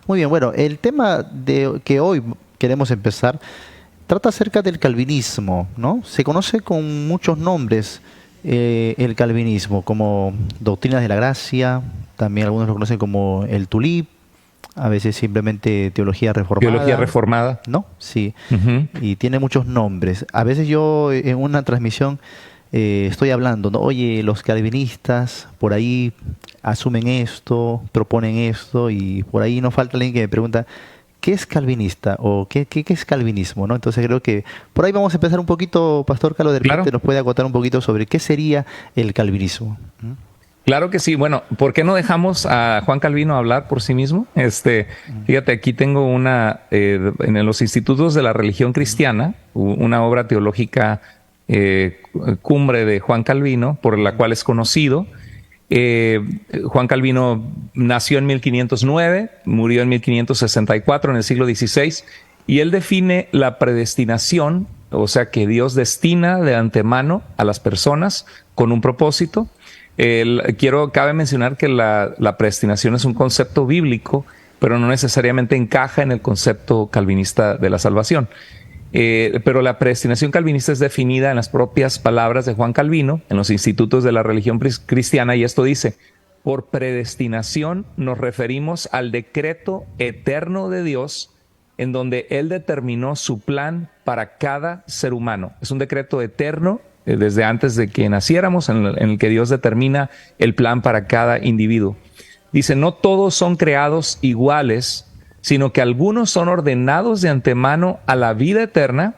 Muy bien, bueno, el tema de que hoy queremos empezar trata acerca del calvinismo, ¿no? Se conoce con muchos nombres el calvinismo, como doctrinas de la gracia, también algunos lo conocen como el tulip, a veces simplemente teología Teología reformada, reformada. ¿no? Sí, Ujú. y tiene muchos nombres. A veces yo en una transmisión estoy hablando, ¿no? Oye, los calvinistas por ahí asumen esto, proponen esto, y por ahí no falta alguien que me pregunta, ¿qué es calvinista? O ¿qué es calvinismo? ¿No? Entonces creo que por ahí vamos a empezar un poquito, Pastor Carlos, de repente Claro, nos puede acotar un poquito sobre qué sería el calvinismo. ¿Mm? claro que sí. Bueno, ¿por qué no dejamos a Juan Calvino hablar por sí mismo? Fíjate, aquí tengo en los institutos de la religión cristiana, una obra teológica cumbre de Juan Calvino, por la cual es conocido. Eh, Juan Calvino nació en 1509, murió en 1564, en el siglo XVI, y él define la predestinación, o sea que Dios destina de antemano a las personas con un propósito. Cabe mencionar que la predestinación es un concepto bíblico, pero no necesariamente encaja en el concepto calvinista de la salvación. Pero la predestinación calvinista es definida en las propias palabras de Juan Calvino, en los institutos de la religión cristiana, y esto dice: por predestinación nos referimos al decreto eterno de Dios, en donde Él determinó su plan para cada ser humano. Es un decreto eterno desde antes de que naciéramos, en el que Dios determina el plan para cada individuo. Dice: no todos son creados iguales, sino que algunos son ordenados de antemano a la vida eterna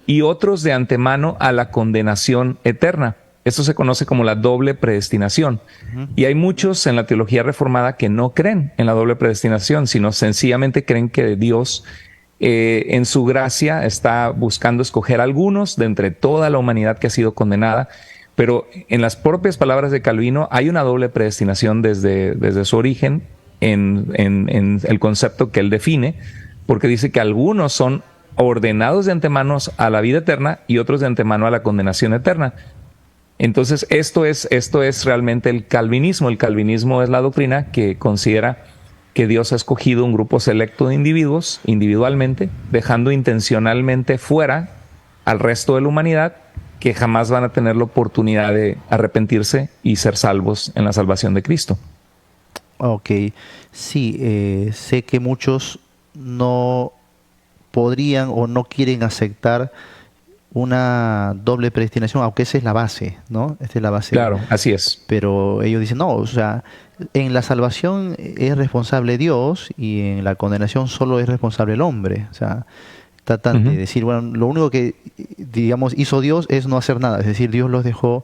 y otros de antemano a la condenación eterna. Esto se conoce como la doble predestinación. Y hay muchos en la teología reformada que no creen en la doble predestinación, sino sencillamente creen que Dios, en su gracia, está buscando escoger a algunos de entre toda la humanidad que ha sido condenada. Pero en las propias palabras de Calvino hay una doble predestinación desde su origen, en el concepto que él define, porque dice que algunos son ordenados de antemano a la vida eterna y otros de antemano a la condenación eterna. Entonces, esto es realmente el calvinismo. El calvinismo es la doctrina que considera que Dios ha escogido un grupo selecto de individuos individualmente, dejando intencionalmente fuera al resto de la humanidad, que jamás van a tener la oportunidad de arrepentirse y ser salvos en la salvación de Cristo. Ok, sí, sé que muchos no podrían o no quieren aceptar una doble predestinación, aunque esa es la base, ¿no? Esta es la base. Claro, así es. Pero ellos dicen, no, o sea, en la salvación es responsable Dios y en la condenación solo es responsable el hombre. O sea, tratan de Ujú. decir, bueno, lo único que, digamos, hizo Dios es no hacer nada. Es decir, Dios los dejó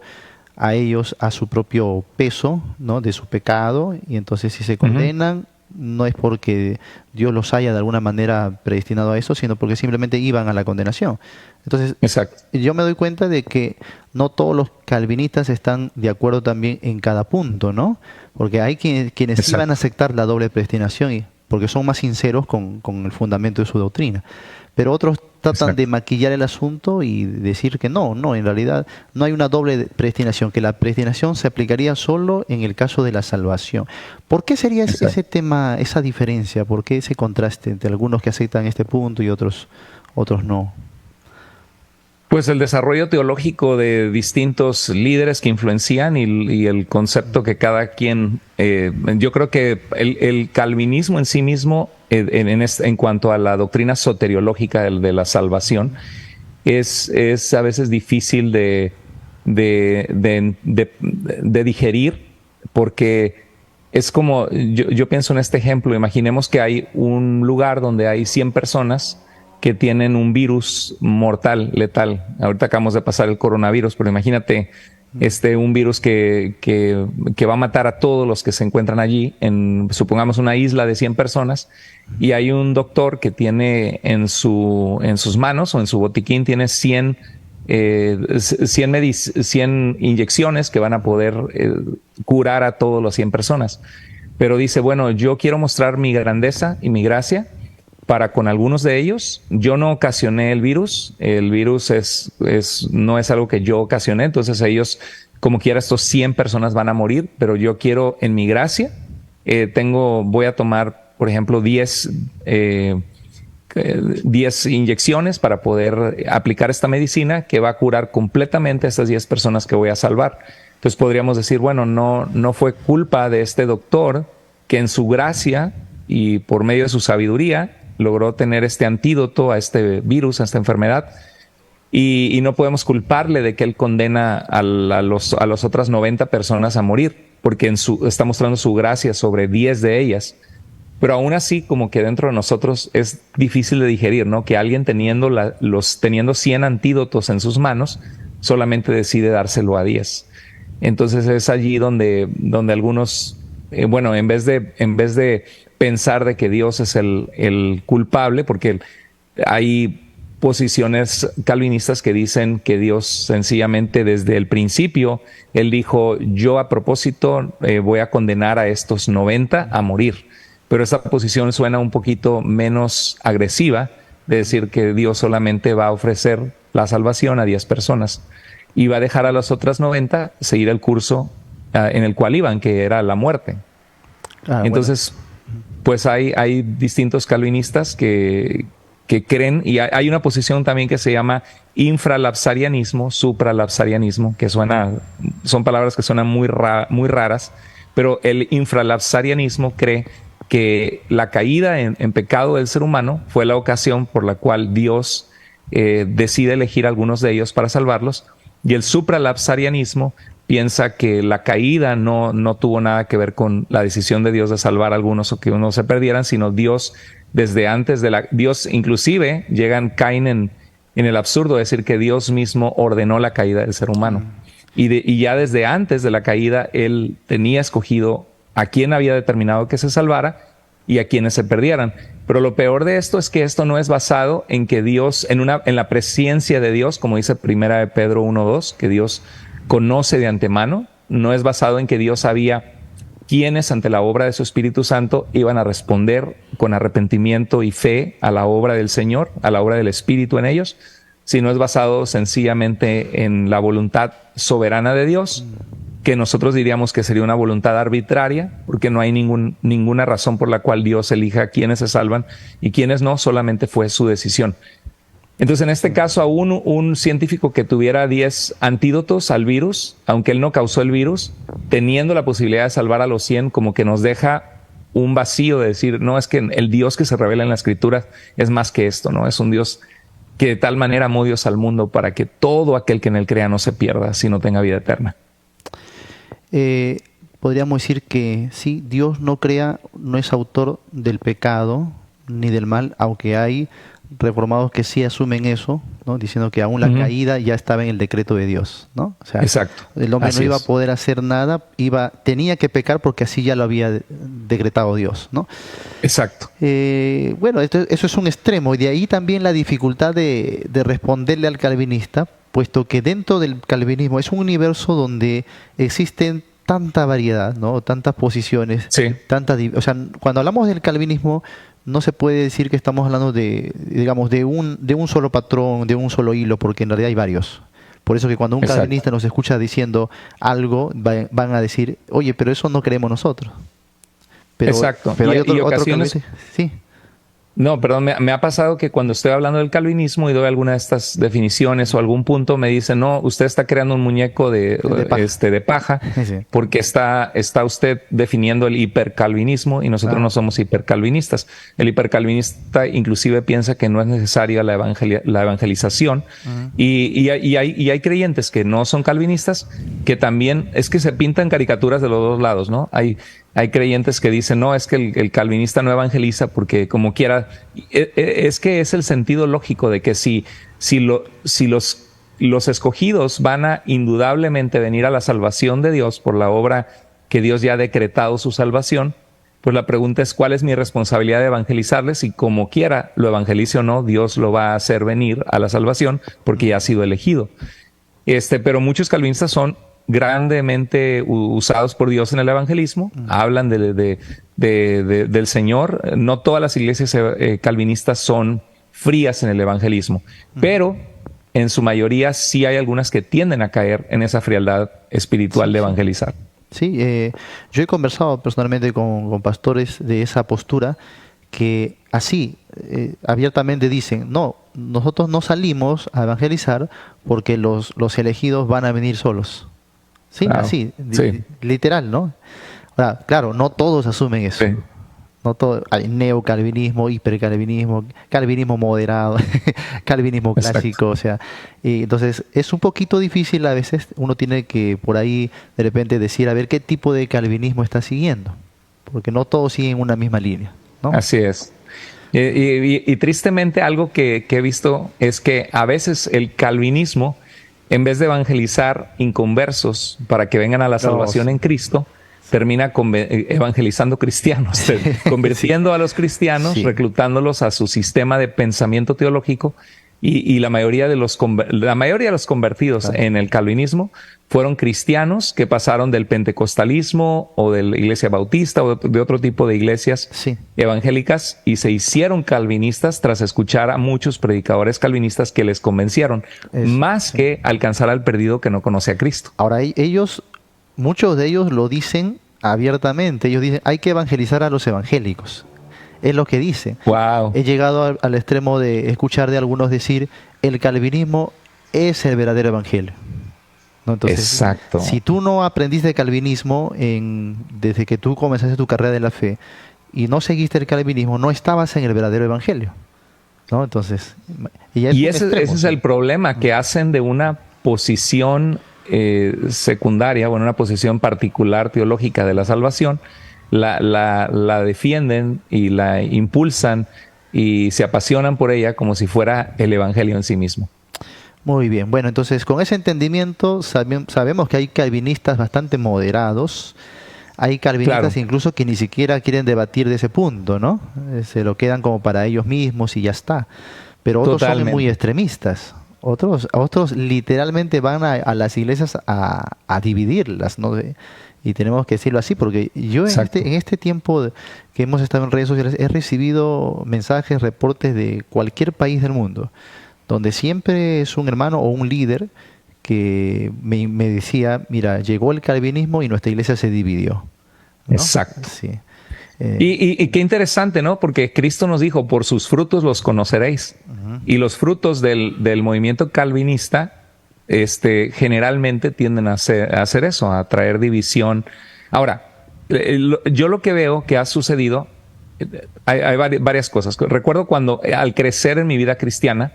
a ellos a su propio peso, ¿no? De su pecado, y entonces si se Ujú. condenan, no es porque Dios los haya de alguna manera predestinado a eso, sino porque simplemente iban a la condenación. Entonces, Exacto. yo me doy cuenta de que no todos los calvinistas están de acuerdo también en cada punto, ¿no? Porque hay quienes sí van a Exacto. aceptar la doble predestinación porque son más sinceros con el fundamento de su doctrina. Pero otros tratan de Exacto. maquillar el asunto y decir que no, en realidad no hay una doble predestinación, que la predestinación se aplicaría solo en el caso de la salvación. ¿Por qué sería ese Exacto. tema, esa diferencia? ¿Por qué ese contraste entre algunos que aceptan este punto y otros no? Pues el desarrollo teológico de distintos líderes que influencian y el concepto que cada quien, yo creo que el calvinismo en sí mismo, en cuanto a la doctrina soteriológica de la salvación, es a veces difícil de digerir, porque es como, yo pienso en este ejemplo: imaginemos que hay un lugar donde hay 100 personas que tienen un virus mortal, letal. Ahorita acabamos de pasar el coronavirus, pero imagínate un virus que va a matar a todos los que se encuentran allí, supongamos, una isla de 100 personas, y hay un doctor que tiene en sus manos o en su botiquín tiene 100 inyecciones que van a poder curar a todos los 100 personas. Pero dice, bueno, yo quiero mostrar mi grandeza y mi gracia para con algunos de ellos. Yo no ocasioné el virus no es algo que yo ocasioné, entonces ellos, como quiera, estos 100 personas van a morir, pero yo quiero, en mi gracia, voy a tomar por ejemplo, 10 inyecciones para poder aplicar esta medicina que va a curar completamente a estas 10 personas que voy a salvar. Entonces podríamos decir, bueno, no fue culpa de este doctor que en su gracia y por medio de su sabiduría logró tener este antídoto a este virus, a esta enfermedad, y no podemos culparle de que él condena a las otras 90 personas a morir, porque está mostrando su gracia sobre 10 de ellas. Pero aún así, como que dentro de nosotros es difícil de digerir, ¿no? Que alguien teniendo 100 antídotos en sus manos, solamente decide dárselo a 10. Entonces es allí donde algunos, en vez de pensar de que Dios es el culpable, porque hay posiciones calvinistas que dicen que Dios sencillamente desde el principio, Él dijo, yo a propósito voy a condenar a estos 90 a morir. Pero esa posición suena un poquito menos agresiva, de decir que Dios solamente va a ofrecer la salvación a 10 personas y va a dejar a las otras 90 seguir el curso en el cual iban, que era la muerte. Entonces, pues hay distintos calvinistas que creen, y hay una posición también que se llama infralapsarianismo, supralapsarianismo, que son palabras que suenan muy raras, pero el infralapsarianismo cree que la caída en pecado del ser humano fue la ocasión por la cual Dios decide elegir a algunos de ellos para salvarlos, y el supralapsarianismo piensa que la caída no tuvo nada que ver con la decisión de Dios de salvar a algunos o que unos se perdieran, sino Dios desde antes Dios inclusive caen en el absurdo de decir que Dios mismo ordenó la caída del ser humano. Y ya desde antes de la caída Él tenía escogido a quién había determinado que se salvara y a quienes se perdieran. Pero lo peor de esto es que esto no es basado en que Dios, en la presciencia de Dios, como dice 1 de Pedro 1:2, que Dios conoce de antemano. No es basado en que Dios sabía quiénes ante la obra de su Espíritu Santo iban a responder con arrepentimiento y fe a la obra del Señor, a la obra del Espíritu en ellos, sino es basado sencillamente en la voluntad soberana de Dios, que nosotros diríamos que sería una voluntad arbitraria, porque no hay ninguna razón por la cual Dios elija a quienes se salvan y quienes no, solamente fue su decisión. Entonces, en este caso, aún un científico que tuviera 10 antídotos al virus, aunque él no causó el virus, teniendo la posibilidad de salvar a los 100, como que nos deja un vacío de decir, no, es que el Dios que se revela en la Escritura es más que esto, ¿no? Es un Dios que de tal manera amó Dios al mundo para que todo aquel que en él crea no se pierda, sino tenga vida eterna. Podríamos decir que sí, Dios no es autor del pecado ni del mal, aunque hay reformados que sí asumen eso, ¿no? Diciendo que aún la caída ya estaba en el decreto de Dios, ¿no? O sea, exacto. El hombre no iba a poder hacer nada, tenía que pecar porque así ya lo había decretado Dios, ¿no? Exacto. Eso es un extremo, y de ahí también la dificultad de responderle al calvinista, puesto que dentro del calvinismo es un universo donde existen tanta variedad, ¿no? Tantas posiciones, sí. O sea, cuando hablamos del calvinismo no se puede decir que estamos hablando de un solo patrón, de un solo hilo, porque en realidad hay varios. Por eso que cuando un calvinista nos escucha diciendo algo, van a decir, oye, pero eso no creemos nosotros. Exacto. Pero hay otro ocasiones, sí. No, perdón, me ha pasado que cuando estoy hablando del calvinismo y doy alguna de estas definiciones o algún punto, me dicen, no, usted está creando un muñeco de paja sí. porque está usted definiendo el hipercalvinismo y nosotros no somos hipercalvinistas. El hipercalvinista inclusive piensa que no es necesaria la evangelización y hay creyentes que no son calvinistas que también, es que se pintan caricaturas de los dos lados, ¿no? Hay creyentes que dicen, no, es que el calvinista no evangeliza porque como quiera, es que es el sentido lógico de que si los escogidos van a indudablemente venir a la salvación de Dios por la obra que Dios ya ha decretado su salvación, pues la pregunta es cuál es mi responsabilidad de evangelizarles y como quiera lo evangelice o no, Dios lo va a hacer venir a la salvación porque ya ha sido elegido. Pero muchos calvinistas son grandemente usados por Dios en el evangelismo, hablan del Señor. No todas las iglesias calvinistas son frías en el evangelismo, pero en su mayoría sí hay algunas que tienden a caer en esa frialdad espiritual de evangelizar. Sí, yo he conversado personalmente con pastores de esa postura que así abiertamente dicen, no, nosotros no salimos a evangelizar porque los elegidos van a venir solos. Sí, Claro. así, Sí, literal, ¿no? Ahora, claro, no todos asumen eso. sí, No todo, hay neocalvinismo, hipercalvinismo, calvinismo moderado, calvinismo exacto. clásico, o sea, y entonces es un poquito difícil a veces, uno tiene que por ahí de repente decir a ver qué tipo de calvinismo está siguiendo, porque no todos siguen una misma línea, ¿no? Así es. Y tristemente algo que he visto es que a veces el calvinismo, en vez de evangelizar inconversos para que vengan a la No, salvación en Cristo, termina evangelizando cristianos, sí, convirtiendo a los cristianos, sí, reclutándolos a su sistema de pensamiento teológico y la mayoría de los convertidos claro, en el calvinismo fueron cristianos que pasaron del pentecostalismo o de la iglesia bautista o de otro tipo de iglesias sí, evangélicas y se hicieron calvinistas tras escuchar a muchos predicadores calvinistas que les convencieron, eso, más sí. que alcanzar al perdido que no conoce a Cristo. Ahora ellos, muchos de ellos lo dicen abiertamente, ellos dicen, hay que evangelizar a los evangélicos, es lo que dicen. Wow, He llegado al extremo de escuchar de algunos decir, el calvinismo es el verdadero evangelio, ¿no? Entonces, exacto. si tú no aprendiste calvinismo desde que tú comenzaste tu carrera de la fe y no seguiste el calvinismo, no estabas en el verdadero evangelio, ¿no? Entonces, y ya es Y un ese extremo, es sí. el problema, que hacen de una posición secundaria, bueno, una posición particular teológica de la salvación, la defienden y la impulsan y se apasionan por ella como si fuera el evangelio en sí mismo. Muy bien, bueno, entonces con ese entendimiento sabemos que hay calvinistas bastante moderados, hay calvinistas Claro, incluso que ni siquiera quieren debatir de ese punto, ¿no? Se lo quedan como para ellos mismos y ya está. Pero otros son muy totalmente. extremistas. Otros literalmente van a las iglesias a dividirlas, ¿no? Y tenemos que decirlo así, porque yo Exacto. en este tiempo que hemos estado en redes sociales he recibido mensajes, reportes de cualquier país del mundo, donde siempre es un hermano o un líder que me decía, mira, llegó el calvinismo y nuestra iglesia se dividió, ¿no? Exacto. Sí. Y qué interesante, ¿no? Porque Cristo nos dijo, por sus frutos los conoceréis. Ujú. Y los frutos del movimiento calvinista, generalmente tienden a hacer eso, a traer división. Ahora, yo lo que veo que ha sucedido, hay varias cosas. Recuerdo cuando, al crecer en mi vida cristiana,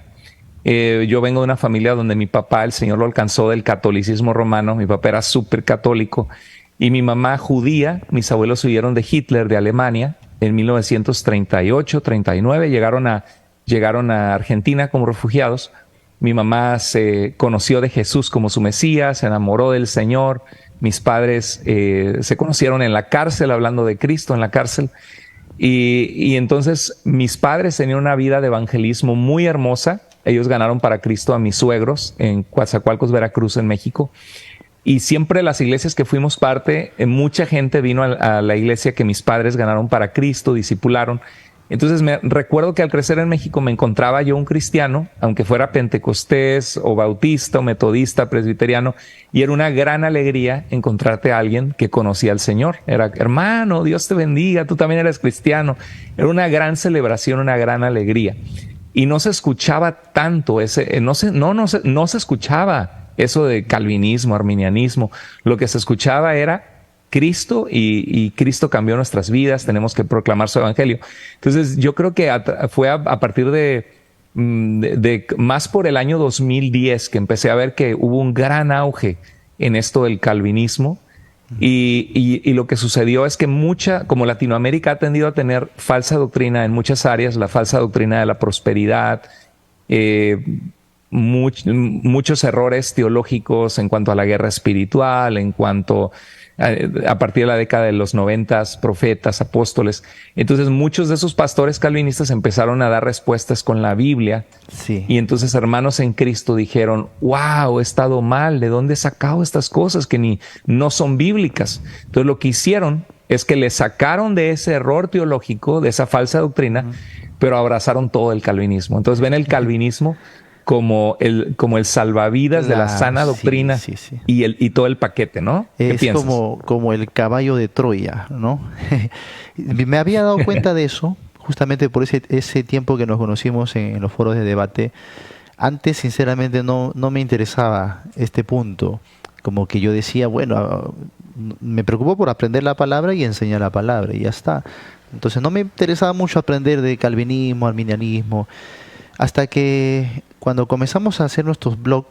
yo vengo de una familia donde mi papá, el Señor lo alcanzó del catolicismo romano, mi papá era súper católico, y mi mamá judía, mis abuelos huyeron de Hitler, de Alemania, en 1938, 39, llegaron a Argentina como refugiados. Mi mamá se conoció de Jesús como su Mesías, se enamoró del Señor. Mis padres se conocieron en la cárcel, hablando de Cristo en la cárcel. Y entonces mis padres tenían una vida de evangelismo muy hermosa. Ellos ganaron para Cristo a mis suegros en Coatzacoalcos, Veracruz, en México. Y siempre las iglesias que fuimos parte, mucha gente vino a la iglesia que mis padres ganaron para Cristo, discipularon. Entonces me recuerdo que al crecer en México me encontraba yo un cristiano, aunque fuera pentecostés o bautista o metodista, presbiteriano, y era una gran alegría encontrarte a alguien que conocía al Señor. Era, hermano, Dios te bendiga, tú también eres cristiano. Era una gran celebración, una gran alegría. Y no se escuchaba tanto no se escuchaba eso de calvinismo, arminianismo. Lo que se escuchaba era Cristo y Cristo cambió nuestras vidas, tenemos que proclamar su evangelio. Entonces yo creo que fue a partir de más por el año 2010 que empecé a ver que hubo un gran auge en esto del calvinismo. Y lo que sucedió es que como Latinoamérica ha tendido a tener falsa doctrina en muchas áreas, la falsa doctrina de la prosperidad, eh, muchos errores teológicos en cuanto a la guerra espiritual, en cuanto a partir de la década de los 90, profetas, apóstoles. Entonces muchos de esos pastores calvinistas empezaron a dar respuestas con la Biblia. Sí. Y entonces hermanos en Cristo dijeron, wow, he estado mal, ¿de dónde he sacado estas cosas que no son bíblicas? Entonces lo que hicieron es que le sacaron de ese error teológico, de esa falsa doctrina, pero abrazaron todo el calvinismo. Entonces ven el calvinismo como el salvavidas de la sana doctrina sí. Y todo el paquete, ¿no? ¿Qué Es piensas? como el caballo de Troya, ¿no? Me había dado cuenta de eso justamente por ese tiempo que nos conocimos en los foros de debate. Antes, sinceramente, no me interesaba este punto. Como que yo decía, bueno, me preocupo por aprender la palabra y enseñar la palabra, y ya está. Entonces no me interesaba mucho aprender de calvinismo, arminianismo, hasta que cuando comenzamos a hacer nuestros blogs,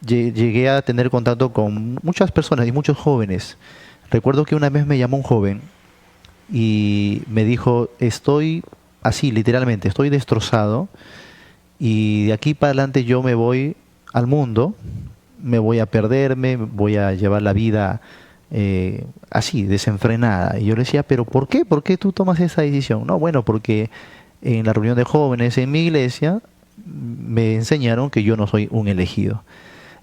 llegué a tener contacto con muchas personas y muchos jóvenes. Recuerdo que una vez me llamó un joven y me dijo, estoy así, literalmente, estoy destrozado y de aquí para adelante yo me voy al mundo, me voy a perderme, voy a llevar la vida así, desenfrenada. Y yo le decía, pero ¿por qué? ¿Por qué tú tomas esa decisión? No, bueno, porque en la reunión de jóvenes en mi iglesia me enseñaron que yo no soy un elegido.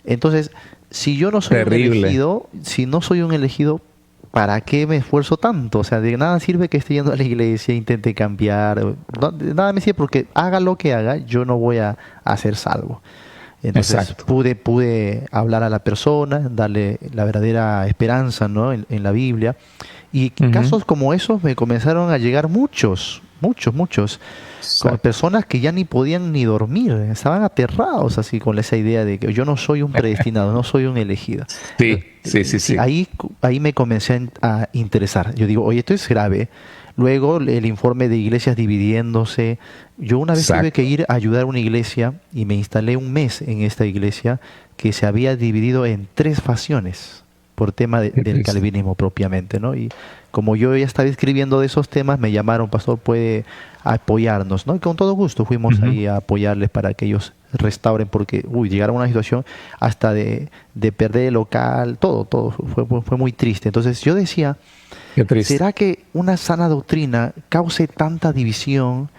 Entonces, si yo no soy un Terrible. elegido, si no soy un elegido, ¿para qué me esfuerzo tanto? O sea, de nada sirve que esté yendo a la iglesia, intente cambiar. De nada me sirve porque haga lo que haga, yo no voy a ser salvo. Entonces Exacto. pude hablar a la persona, darle la verdadera esperanza, ¿no? en la Biblia. Y Ujú. casos como esos me comenzaron a llegar muchos, con Exacto. personas que ya ni podían ni dormir, estaban aterrados así con esa idea de que yo no soy un predestinado, no soy un elegido. Sí, sí, sí, Sí, sí. ahí me comencé a interesar. Yo digo, oye, esto es grave. Luego el informe de iglesias dividiéndose. Yo una vez tuve que Exacto. ir a ayudar a una iglesia y me instalé un mes en esta iglesia que se había dividido en tres facciones por tema Qué del triste. calvinismo propiamente, ¿no? Y como yo ya estaba escribiendo de esos temas, me llamaron, pastor, puede apoyarnos, ¿no? Y con todo gusto fuimos Ujú. ahí a apoyarles para que ellos restauren, porque, llegaron a una situación hasta de perder el local, todo, fue muy triste. Entonces yo decía, Qué triste. ¿será que una sana doctrina cause tanta división?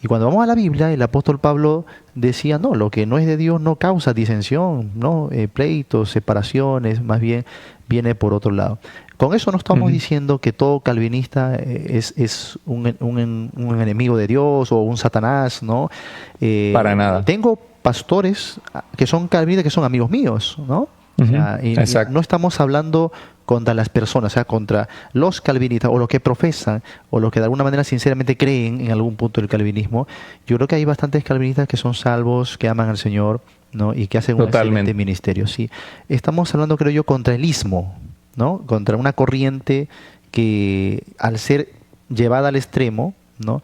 Y cuando vamos a la Biblia, el apóstol Pablo decía, no, lo que no es de Dios no causa disensión, no pleitos, separaciones, más bien viene por otro lado. Con eso no estamos Ujú. diciendo que todo calvinista es un enemigo de Dios o un Satanás, ¿no? Para nada. Tengo pastores que son calvinistas que son amigos míos, ¿no? O Ujú. sea, y no Exacto. estamos hablando contra las personas, o sea, contra los calvinistas o los que profesan o los que de alguna manera sinceramente creen en algún punto del calvinismo. Yo creo que hay bastantes calvinistas que son salvos, que aman al Señor, ¿no? Y que hacen un excelente Totalmente. ministerio. Sí, estamos hablando, creo yo, contra el ismo, ¿no? Contra una corriente que al ser llevada al extremo, ¿no?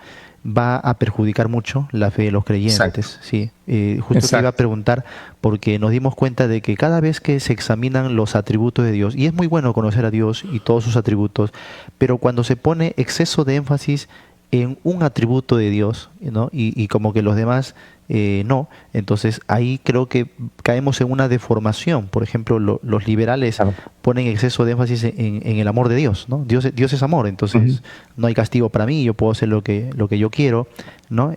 Va a perjudicar mucho la fe de los Exacto. creyentes, sí. Justo te iba a Exacto. preguntar porque nos dimos cuenta de que cada vez que se examinan los atributos de Dios, y es muy bueno conocer a Dios y todos sus atributos, pero cuando se pone exceso de énfasis en un atributo de Dios, ¿no? Y como que los demás no, entonces ahí creo que caemos en una deformación. Por ejemplo, los liberales Claro. ponen exceso de énfasis en el amor de Dios, ¿no? Dios es amor, Ujú. entonces no hay castigo para mí, yo puedo hacer lo que yo quiero, ¿no?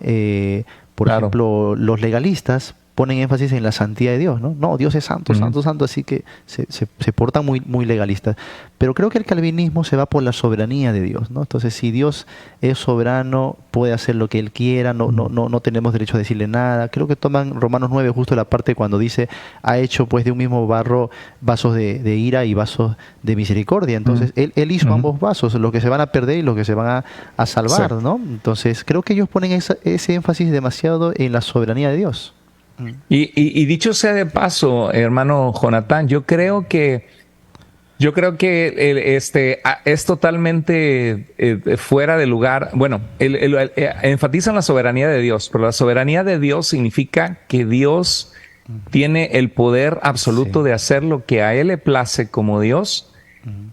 Por Claro. ejemplo, los legalistas ponen énfasis en la santidad de Dios, ¿no? No, Dios es santo, Ujú. santo, santo, así que se portan muy legalistas. Pero creo que el calvinismo se va por la soberanía de Dios, ¿no? Entonces, si Dios es soberano, puede hacer lo que Él quiera, no tenemos derecho a decirle nada. Creo que toman Romanos 9 justo la parte cuando dice, ha hecho pues de un mismo barro vasos de ira y vasos de misericordia. Ujú. Entonces, Él hizo Ujú. ambos vasos, los que se van a perder y los que se van a salvar, Exacto. ¿no? Entonces, creo que ellos ponen ese énfasis demasiado en la soberanía de Dios. Mm. Y dicho sea de paso, hermano Jonathan, yo creo que es totalmente fuera de lugar. Bueno, enfatizan la soberanía de Dios, pero la soberanía de Dios significa que Dios tiene el poder Sí. absoluto de hacer lo que a Él le place como Dios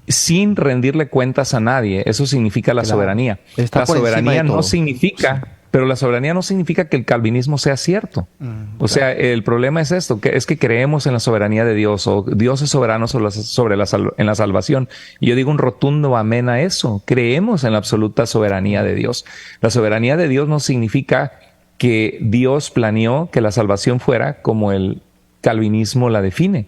sin rendirle cuentas a nadie. Eso significa la Claro. soberanía. Está La por encima de soberanía no todo. Sí. significa, pero la soberanía no significa que el calvinismo sea cierto. O Claro. sea, el problema es esto, que es que creemos en la soberanía de Dios o Dios es soberano en la salvación. Y yo digo un rotundo amén a eso. Creemos en la absoluta soberanía de Dios. La soberanía de Dios no significa que Dios planeó que la salvación fuera como el calvinismo la define.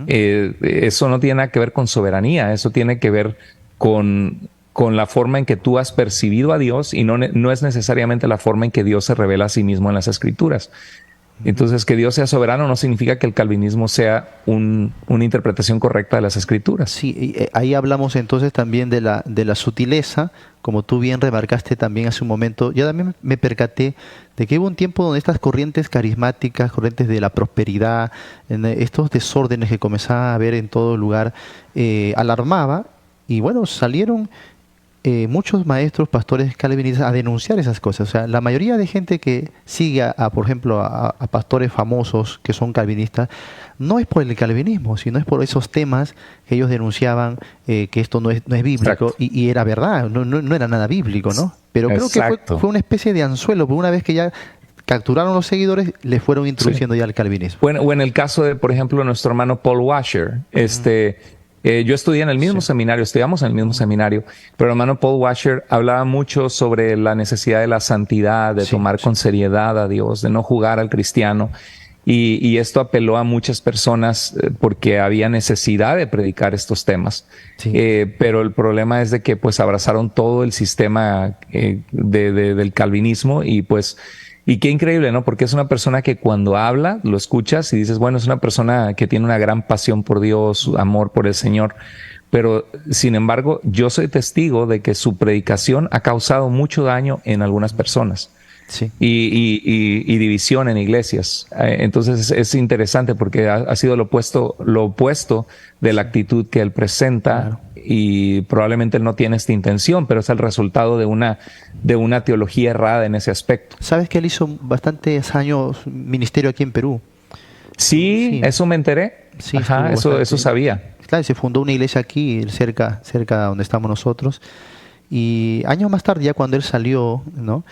Eso no tiene nada que ver con soberanía, eso tiene que ver con la forma en que tú has percibido a Dios y no es necesariamente la forma en que Dios se revela a sí mismo en las Escrituras. Entonces, que Dios sea soberano no significa que el calvinismo sea una interpretación correcta de las Escrituras. Sí, y, ahí hablamos entonces también de la sutileza, como tú bien remarcaste también hace un momento. Yo también me percaté de que hubo un tiempo donde estas corrientes carismáticas, corrientes de la prosperidad, estos desórdenes que comenzaba a haber en todo lugar, alarmaba, y bueno, salieron muchos maestros, pastores calvinistas a denunciar esas cosas. O sea, la mayoría de gente que sigue por ejemplo, a pastores famosos que son calvinistas, no es por el calvinismo, sino es por esos temas que ellos denunciaban, que esto no es bíblico, y era verdad, no era nada bíblico, ¿no? Pero creo que fue una especie de anzuelo, porque una vez que ya capturaron los seguidores, le fueron introduciendo ya el calvinismo. Bueno, o en el caso de, por ejemplo, nuestro hermano Paul Washer, yo estudié en el mismo seminario, estudiamos en el mismo seminario, pero el hermano Paul Washer hablaba mucho sobre la necesidad de la santidad, de tomar con seriedad a Dios, de no jugar al cristiano. Y esto apeló a muchas personas porque había necesidad de predicar estos temas. Sí. Pero el problema es de que pues abrazaron todo el sistema del calvinismo y qué increíble, ¿no? Porque es una persona que cuando habla, lo escuchas y dices, bueno, es una persona que tiene una gran pasión por Dios, amor por el Señor. Pero, sin embargo, yo soy testigo de que su predicación ha causado mucho daño en algunas personas. Sí. Y división en iglesias. Entonces es interesante porque ha sido lo opuesto de la actitud que él presenta. Claro. Y probablemente él no tiene esta intención, pero es el resultado de una teología errada en ese aspecto. ¿Sabes que él hizo bastantes años ministerio aquí en Perú? Sí, eso me enteré. Sí, ajá, eso sabía. Claro, se fundó una iglesia aquí, cerca de donde estamos nosotros. Y años más tarde, ya cuando él salió, ¿no?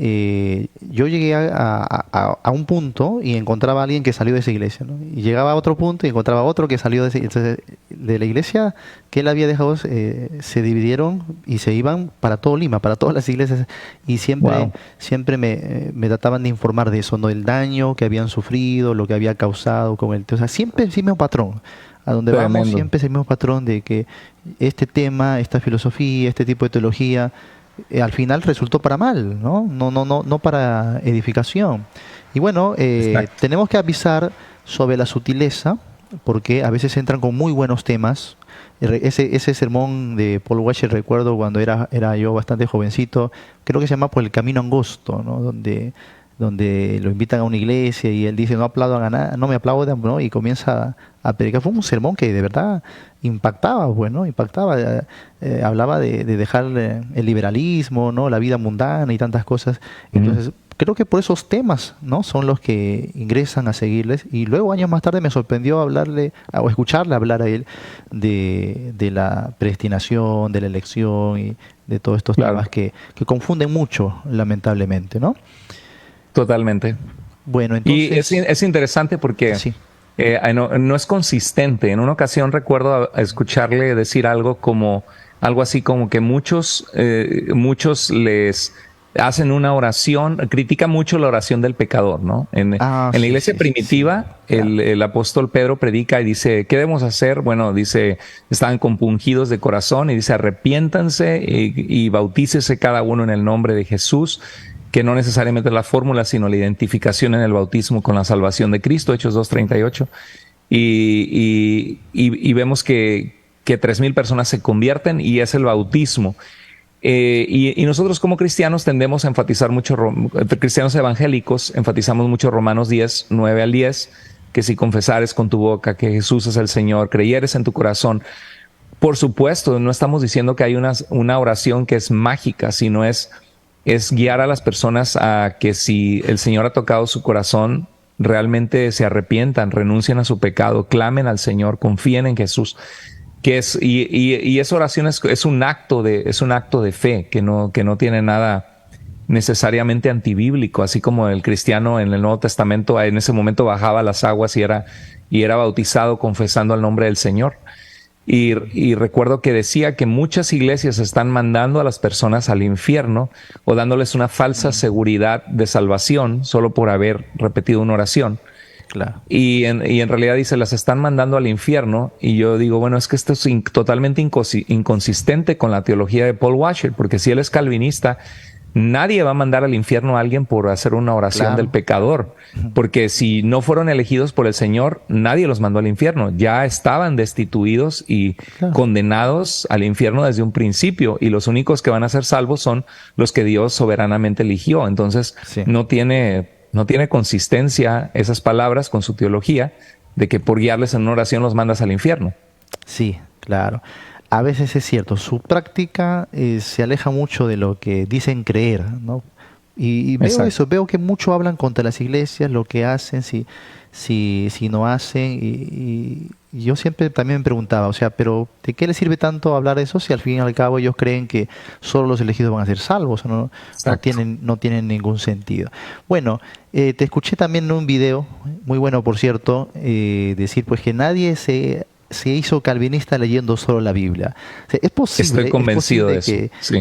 Yo llegué a un punto y encontraba a alguien que salió de esa iglesia, ¿no? Y llegaba a otro punto y encontraba a otro que salió entonces, de la iglesia que él había dejado, se dividieron y se iban para todo Lima, para todas las iglesias, y siempre me trataban de informar de eso, ¿no? El daño que habían sufrido, lo que había causado con él. O sea, siempre el mismo patrón. A donde vamos siempre es el mismo patrón de que este tema, esta filosofía, este tipo de teología al final resultó para mal, no para edificación. Y bueno, tenemos que avisar sobre la sutileza, porque a veces entran con muy buenos temas. Ese sermón de Paul Washer, recuerdo cuando era yo bastante jovencito, creo que se llama Por el camino angosto, ¿no? Donde lo invitan a una iglesia y él dice no me aplaudan, ¿no? Y comienza a predicar. Fue un sermón que de verdad impactaba, hablaba de dejar el liberalismo, ¿no? La vida mundana y tantas cosas. Entonces creo que por esos temas, ¿no? Son los que ingresan a seguirles, y luego años más tarde me sorprendió escucharle hablar a él de la predestinación, de la elección y de todos estos temas que confunden mucho, lamentablemente, ¿no? Totalmente. Bueno, entonces... Y es interesante porque no es consistente. En una ocasión recuerdo escucharle decir algo así como que muchos les hacen una oración, critican mucho la oración del pecador, ¿no? En la iglesia primitiva, el apóstol Pedro predica y dice, ¿qué debemos hacer? Bueno, dice, estaban compungidos de corazón y dice, arrepiéntanse y bautícese cada uno en el nombre de Jesús, que no necesariamente es la fórmula, sino la identificación en el bautismo con la salvación de Cristo, Hechos 2:38. Y vemos que 3,000 personas se convierten y es el bautismo. Y nosotros como cristianos tendemos a enfatizar mucho, cristianos evangélicos, enfatizamos mucho Romanos 10:9-10, que si confesares con tu boca que Jesús es el Señor, creyeres en tu corazón. Por supuesto, no estamos diciendo que hay una oración que es mágica, sino es guiar a las personas a que si el Señor ha tocado su corazón, realmente se arrepientan, renuncien a su pecado, clamen al Señor, confíen en Jesús. Y esa oración es un acto de fe que no tiene nada necesariamente antibíblico, así como el cristiano en el Nuevo Testamento en ese momento bajaba las aguas y era bautizado confesando el nombre del Señor. Y recuerdo que decía que muchas iglesias están mandando a las personas al infierno o dándoles una falsa seguridad de salvación solo por haber repetido una oración. Claro. Y en realidad dice, las están mandando al infierno. Y yo digo, bueno, es que esto es totalmente inconsistente con la teología de Paul Washer, porque si él es calvinista, nadie va a mandar al infierno a alguien por hacer una oración del pecador, porque si no fueron elegidos por el Señor, nadie los mandó al infierno. Ya estaban destituidos y condenados al infierno desde un principio, y los únicos que van a ser salvos son los que Dios soberanamente eligió. Entonces, no tiene consistencia esas palabras con su teología de que por guiarles en una oración los mandas al infierno. Sí, claro. A veces es cierto, su práctica se aleja mucho de lo que dicen creer, ¿no? Y veo eso, veo que mucho hablan contra las iglesias, lo que hacen, si no hacen, y yo siempre también me preguntaba, o sea, pero ¿de qué les sirve tanto hablar de eso si al fin y al cabo ellos creen que solo los elegidos van a ser salvos? No tienen ningún sentido. Bueno, te escuché también en un video, muy bueno por cierto, decir pues que nadie se hizo calvinista leyendo solo la Biblia. O sea, Estoy convencido de eso.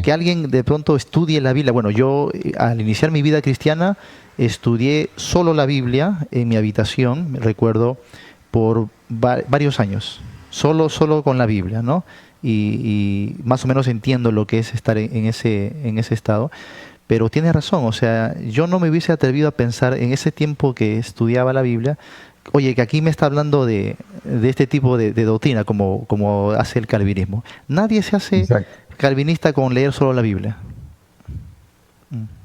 Que alguien de pronto estudie la Biblia. Bueno, yo al iniciar mi vida cristiana estudié solo la Biblia en mi habitación, me recuerdo, por varios años. Solo con la Biblia, ¿no? Y más o menos entiendo lo que es estar en ese estado. Pero tienes razón, o sea, yo no me hubiese atrevido a pensar en ese tiempo que estudiaba la Biblia, oye, que aquí me está hablando de este tipo de doctrina como hace el calvinismo. Nadie se hace calvinista con leer solo la Biblia.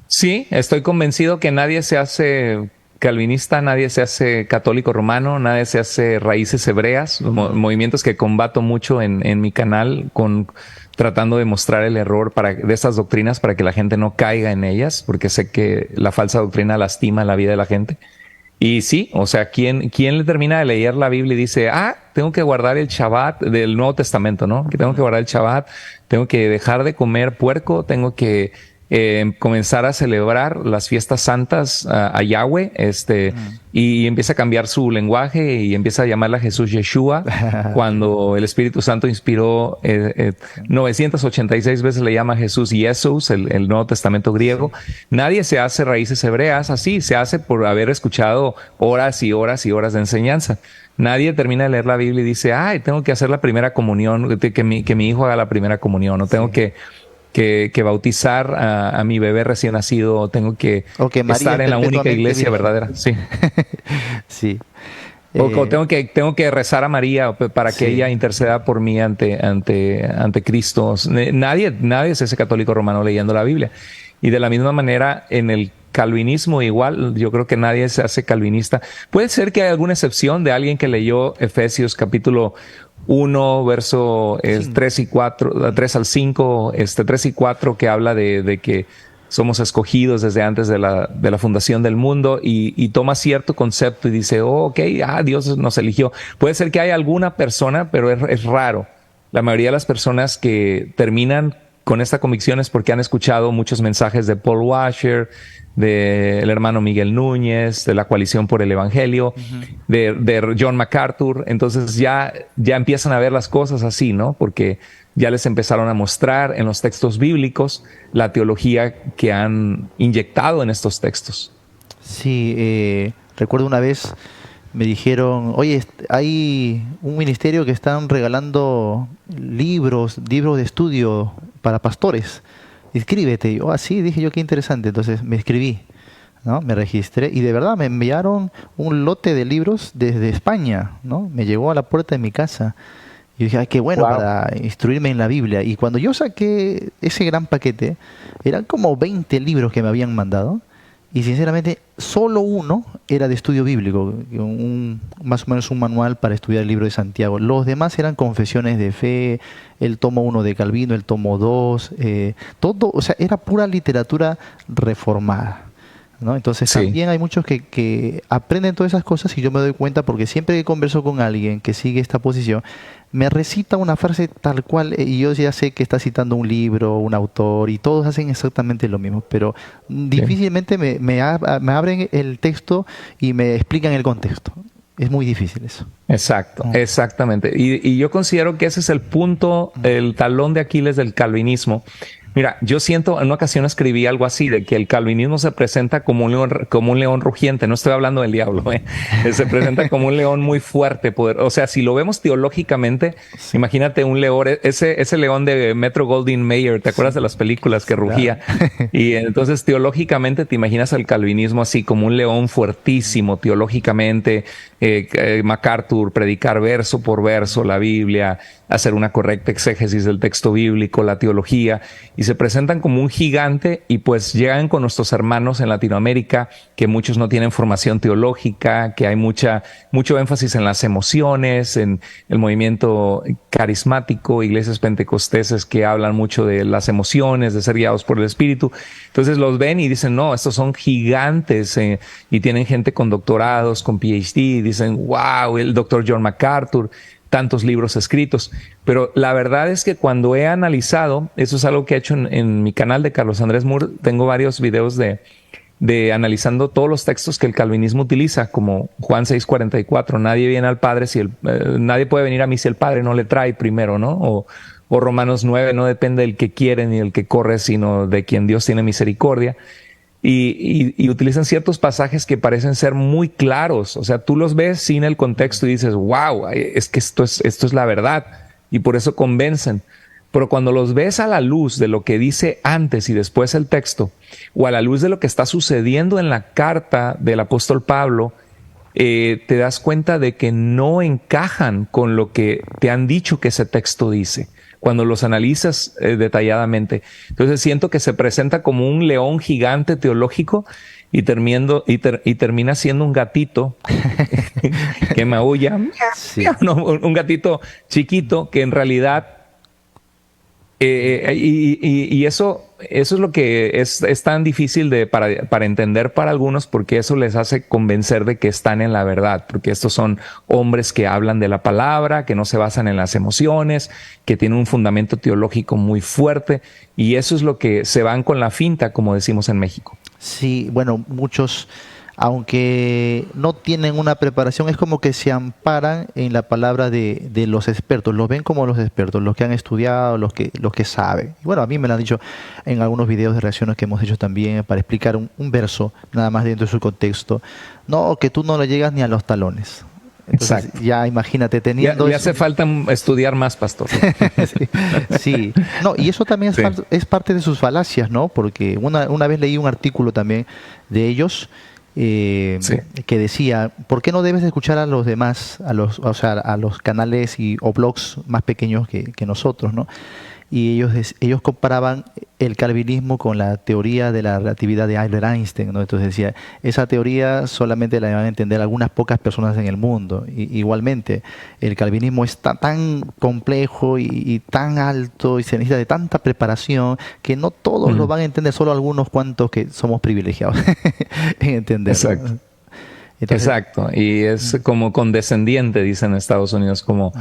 Sí, estoy convencido que nadie se hace calvinista, nadie se hace católico romano, nadie se hace raíces hebreas, movimientos que combato mucho en mi canal, tratando de mostrar el error de estas doctrinas para que la gente no caiga en ellas, porque sé que la falsa doctrina lastima la vida de la gente. Y sí, o sea, ¿quién le termina de leer la Biblia y dice, tengo que guardar el Shabbat del Nuevo Testamento, ¿no? Que tengo que guardar el Shabbat, tengo que dejar de comer puerco, tengo que comenzar a celebrar las fiestas santas a Yahweh, y empieza a cambiar su lenguaje y empieza a llamarla Jesús Yeshua, cuando el Espíritu Santo inspiró 986 veces le llama Jesús Jesús, el Nuevo Testamento griego. Nadie se hace raíces hebreas así, se hace por haber escuchado horas y horas y horas de enseñanza. Nadie termina de leer la Biblia y dice, tengo que hacer la primera comunión, que mi hijo haga la primera comunión, o tengo que bautizar a mi bebé recién nacido, tengo que estar en la única iglesia verdadera. Sí. Sí. O tengo que rezar a María para que ella interceda por mí ante Cristo. Nadie es ese católico romano leyendo la Biblia. Y de la misma manera, en el calvinismo igual, yo creo que nadie se hace calvinista. Puede ser que haya alguna excepción de alguien que leyó Efesios capítulo 1, verso 3 y 4, 3 al 5, 3 y 4, que habla de que somos escogidos desde antes de la fundación del mundo, y toma cierto concepto y dice, Dios nos eligió. Puede ser que haya alguna persona, pero es raro. La mayoría de las personas que terminan con esta convicción es porque han escuchado muchos mensajes de Paul Washer, del hermano Miguel Núñez, de la Coalición por el Evangelio, de John MacArthur. Entonces ya empiezan a ver las cosas así, ¿no? Porque ya les empezaron a mostrar en los textos bíblicos la teología que han inyectado en estos textos. Sí, recuerdo una vez me dijeron, oye, hay un ministerio que están regalando libros de estudio para pastores. Inscríbete. Yo, sí, dije yo, qué interesante. Entonces me inscribí, ¿no? Me registré y de verdad me enviaron un lote de libros desde España, ¿no? Me llegó a la puerta de mi casa. Y dije, qué bueno, para instruirme en la Biblia. Y cuando yo saqué ese gran paquete, eran como 20 libros que me habían mandado. Y sinceramente, solo uno era de estudio bíblico, más o menos un manual para estudiar el libro de Santiago. Los demás eran confesiones de fe, el tomo 1 de Calvino, el tomo 2, todo, o sea, era pura literatura reformada, ¿no? Entonces también hay muchos que aprenden todas esas cosas, y yo me doy cuenta porque siempre que converso con alguien que sigue esta posición, me recita una frase tal cual, y yo ya sé que está citando un libro, un autor, y todos hacen exactamente lo mismo, pero difícilmente me abren el texto y me explican el contexto. Es muy difícil eso. Exacto, exactamente. Y yo considero que ese es el punto, el talón de Aquiles del calvinismo, Mira, yo siento, en una ocasión escribí algo así, de que el calvinismo se presenta como un león rugiente. No estoy hablando del diablo, se presenta como un león muy fuerte. O sea, si lo vemos teológicamente, sí. Imagínate un león, ese león de Metro Goldwyn Mayer, ¿te acuerdas de las películas que rugía? Claro. Y entonces teológicamente te imaginas al calvinismo así como un león fuertísimo, teológicamente, MacArthur, predicar verso por verso la Biblia, hacer una correcta exégesis del texto bíblico, la teología, y se presentan como un gigante, y pues llegan con nuestros hermanos en Latinoamérica, que muchos no tienen formación teológica, que hay mucho énfasis en las emociones, en el movimiento carismático, iglesias pentecosteses que hablan mucho de las emociones, de ser guiados por el Espíritu. Entonces los ven y dicen, no, estos son gigantes, y tienen gente con doctorados, con PhD, dicen, wow, el doctor John MacArthur, tantos libros escritos. Pero la verdad es que cuando he analizado, eso es algo que he hecho en mi canal de Carlos Andrés Moore, tengo varios videos de analizando todos los textos que el calvinismo utiliza, como Juan 6:44, nadie viene al Padre nadie puede venir a mí si el Padre no le trae primero, ¿no? O Romanos 9, no depende del que quiere ni del que corre, sino de quien Dios tiene misericordia. Y utilizan ciertos pasajes que parecen ser muy claros. O sea, tú los ves sin el contexto y dices, wow, es que esto es la verdad. Y por eso convencen. Pero cuando los ves a la luz de lo que dice antes y después el texto, o a la luz de lo que está sucediendo en la carta del apóstol Pablo, te das cuenta de que no encajan con lo que te han dicho que ese texto dice, cuando los analizas detalladamente. Entonces siento que se presenta como un león gigante teológico y termina siendo un gatito que maulla, sí. No, un gatito chiquito que en realidad y eso es lo que es tan difícil para entender para algunos, porque eso les hace convencer de que están en la verdad, porque estos son hombres que hablan de la palabra, que no se basan en las emociones, que tienen un fundamento teológico muy fuerte, y eso es lo que se van con la finta, como decimos en México. Sí, bueno, muchos, aunque no tienen una preparación, es como que se amparan en la palabra de los expertos, los ven como los expertos, los que han estudiado, los que saben. Y bueno, a mí me lo han dicho en algunos videos de reacciones que hemos hecho también para explicar un verso, nada más dentro de su contexto. No, que tú no le llegas ni a los talones. Entonces, exacto. Ya imagínate teniendo... Ya hace falta estudiar más, pastor. Sí. No, y eso también es parte de sus falacias, ¿no? Porque una vez leí un artículo también de ellos que decía, ¿por qué no debes escuchar a los demás, a los canales o blogs más pequeños que nosotros, ¿no? Y ellos comparaban el calvinismo con la teoría de la relatividad de Albert Einstein, ¿no? Entonces decía, esa teoría solamente la van a entender algunas pocas personas en el mundo. Igualmente, el calvinismo es tan complejo y tan alto y se necesita de tanta preparación que no todos lo van a entender, solo algunos cuantos que somos privilegiados en entenderlo. Exacto. Entonces, exacto. Y es como condescendiente, dicen en Estados Unidos, como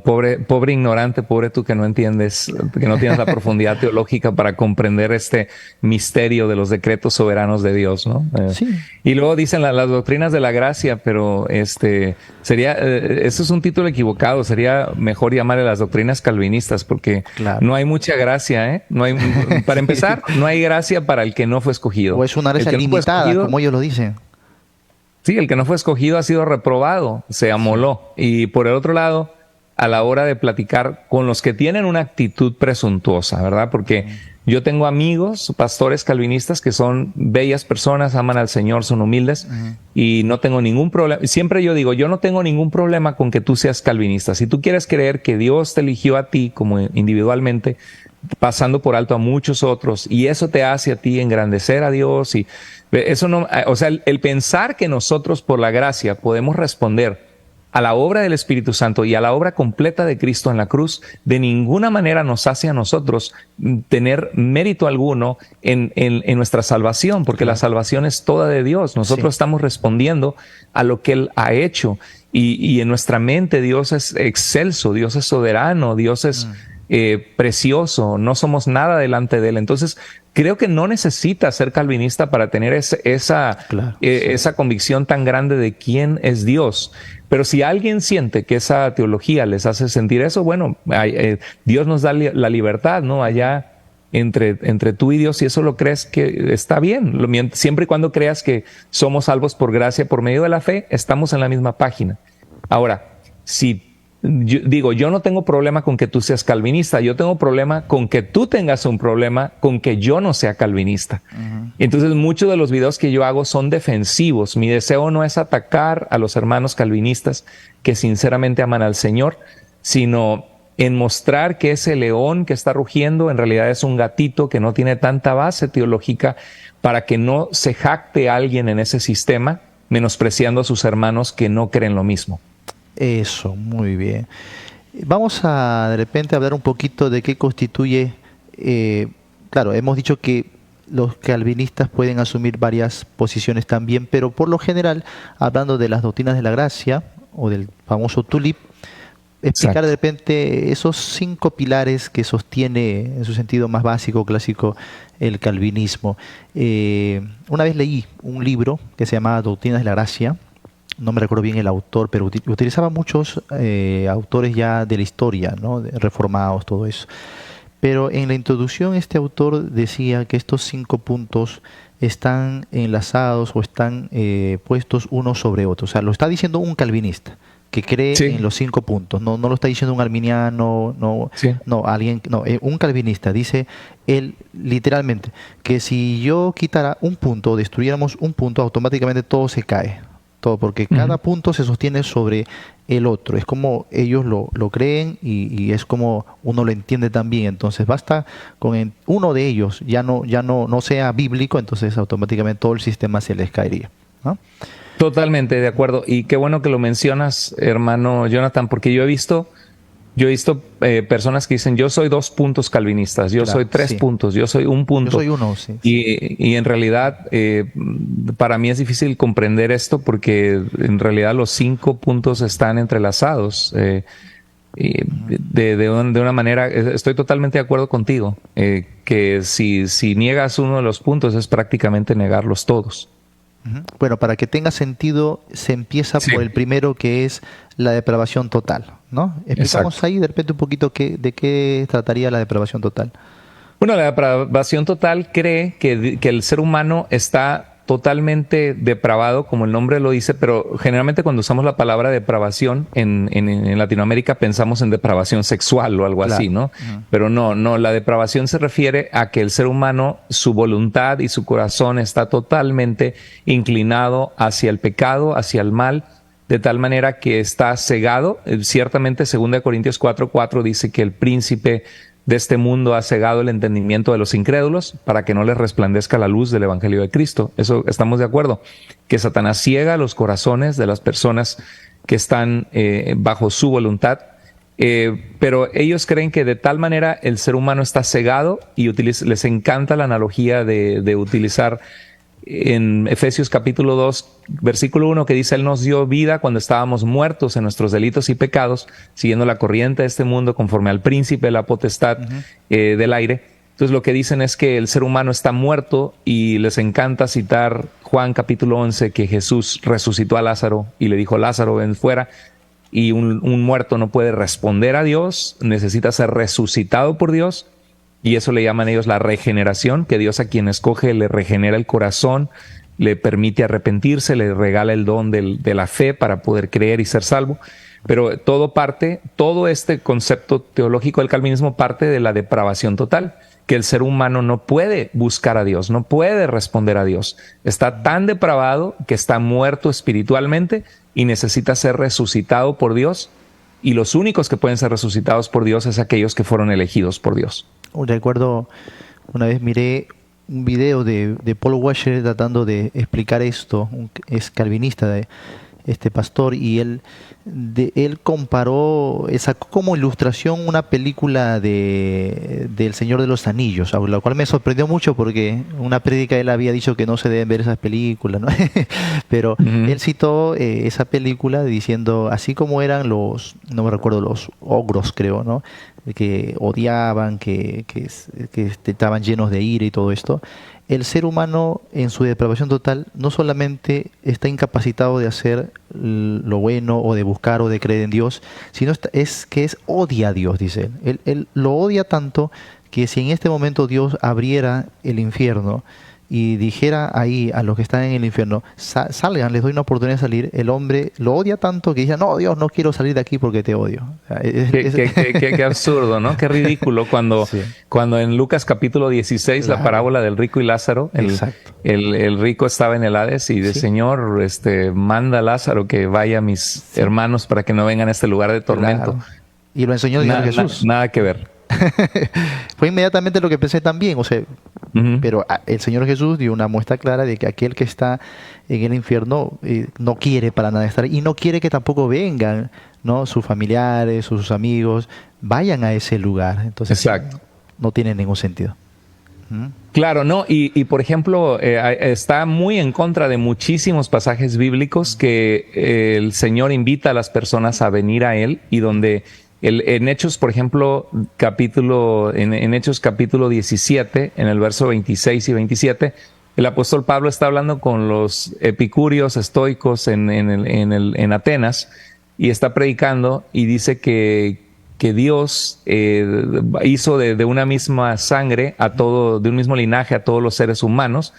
pobre ignorante, pobre tú que no entiendes, que no tienes la profundidad teológica para comprender este misterio de los decretos soberanos de Dios, ¿no? Sí. Y luego dicen las doctrinas de la gracia, pero eso es un título equivocado. Sería mejor llamarle las doctrinas calvinistas, porque no hay mucha gracia, ¿eh? No hay, para empezar, no hay gracia para el que no fue escogido. O es una gracia limitada, como ellos lo dicen. Sí, el que no fue escogido ha sido reprobado, se amoló. Y por el otro lado, a la hora de platicar con los que tienen una actitud presuntuosa, ¿verdad? Porque yo tengo amigos, pastores calvinistas, que son bellas personas, aman al Señor, son humildes, y no tengo ningún problema. Siempre yo digo, yo no tengo ningún problema con que tú seas calvinista. Si tú quieres creer que Dios te eligió a ti como individualmente, pasando por alto a muchos otros, y eso te hace a ti engrandecer a Dios, y eso no, o sea, el pensar que nosotros por la gracia podemos responder a la obra del Espíritu Santo y a la obra completa de Cristo en la cruz, de ninguna manera nos hace a nosotros tener mérito alguno en nuestra salvación, porque la salvación es toda de Dios. Nosotros estamos respondiendo a lo que Él ha hecho, y en nuestra mente Dios es excelso, Dios es soberano, Dios es precioso, no somos nada delante de Él. Entonces, creo que no necesitas ser calvinista para tener esa convicción tan grande de quién es Dios. Pero si alguien siente que esa teología les hace sentir eso, bueno, Dios nos da la libertad, ¿no? Allá entre tú y Dios, si eso lo crees que está bien, siempre y cuando creas que somos salvos por gracia, por medio de la fe, estamos en la misma página. Ahora, si yo no tengo problema con que tú seas calvinista, yo tengo problema con que tú tengas un problema con que yo no sea calvinista. Entonces, muchos de los videos que yo hago son defensivos. Mi deseo no es atacar a los hermanos calvinistas que sinceramente aman al Señor, sino en mostrar que ese león que está rugiendo en realidad es un gatito que no tiene tanta base teológica, para que no se jacte alguien en ese sistema menospreciando a sus hermanos que no creen lo mismo. Eso, muy bien. Vamos a de repente hablar un poquito de qué constituye, claro, hemos dicho que los calvinistas pueden asumir varias posiciones también, pero por lo general, hablando de las doctrinas de la gracia o del famoso tulip, explicar de repente esos 5 pilares que sostiene en su sentido más básico, clásico, el calvinismo. Una vez leí un libro que se llamaba Doctrinas de la Gracia, no me recuerdo bien el autor, pero utilizaba muchos autores ya de la historia, ¿no? Reformados, todo eso. Pero en la introducción este autor decía que estos 5 puntos están enlazados o están puestos uno sobre otro. O sea, lo está diciendo un calvinista que cree en los 5 puntos. No lo está diciendo un arminiano, un calvinista. Dice él literalmente que si yo quitara un punto o destruyéramos un punto, automáticamente todo se cae. Todo, porque cada punto se sostiene sobre el otro. Es como ellos lo creen y es como uno lo entiende también. Entonces basta con uno de ellos ya no sea bíblico, entonces automáticamente todo el sistema se les caería, ¿no? Totalmente de acuerdo. Y qué bueno que lo mencionas, hermano Jonathan, porque yo he visto personas que dicen, yo soy 2 puntos calvinistas, yo soy 3 puntos, yo soy 1 punto. Yo soy 1, sí. Y en realidad, para mí es difícil comprender esto, porque en realidad los 5 puntos están entrelazados. De una manera, estoy totalmente de acuerdo contigo, que si niegas uno de los puntos es prácticamente negarlos todos. Bueno, para que tenga sentido, se empieza por el primero, que es la depravación total, ¿no? Explicamos ahí de repente un poquito de qué trataría la depravación total. Bueno, la depravación total cree que el ser humano está totalmente depravado, como el nombre lo dice, pero generalmente cuando usamos la palabra depravación en Latinoamérica pensamos en depravación sexual o algo así, ¿no? Pero no, la depravación se refiere a que el ser humano, su voluntad y su corazón está totalmente inclinado hacia el pecado, hacia el mal, de tal manera que está cegado. Ciertamente, 2 Corintios 4:4 dice que el príncipe de este mundo ha cegado el entendimiento de los incrédulos para que no les resplandezca la luz del evangelio de Cristo. Eso estamos de acuerdo, que Satanás ciega los corazones de las personas que están bajo su voluntad, pero ellos creen que de tal manera el ser humano está cegado, y les encanta la analogía de utilizar en Efesios capítulo 2, versículo 1, que dice: Él nos dio vida cuando estábamos muertos en nuestros delitos y pecados, siguiendo la corriente de este mundo, conforme al príncipe de la potestad del aire. Entonces lo que dicen es que el ser humano está muerto, y les encanta citar Juan capítulo 11, que Jesús resucitó a Lázaro y le dijo: Lázaro, ven fuera. Y un muerto no puede responder a Dios, necesita ser resucitado por Dios. Y eso le llaman ellos la regeneración, que Dios, a quien escoge, le regenera el corazón, le permite arrepentirse, le regala el don de la fe para poder creer y ser salvo. Pero todo este concepto teológico del calvinismo parte de la depravación total, que el ser humano no puede buscar a Dios, no puede responder a Dios. Está tan depravado que está muerto espiritualmente y necesita ser resucitado por Dios. Y los únicos que pueden ser resucitados por Dios es aquellos que fueron elegidos por Dios. Recuerdo, una vez miré un video de Paul Washer tratando de explicar esto. Es calvinista, de este pastor, y él comparó, sacó como ilustración una película del Señor de los Anillos, lo cual me sorprendió mucho, porque una prédica él había dicho que no se deben ver esas películas, ¿no? Pero él citó esa película diciendo, así como eran no me recuerdo, los ogros, creo, ¿no? que odiaban, que estaban llenos de ira y todo esto, el ser humano en su depravación total no solamente está incapacitado de hacer lo bueno o de buscar o de creer en Dios, sino es odia a Dios, dice él. Él lo odia tanto que si en este momento Dios abriera el infierno y dijera ahí a los que están en el infierno, salgan, les doy una oportunidad de salir, el hombre lo odia tanto que dice, no, Dios, no quiero salir de aquí porque te odio. O sea, Qué absurdo, ¿no? Qué ridículo cuando, sí. cuando en Lucas capítulo 16, Claro. la parábola del rico y Lázaro, el rico estaba en el Hades y de Sí. Señor, manda a Lázaro que vaya a mis hermanos para que no vengan a este lugar de tormento. Claro. Y lo enseñó Dios Jesús. Nada que ver. Fue inmediatamente lo que pensé también, o sea, pero el Señor Jesús dio una muestra clara de que aquel que está en el infierno no quiere para nada estar y no quiere que tampoco vengan, ¿no? Sus familiares, sus amigos, vayan a ese lugar. Entonces, Exacto. no tiene ningún sentido. Claro, no, y por ejemplo, está muy en contra de muchísimos pasajes bíblicos que el Señor invita a las personas a venir a Él y donde en Hechos, por ejemplo, en Hechos capítulo 17, en el verso 26 y 27, el apóstol Pablo está hablando con los epicúreos estoicos en Atenas y está predicando y dice que Dios hizo de una misma sangre de un mismo linaje a todos los seres humanos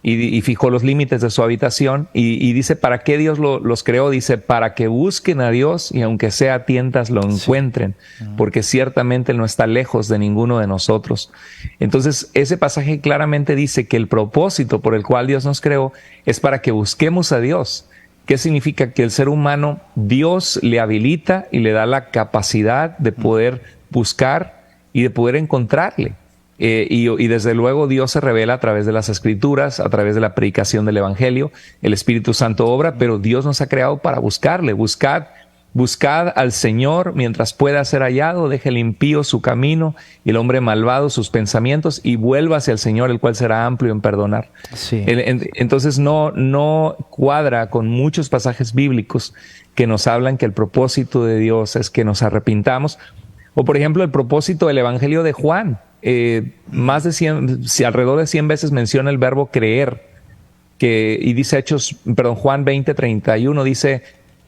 y fijó los límites de su habitación y dice, ¿para qué Dios los creó? Dice, para que busquen a Dios y aunque sea a tientas lo encuentren, porque ciertamente Él no está lejos de ninguno de nosotros. Entonces, ese pasaje claramente dice que el propósito por el cual Dios nos creó es para que busquemos a Dios. ¿Qué significa? Que el ser humano, Dios le habilita y le da la capacidad de poder buscar y de poder encontrarle. Y desde luego Dios se revela a través de las Escrituras, a través de la predicación del Evangelio, el Espíritu Santo obra, pero Dios nos ha creado para buscarle. Buscad al Señor mientras pueda ser hallado, deje el impío su camino y el hombre malvado sus pensamientos y vuelva hacia el Señor, el cual será amplio en perdonar. Sí. Entonces no cuadra con muchos pasajes bíblicos que nos hablan que el propósito de Dios es que nos arrepintamos. O por ejemplo el propósito del Evangelio de Juan. Alrededor de 100 veces menciona el verbo creer, y dice Juan 20:31 dice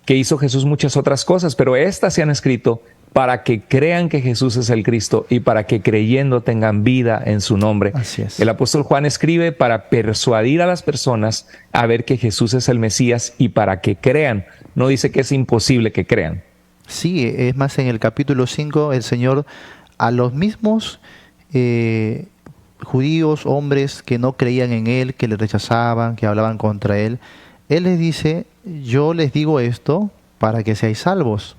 que hizo Jesús muchas otras cosas, pero estas se han escrito para que crean que Jesús es el Cristo y para que creyendo tengan vida en su nombre. Así es. El apóstol Juan escribe para persuadir a las personas a ver que Jesús es el Mesías y para que crean. No dice que es imposible que crean. Sí, es más, en el capítulo 5 el Señor a los mismos judíos, hombres que no creían en Él, que le rechazaban, que hablaban contra Él, Él les dice, yo les digo esto para que seáis salvos.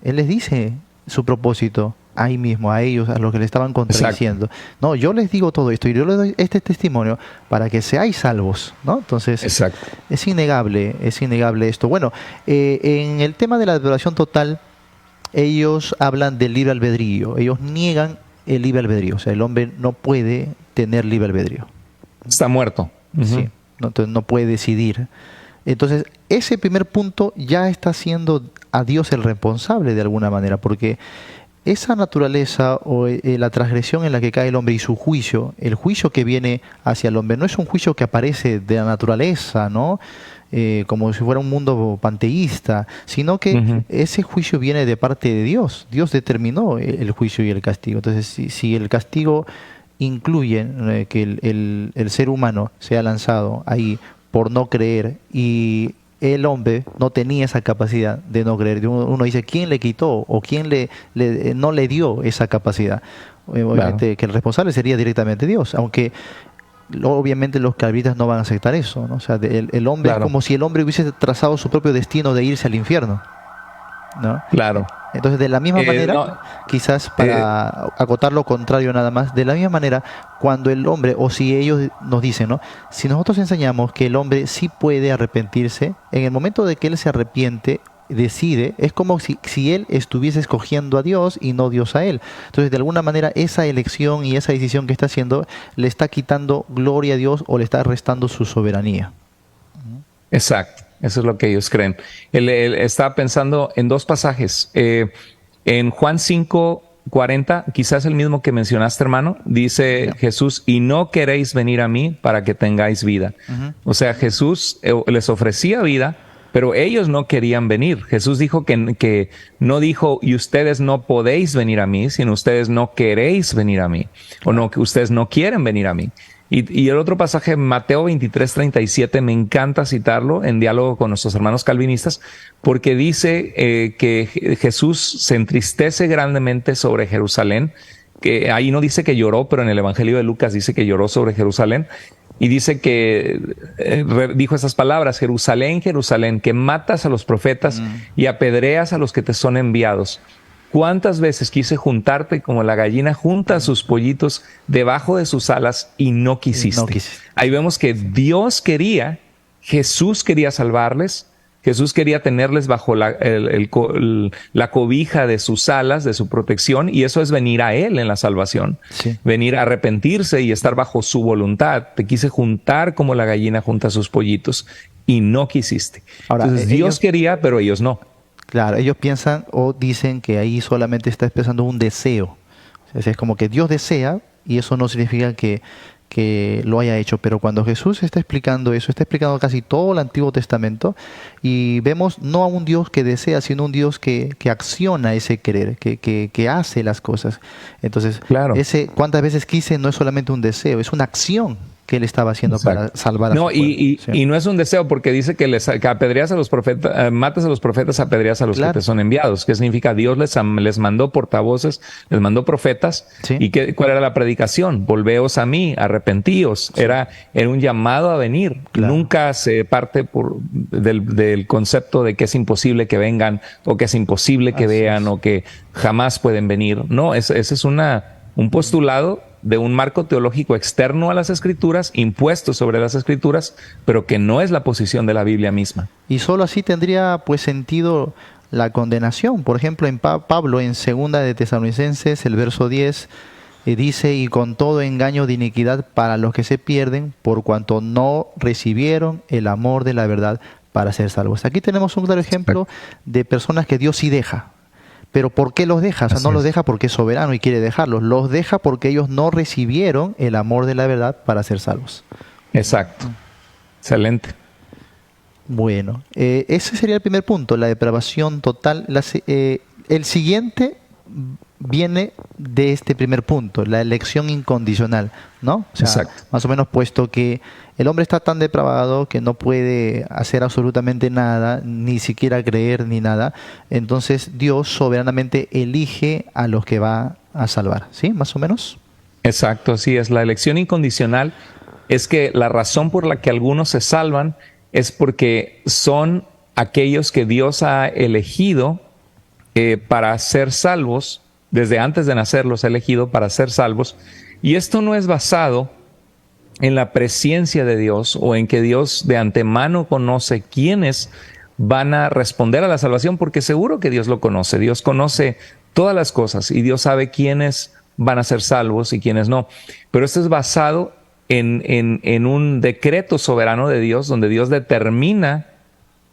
Él les dice su propósito ahí mismo, a ellos, a los que le estaban contradiciendo. Exacto. No, yo les digo todo esto y yo les doy este testimonio para que seáis salvos, ¿no? Entonces, exacto. Es innegable esto. Bueno, en el tema de la adoración total, ellos hablan del libre albedrío, ellos niegan el libre albedrío, o sea, el hombre no puede tener libre albedrío. Está muerto. Sí, entonces no puede decidir. Entonces, ese primer punto ya está haciendo a Dios el responsable de alguna manera, porque esa naturaleza o la transgresión en la que cae el hombre y su juicio, el juicio que viene hacia el hombre, no es un juicio que aparece de la naturaleza, ¿no? Como si fuera un mundo panteísta, sino que ese juicio viene de parte de Dios. Dios determinó el juicio y el castigo. Entonces, si el castigo incluye que el ser humano sea lanzado ahí por no creer y el hombre no tenía esa capacidad de no creer, uno dice, ¿quién le quitó o quién no le dio esa capacidad? Obviamente que el responsable sería directamente Dios, aunque obviamente los calvinistas no van a aceptar eso, ¿no? O sea, el hombre es como si el hombre hubiese trazado su propio destino de irse al infierno, ¿no? Claro. Entonces, de la misma manera, quizás para acotar lo contrario nada más, de la misma manera, cuando el hombre, o si ellos nos dicen, ¿no? Si nosotros enseñamos que el hombre sí puede arrepentirse, en el momento de que él se arrepiente, decide, es como si él estuviese escogiendo a Dios y no Dios a él. Entonces, de alguna manera, esa elección y esa decisión que está haciendo le está quitando gloria a Dios o le está restando su soberanía. Exacto, eso es lo que ellos creen. Él estaba pensando en dos pasajes. En Juan 5, 40, quizás el mismo que mencionaste, hermano, dice Jesús, y no queréis venir a mí para que tengáis vida. O sea, Jesús les ofrecía vida, pero ellos no querían venir. Jesús dijo que no dijo, y ustedes no podéis venir a mí, sino ustedes no queréis venir a mí, o no, que ustedes no quieren venir a mí. Y el otro pasaje, Mateo 23:37, me encanta citarlo en diálogo con nuestros hermanos calvinistas, porque dice que Jesús se entristece grandemente sobre Jerusalén, que ahí no dice que lloró, pero en el Evangelio de Lucas dice que lloró sobre Jerusalén, y dice que dijo esas palabras: Jerusalén, Jerusalén, que matas a los profetas y apedreas a los que te son enviados. ¿Cuántas veces quise juntarte como la gallina junta sus pollitos debajo de sus alas y no quisiste? Ahí vemos que Dios quería, Jesús quería salvarles, Jesús quería tenerles bajo la cobija de sus alas, de su protección, y eso es venir a Él en la salvación. Sí. Venir a arrepentirse y estar bajo su voluntad. Te quise juntar como la gallina junta sus pollitos y no quisiste. Ahora, entonces Dios quería, pero ellos no. Claro, ellos piensan o dicen que ahí solamente está expresando un deseo. O sea, es como que Dios desea, y eso no significa que lo haya hecho. Pero cuando Jesús está explicando eso, está explicando casi todo el Antiguo Testamento, y vemos no a un Dios que desea, sino un Dios que acciona ese querer, que hace las cosas. Entonces, claro, ese cuántas veces quise no es solamente un deseo, es una acción que él estaba haciendo. Exacto. Para salvar a su pueblo. Sí. Y no es un deseo, porque dice que apedreas a los profetas, matas a los profetas, apedreas a los que te son enviados. ¿Qué significa? Dios les mandó portavoces, les mandó profetas. ¿Sí? ¿Y cuál era la predicación? Volveos a mí, arrepentíos. Sí. Era un llamado a venir. Claro. Nunca se parte del concepto de que es imposible que vengan, o que es imposible que vean, o que jamás pueden venir. No, ese es un postulado de un marco teológico externo a las Escrituras, impuesto sobre las Escrituras, pero que no es la posición de la Biblia misma. Y solo así tendría pues sentido la condenación. Por ejemplo, en Pablo, en 2 de Tesalonicenses, el verso 10, dice: y con todo engaño de iniquidad para los que se pierden, por cuanto no recibieron el amor de la verdad para ser salvos. Aquí tenemos un claro ejemplo de personas que Dios sí deja. Pero ¿por qué los deja? O sea, no los deja porque es soberano y quiere dejarlos. Los deja porque ellos no recibieron el amor de la verdad para ser salvos. Exacto. Excelente. Bueno, ese sería el primer punto, la depravación total. El siguiente viene de este primer punto, la elección incondicional, ¿no? O sea, exacto. Más o menos, puesto que el hombre está tan depravado que no puede hacer absolutamente nada, ni siquiera creer ni nada, entonces Dios soberanamente elige a los que va a salvar, ¿sí? Más o menos. Exacto, así es. La elección incondicional es que la razón por la que algunos se salvan es porque son aquellos que Dios ha elegido para ser salvos. Desde antes de nacer los ha elegido para ser salvos. Y esto no es basado en la presciencia de Dios, o en que Dios de antemano conoce quiénes van a responder a la salvación, porque seguro que Dios lo conoce. Dios conoce todas las cosas y Dios sabe quiénes van a ser salvos y quiénes no. Pero esto es basado en un decreto soberano de Dios, donde Dios determina.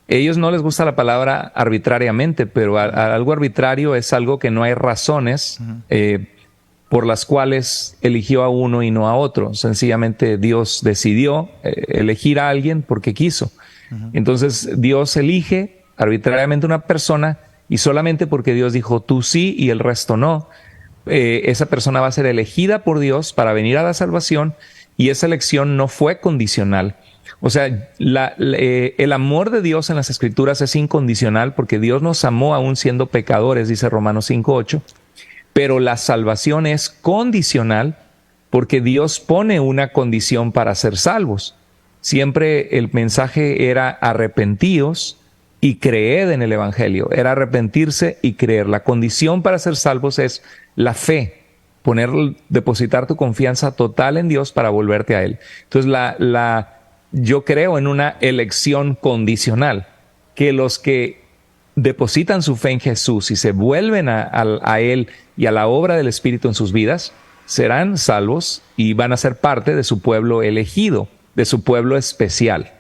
Ellos no les gusta la palabra arbitrariamente, pero algo arbitrario es algo que no hay razones por las cuales eligió a uno y no a otro. Sencillamente Dios decidió elegir a alguien porque quiso. Entonces Dios elige arbitrariamente una persona, y solamente porque Dios dijo tú sí y el resto no, esa persona va a ser elegida por Dios para venir a la salvación, y esa elección no fue condicional. O sea, el amor de Dios en las Escrituras es incondicional, porque Dios nos amó aún siendo pecadores, dice Romanos 5:8. Pero la salvación es condicional, porque Dios pone una condición para ser salvos. Siempre el mensaje era arrepentíos y creed en el Evangelio. Era arrepentirse y creer. La condición para ser salvos es la fe. Depositar tu confianza total en Dios para volverte a Él. Entonces, yo creo en una elección condicional, que los que depositan su fe en Jesús y se vuelven a Él y a la obra del Espíritu en sus vidas, serán salvos y van a ser parte de su pueblo elegido, de su pueblo especial.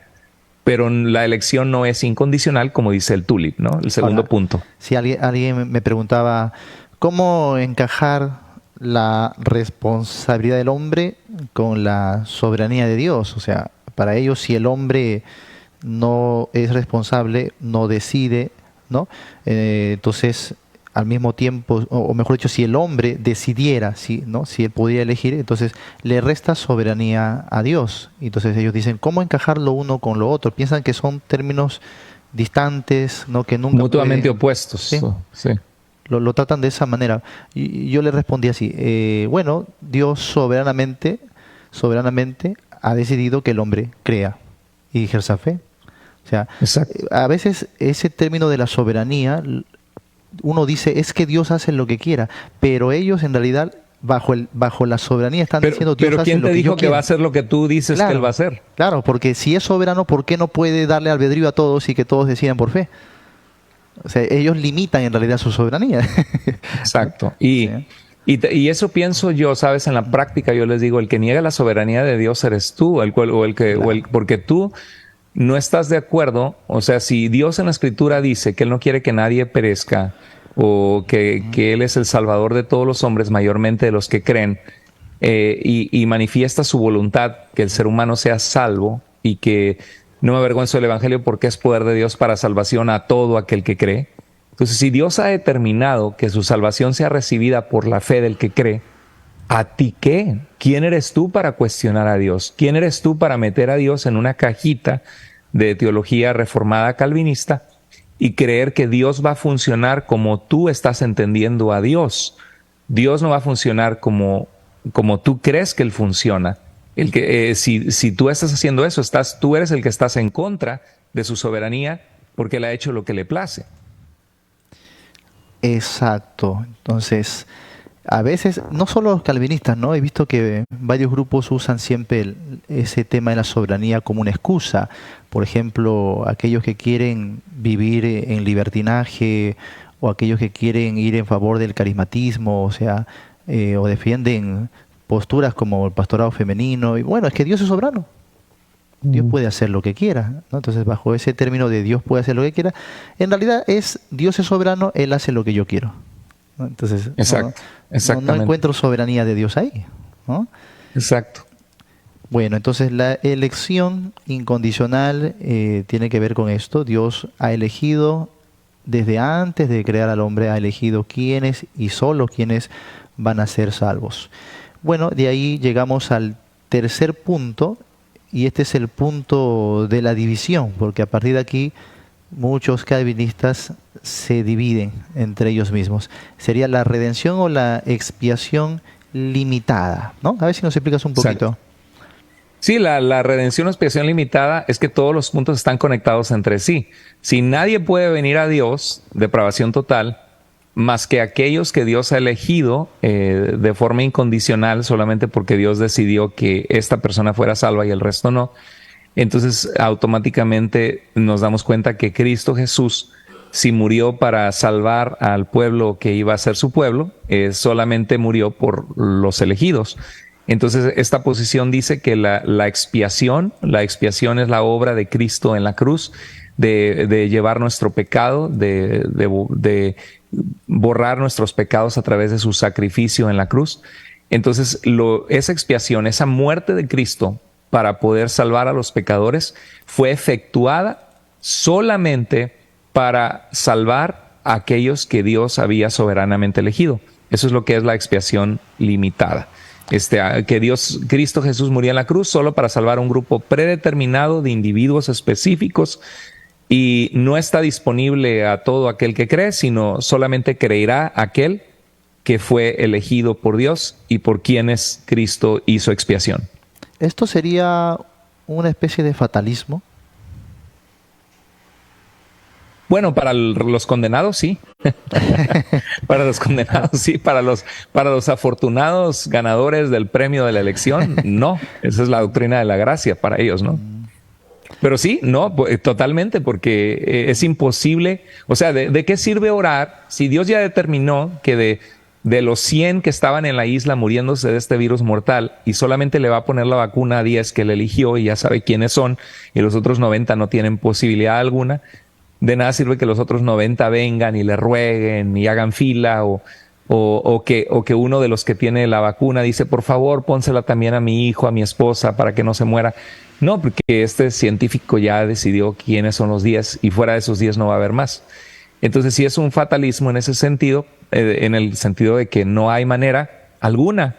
Pero la elección no es incondicional, como dice el Tulip, ¿no? El segundo punto. Si alguien me preguntaba, ¿Cómo encajar la responsabilidad del hombre con la soberanía de Dios? O sea, para ellos, si el hombre no es responsable, no decide, ¿no? Entonces, al mismo tiempo, o mejor dicho, si el hombre decidiera, ¿no? Si él pudiera elegir, entonces le resta soberanía a Dios. Entonces ellos dicen, ¿cómo encajar lo uno con lo otro? Piensan que son términos distantes, ¿no? Que nunca Mutuamente pueden, opuestos. ¿sí? Sí. Lo tratan de esa manera. Y yo le respondí así, bueno, Dios soberanamente ha decidido que el hombre crea y ejerza fe. O sea, Exacto. a veces ese término de la soberanía, uno dice, es que Dios hace lo que quiera, pero ellos en realidad, bajo la soberanía están diciendo, Dios Pero hace ¿quién lo te que yo dijo que quiera. va a hacer lo que tú dices que él va a hacer? Claro, porque si es soberano, ¿por qué no puede darle albedrío a todos y que todos decidan por fe? O sea, ellos limitan en realidad su soberanía. Exacto. Sí. Y eso pienso yo, sabes, en la práctica yo les digo, el que niega la soberanía de Dios eres tú, porque tú no estás de acuerdo. O sea, si Dios en la Escritura dice que Él no quiere que nadie perezca o que Él es el Salvador de todos los hombres, mayormente de los que creen, y manifiesta su voluntad, que el ser humano sea salvo y que no me avergüenzo del Evangelio porque es poder de Dios para salvación a todo aquel que cree. Entonces, si Dios ha determinado que su salvación sea recibida por la fe del que cree, ¿a ti qué? ¿Quién eres tú para cuestionar a Dios? ¿Quién eres tú para meter a Dios en una cajita de teología reformada calvinista y creer que Dios va a funcionar como tú estás entendiendo a Dios? Dios no va a funcionar como tú crees que Él funciona. Si tú estás haciendo eso, tú eres el que estás en contra de su soberanía porque Él ha hecho lo que le place. Exacto. Entonces, a veces, no solo los calvinistas, ¿no? He visto que varios grupos usan siempre ese tema de la soberanía como una excusa. Por ejemplo, aquellos que quieren vivir en libertinaje o aquellos que quieren ir en favor del carismatismo, o sea, o defienden posturas como el pastorado femenino. Y bueno, es que Dios es soberano. Dios puede hacer lo que quiera, ¿no? Entonces, bajo ese término de Dios puede hacer lo que quiera, en realidad Dios es soberano, Él hace lo que yo quiero, ¿no? Entonces, no encuentro soberanía de Dios ahí, ¿no? Exacto. Bueno, entonces la elección incondicional tiene que ver con esto. Dios ha elegido, desde antes de crear al hombre, ha elegido quiénes y solo quiénes van a ser salvos. Bueno, de ahí llegamos al tercer punto. Y este es el punto de la división, porque a partir de aquí muchos calvinistas se dividen entre ellos mismos. Sería la redención o la expiación limitada, ¿no? A ver si nos explicas un poquito. Exacto. Sí, la redención o expiación limitada es que todos los puntos están conectados entre sí. Si nadie puede venir a Dios, depravación total, más que aquellos que Dios ha elegido de forma incondicional solamente porque Dios decidió que esta persona fuera salva y el resto no. Entonces automáticamente nos damos cuenta que Cristo Jesús, si murió para salvar al pueblo que iba a ser su pueblo, solamente murió por los elegidos. Entonces esta posición dice que la expiación es la obra de Cristo en la cruz, de llevar nuestro pecado, de borrar nuestros pecados a través de su sacrificio en la cruz. Entonces, esa expiación, esa muerte de Cristo para poder salvar a los pecadores, fue efectuada solamente para salvar a aquellos que Dios había soberanamente elegido. Eso es lo que es la expiación limitada. Que Cristo Jesús murió en la cruz solo para salvar a un grupo predeterminado de individuos específicos, y no está disponible a todo aquel que cree, sino solamente creerá aquel que fue elegido por Dios y por quienes Cristo hizo expiación. ¿Esto sería una especie de fatalismo? Bueno, para los condenados sí. Para los condenados sí. Para los afortunados ganadores del premio de la elección, no. Esa es la doctrina de la gracia para ellos, ¿no? Pero sí, no, totalmente, porque es imposible. O sea, ¿de qué sirve orar si Dios ya determinó que de los 100 que estaban en la isla muriéndose de este virus mortal y solamente le va a poner la vacuna a 10 que él eligió y ya sabe quiénes son, y los otros 90 no tienen posibilidad alguna? De nada sirve que los otros 90 vengan y le rueguen y hagan fila o que uno de los que tiene la vacuna dice, por favor, pónsela también a mi hijo, a mi esposa, para que no se muera. No, porque este científico ya decidió quiénes son los 10 y fuera de esos 10 no va a haber más. Entonces sí es un fatalismo en ese sentido, en el sentido de que no hay manera alguna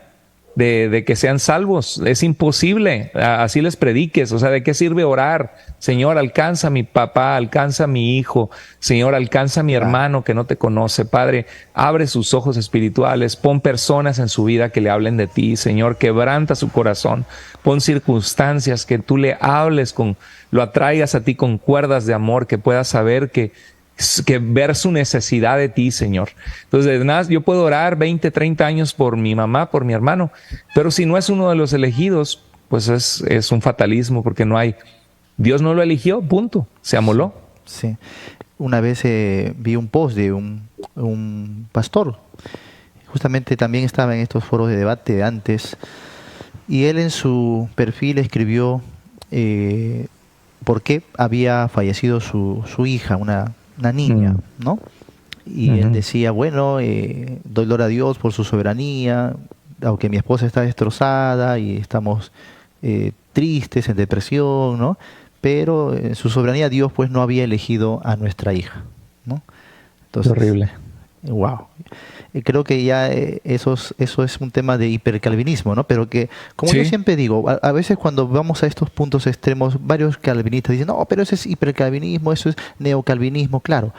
de que sean salvos. Es imposible, así les prediques. O sea, ¿de qué sirve orar? Señor, alcanza a mi papá, alcanza a mi hijo. Señor, alcanza a mi hermano que no te conoce. Padre, abre sus ojos espirituales, pon personas en su vida que le hablen de ti. Señor, quebranta su corazón, pon circunstancias que tú le hables, lo atraigas a ti con cuerdas de amor, que pueda saber que ver su necesidad de ti, Señor. Entonces, de nada, yo puedo orar 20, 30 años por mi mamá, por mi hermano, pero si no es uno de los elegidos, pues es un fatalismo, porque no hay, Dios no lo eligió, punto, se amoló. Sí. Una vez vi un post de un pastor, justamente también estaba en estos foros de debate de antes, y él en su perfil escribió por qué había fallecido su hija, una niña, ¿no? Y él decía, bueno, doy gloria a Dios por su soberanía, aunque mi esposa está destrozada y estamos tristes, en depresión, ¿no? Pero en su soberanía Dios pues no había elegido a nuestra hija, ¿no? Entonces, horrible. Wow. Creo que ya eso es un tema de hipercalvinismo, ¿no? Pero que, como yo siempre digo, a veces cuando vamos a estos puntos extremos, varios calvinistas dicen, no, pero eso es hipercalvinismo, eso es neocalvinismo, claro.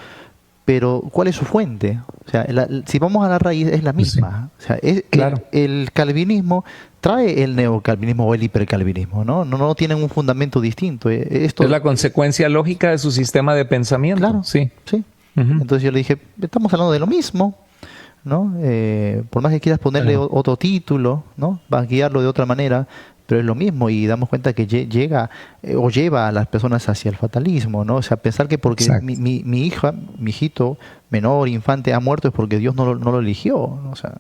Pero, ¿cuál es su fuente? O sea, si vamos a la raíz, es la misma. O sea, claro. El calvinismo trae el neocalvinismo o el hipercalvinismo, ¿no? No tienen un fundamento distinto. Esto es la consecuencia lógica de su sistema de pensamiento. Claro, sí. Entonces yo le dije, estamos hablando de lo mismo, ¿no? Por más que quieras ponerle otro título, ¿no? Vas a guiarlo de otra manera, pero es lo mismo, y damos cuenta que llega o lleva a las personas hacia el fatalismo, ¿no? O sea, pensar que porque mi hija, mi hijito menor, infante, ha muerto es porque Dios no lo eligió, ¿no? O sea,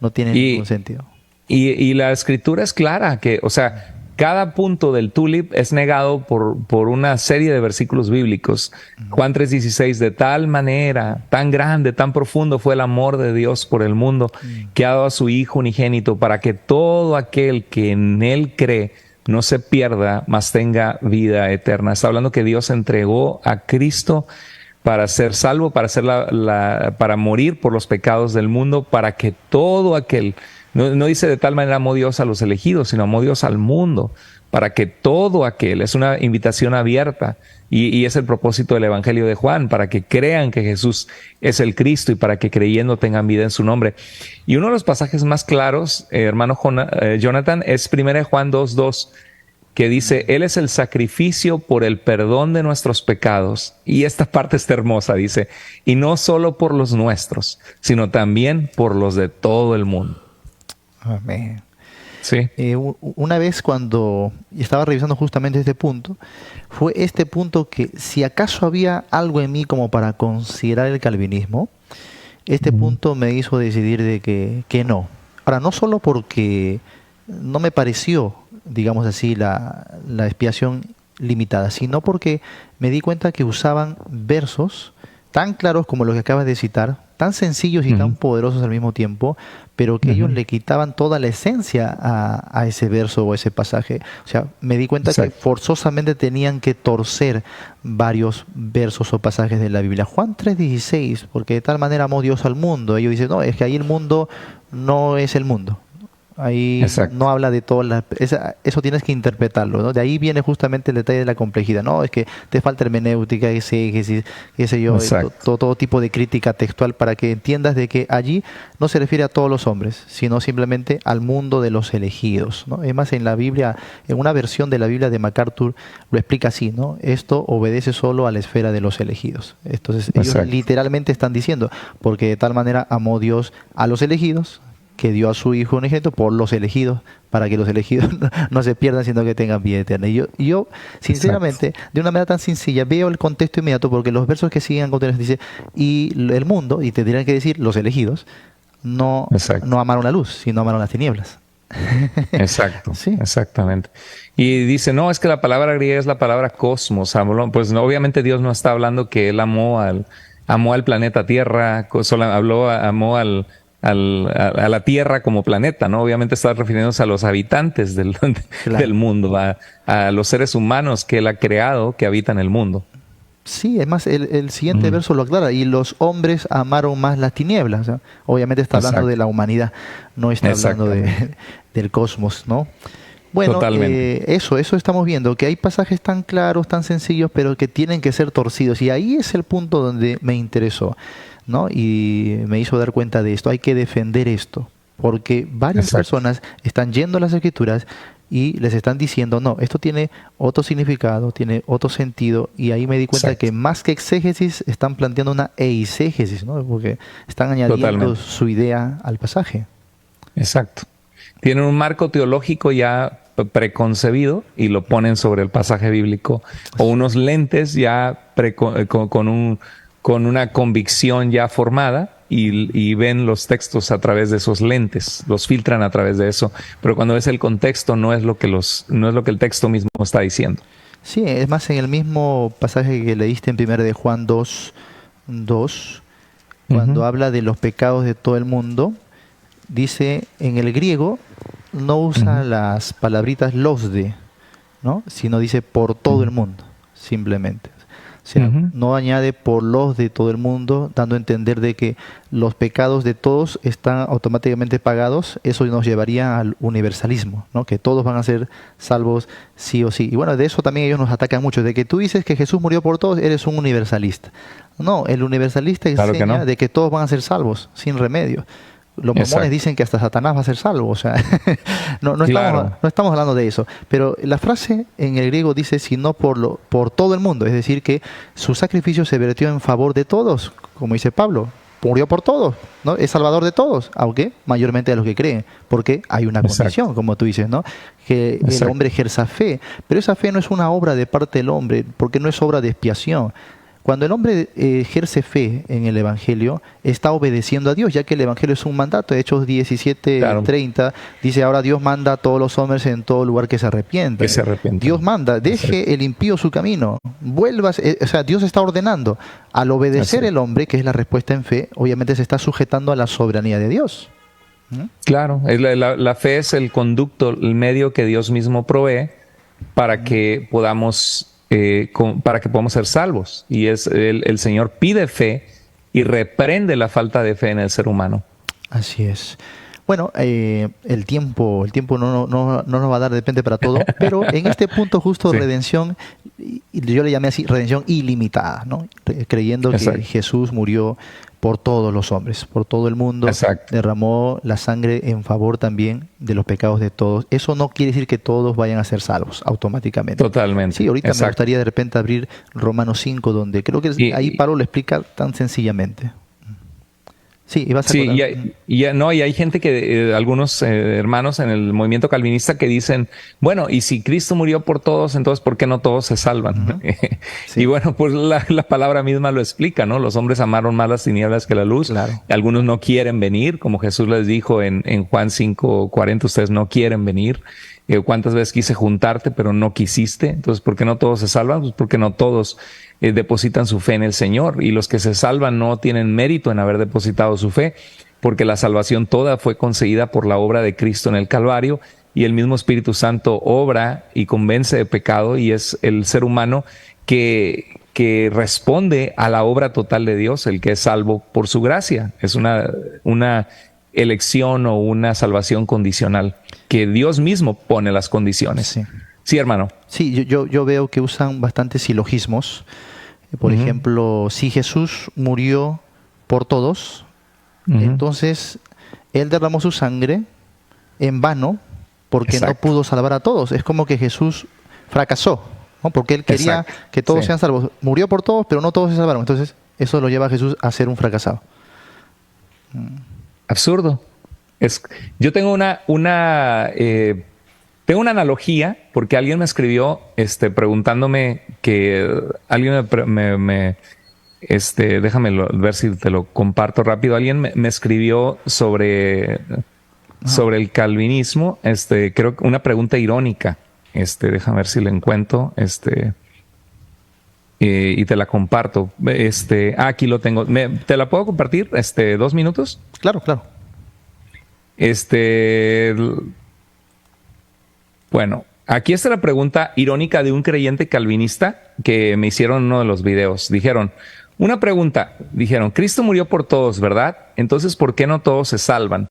no tiene ningún sentido. Y la escritura es clara, que, o sea, cada punto del tulip es negado por una serie de versículos bíblicos. Juan 3:16, de tal manera, tan grande, tan profundo fue el amor de Dios por el mundo, que ha dado a su Hijo unigénito para que todo aquel que en Él cree no se pierda, mas tenga vida eterna. Está hablando que Dios entregó a Cristo para ser salvo, para morir por los pecados del mundo, para que todo aquel... No dice de tal manera amó Dios a los elegidos, sino amó Dios al mundo, para que todo aquel, es una invitación abierta, y es el propósito del Evangelio de Juan, para que crean que Jesús es el Cristo y para que creyendo tengan vida en su nombre. Y uno de los pasajes más claros, hermano Jonathan, es 1 Juan 2:2, que dice, Él es el sacrificio por el perdón de nuestros pecados. Y esta parte está hermosa, dice, y no solo por los nuestros, sino también por los de todo el mundo. Amén. Sí. Una vez cuando estaba revisando justamente este punto, fue este punto que si acaso había algo en mí como para considerar el calvinismo, este punto me hizo decidir de que no. Ahora, no solo porque no me pareció, digamos así, la expiación limitada, sino porque me di cuenta que usaban versos tan claros como los que acabas de citar, tan sencillos y tan poderosos al mismo tiempo, pero que ellos le quitaban toda la esencia a ese verso o ese pasaje. O sea, me di cuenta que forzosamente tenían que torcer varios versos o pasajes de la Biblia. Juan 3:16, porque de tal manera amó Dios al mundo. Ellos dicen, no, es que ahí el mundo no es el mundo. Ahí no habla de todas las... Eso tienes que interpretarlo, ¿no? De ahí viene justamente el detalle de la complejidad. No, es que te falta hermenéutica, qué sé yo, todo tipo de crítica textual para que entiendas de que allí no se refiere a todos los hombres, sino simplemente al mundo de los elegidos, ¿no? Es más, en la Biblia, en una versión de la Biblia de MacArthur, lo explica así, ¿no? Esto obedece solo a la esfera de los elegidos. Entonces, ellos literalmente están diciendo, porque de tal manera amó Dios a los elegidos, que dio a su Hijo unigénito por los elegidos, para que los elegidos no se pierdan, sino que tengan vida eterna. Y yo sinceramente, de una manera tan sencilla, veo el contexto inmediato, porque los versos que siguen a continuación dice, y el mundo, y tendrían que decir, los elegidos, no amaron la luz, sino amaron las tinieblas. Exacto, exactamente. Y dice, no, es que la palabra griega es la palabra cosmos. Pues no, obviamente Dios no está hablando que Él amó al amó al planeta Tierra, amó a la Tierra como planeta, ¿no? Obviamente está refiriéndose a los habitantes Claro. del mundo, a los seres humanos que él ha creado, que habitan el mundo. Sí, es más, el siguiente Ujú. verso lo aclara, y los hombres amaron más las tinieblas. O sea, obviamente está hablando de Exacto, la humanidad, no está hablando exactamente, del cosmos, ¿no? Bueno, totalmente. eso estamos viendo, que hay pasajes tan claros, tan sencillos, pero que tienen que ser torcidos. Y ahí es el punto donde me interesó, ¿no? Y me hizo dar cuenta de esto. Hay que defender esto, porque varias Exacto. personas están yendo a las escrituras y les están diciendo, no, esto tiene otro significado, tiene otro sentido. Y ahí me di cuenta que Exacto, más que exégesis, están planteando una eisegesis, ¿no? Porque están añadiendo totalmente, su idea al pasaje. exacto. Tienen un marco teológico ya preconcebido y lo ponen sobre el pasaje bíblico, o unos lentes ya con una convicción ya formada y ven los textos a través de esos lentes, los filtran a través de eso, pero cuando ves el contexto no es lo que no es lo que el texto mismo está diciendo. Sí, es más, en el mismo pasaje que leíste en 1 de Juan 2, cuando Ujú, habla de los pecados de todo el mundo, dice en el griego, no usa ujú, las palabritas los de, ¿no? Sino dice por todo el ujú, mundo, simplemente. O sea, ujú. no añade por los de todo el mundo, dando a entender de que los pecados de todos están automáticamente pagados. Eso nos llevaría al universalismo, ¿no? Que todos van a ser salvos sí o sí. Y bueno, de eso también ellos nos atacan mucho, de que tú dices que Jesús murió por todos, eres un universalista. No, el universalista Claro que enseña no. de que todos van a ser salvos, sin remedio. Los mormones Exacto. dicen que hasta Satanás va a ser salvo, o sea, Claro. no estamos hablando de eso. Pero la frase en el griego dice, sino por todo el mundo, es decir, que su sacrificio se vertió en favor de todos, como dice Pablo, murió por todos, ¿no? Es salvador de todos, aunque mayormente de los que creen, porque hay una Exacto. condición, como tú dices, ¿no? Que el Exacto. hombre ejerza fe, pero esa fe no es una obra de parte del hombre, porque no es obra de expiación. Cuando el hombre ejerce fe en el Evangelio, está obedeciendo a Dios, ya que el Evangelio es un mandato. Hechos Claro. 17:30 dice, ahora Dios manda a todos los hombres en todo lugar que se Que arrepientan. se Dios arrepientan. manda, Exacto. deje el impío su camino, vuelvas, o sea, Dios está ordenando. Al obedecer el Exacto. hombre, que es la respuesta en fe, obviamente se está sujetando a la soberanía de Dios. ¿Mm? Claro, la fe es el conducto, el medio que Dios mismo provee para que podamos, para que podamos ser salvos. Y es el Señor pide fe y reprende la falta de fe en el ser humano. Así es. Bueno, el tiempo no nos va a dar de repente para todo, pero en este punto justo Sí, redención, y yo le llamé así, redención ilimitada, ¿no? Creyendo que exacto, Jesús murió por todos los hombres, por todo el mundo, exacto, derramó la sangre en favor también de los pecados de todos. Eso no quiere decir que todos vayan a ser salvos automáticamente. Sí, totalmente, ahorita me exacto. gustaría de repente abrir Romanos 5, donde creo que ahí Y, Pablo lo explica tan sencillamente. Sí, y vas a Sí, contar. no, y hay gente que, algunos hermanos en el movimiento calvinista que dicen, bueno, y si Cristo murió por todos, entonces ¿por qué no todos se salvan? Ujú. Y Sí, bueno, pues la palabra misma lo explica, ¿no? Los hombres amaron más las tinieblas que la luz. claro. Algunos no quieren venir, como Jesús les dijo en Juan 5:40, ustedes no quieren venir. ¿Cuántas veces quise juntarte, pero no quisiste? Entonces, ¿por qué no todos se salvan? Pues porque no todos depositan su fe en el Señor, y los que se salvan no tienen mérito en haber depositado su fe, porque la salvación toda fue concedida por la obra de Cristo en el Calvario, y el mismo Espíritu Santo obra y convence de pecado, y es el ser humano que responde a la obra total de Dios, el que es salvo por su gracia. Es una elección o una salvación condicional, que Dios mismo pone las condiciones. Sí. Sí, hermano. Sí, yo veo que usan bastantes silogismos. Por Ujú, ejemplo, si Jesús murió por todos, ujú. entonces Él derramó su sangre en vano porque no Exacto, pudo salvar a todos. Es como que Jesús fracasó, ¿no? Porque Él quería exacto. que Sí. todos sean salvos. Murió por todos, pero no todos se salvaron. Entonces, eso lo lleva a Jesús a ser un fracasado. Absurdo. Es, yo tengo una analogía, porque alguien me escribió preguntándome que alguien déjame ver si te lo comparto rápido. Alguien me escribió Ajá. sobre el calvinismo, creo que una pregunta irónica. Déjame ver si lo encuentro. y te la comparto. Aquí lo tengo. ¿Te la puedo compartir? 2 minutos. Claro, claro. Bueno, aquí está la pregunta irónica de un creyente calvinista que me hicieron en uno de los videos. Dijeron, Cristo murió por todos, ¿verdad? Entonces, ¿por qué no todos se salvan?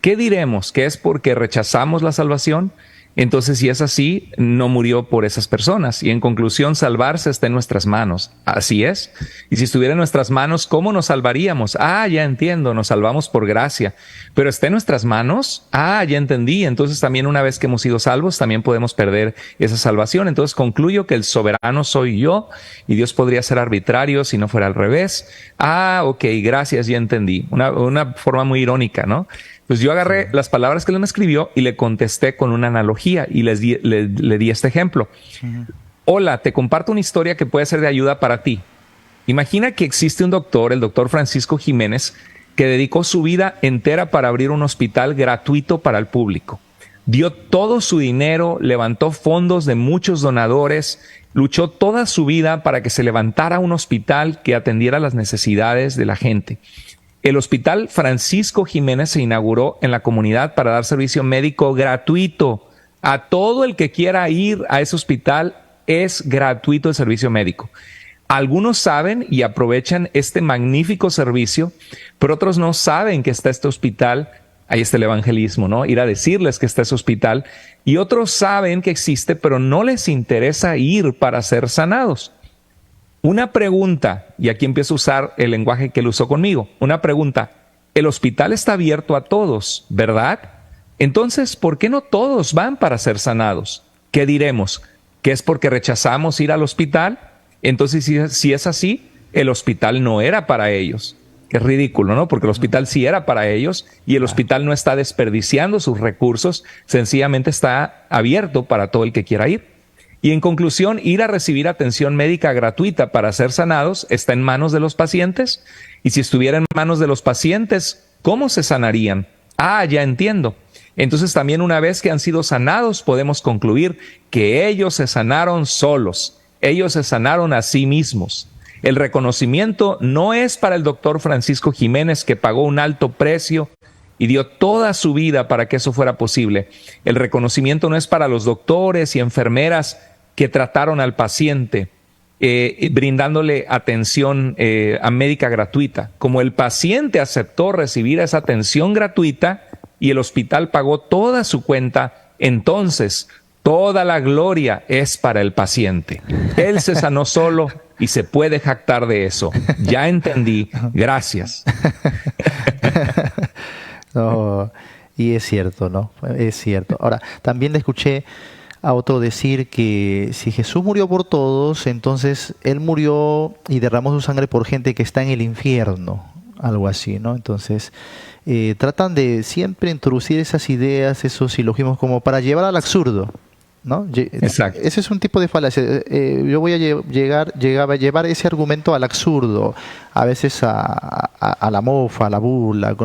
¿Qué diremos? ¿Que es porque rechazamos la salvación? Entonces, si es así, no murió por esas personas. Y en conclusión, salvarse está en nuestras manos. Así es. Y si estuviera en nuestras manos, ¿cómo nos salvaríamos? Ya entiendo, nos salvamos por gracia. Pero ¿está en nuestras manos? Ya entendí. Entonces también una vez que hemos sido salvos, también podemos perder esa salvación. Entonces concluyo que el soberano soy yo y Dios podría ser arbitrario si no fuera al revés. Ok, gracias, ya entendí. Una forma muy irónica, ¿no? Pues yo agarré las palabras que él me escribió y le contesté con una analogía y le di este ejemplo. Hola, te comparto una historia que puede ser de ayuda para ti. Imagina que existe un doctor, el doctor Francisco Jiménez, que dedicó su vida entera para abrir un hospital gratuito para el público. Dio todo su dinero, levantó fondos de muchos donadores, luchó toda su vida para que se levantara un hospital que atendiera las necesidades de la gente. El Hospital Francisco Jiménez se inauguró en la comunidad para dar servicio médico gratuito. A todo el que quiera ir a ese hospital es gratuito el servicio médico. Algunos saben y aprovechan este magnífico servicio, pero otros no saben que está este hospital. Ahí está el evangelismo, ¿no? Ir a decirles que está ese hospital. Y otros saben que existe, pero no les interesa ir para ser sanados. Una pregunta, y aquí empiezo a usar el lenguaje que él usó conmigo. Una pregunta, el hospital está abierto a todos, ¿verdad? Entonces, ¿por qué no todos van para ser sanados? ¿Qué diremos? ¿Que es porque rechazamos ir al hospital? Entonces, si es así, el hospital no era para ellos. Es ridículo, ¿no? Porque el hospital sí era para ellos y el hospital no está desperdiciando sus recursos, sencillamente está abierto para todo el que quiera ir. Y en conclusión, ir a recibir atención médica gratuita para ser sanados está en manos de los pacientes. Y si estuviera en manos de los pacientes, ¿cómo se sanarían? Ya entiendo. Entonces también una vez que han sido sanados, podemos concluir que ellos se sanaron solos. Ellos se sanaron a sí mismos. El reconocimiento no es para el doctor Francisco Jiménez, que pagó un alto precio y dio toda su vida para que eso fuera posible. El reconocimiento no es para los doctores y enfermeras que trataron al paciente, brindándole atención médica gratuita. Como el paciente aceptó recibir esa atención gratuita y el hospital pagó toda su cuenta, entonces toda la gloria es para el paciente. Él se sanó solo y se puede jactar de eso. Ya entendí. Gracias. No, y es cierto, ¿no? Es cierto. Ahora, también le escuché a otro decir que si Jesús murió por todos, entonces Él murió y derramó su sangre por gente que está en el infierno, algo así, ¿no? Entonces, tratan de siempre introducir esas ideas, esos silogismos como para llevar al absurdo, ¿no? Exacto. Ese es un tipo de falacia. Yo voy a llevar ese argumento al absurdo, a veces a la mofa, a la burla,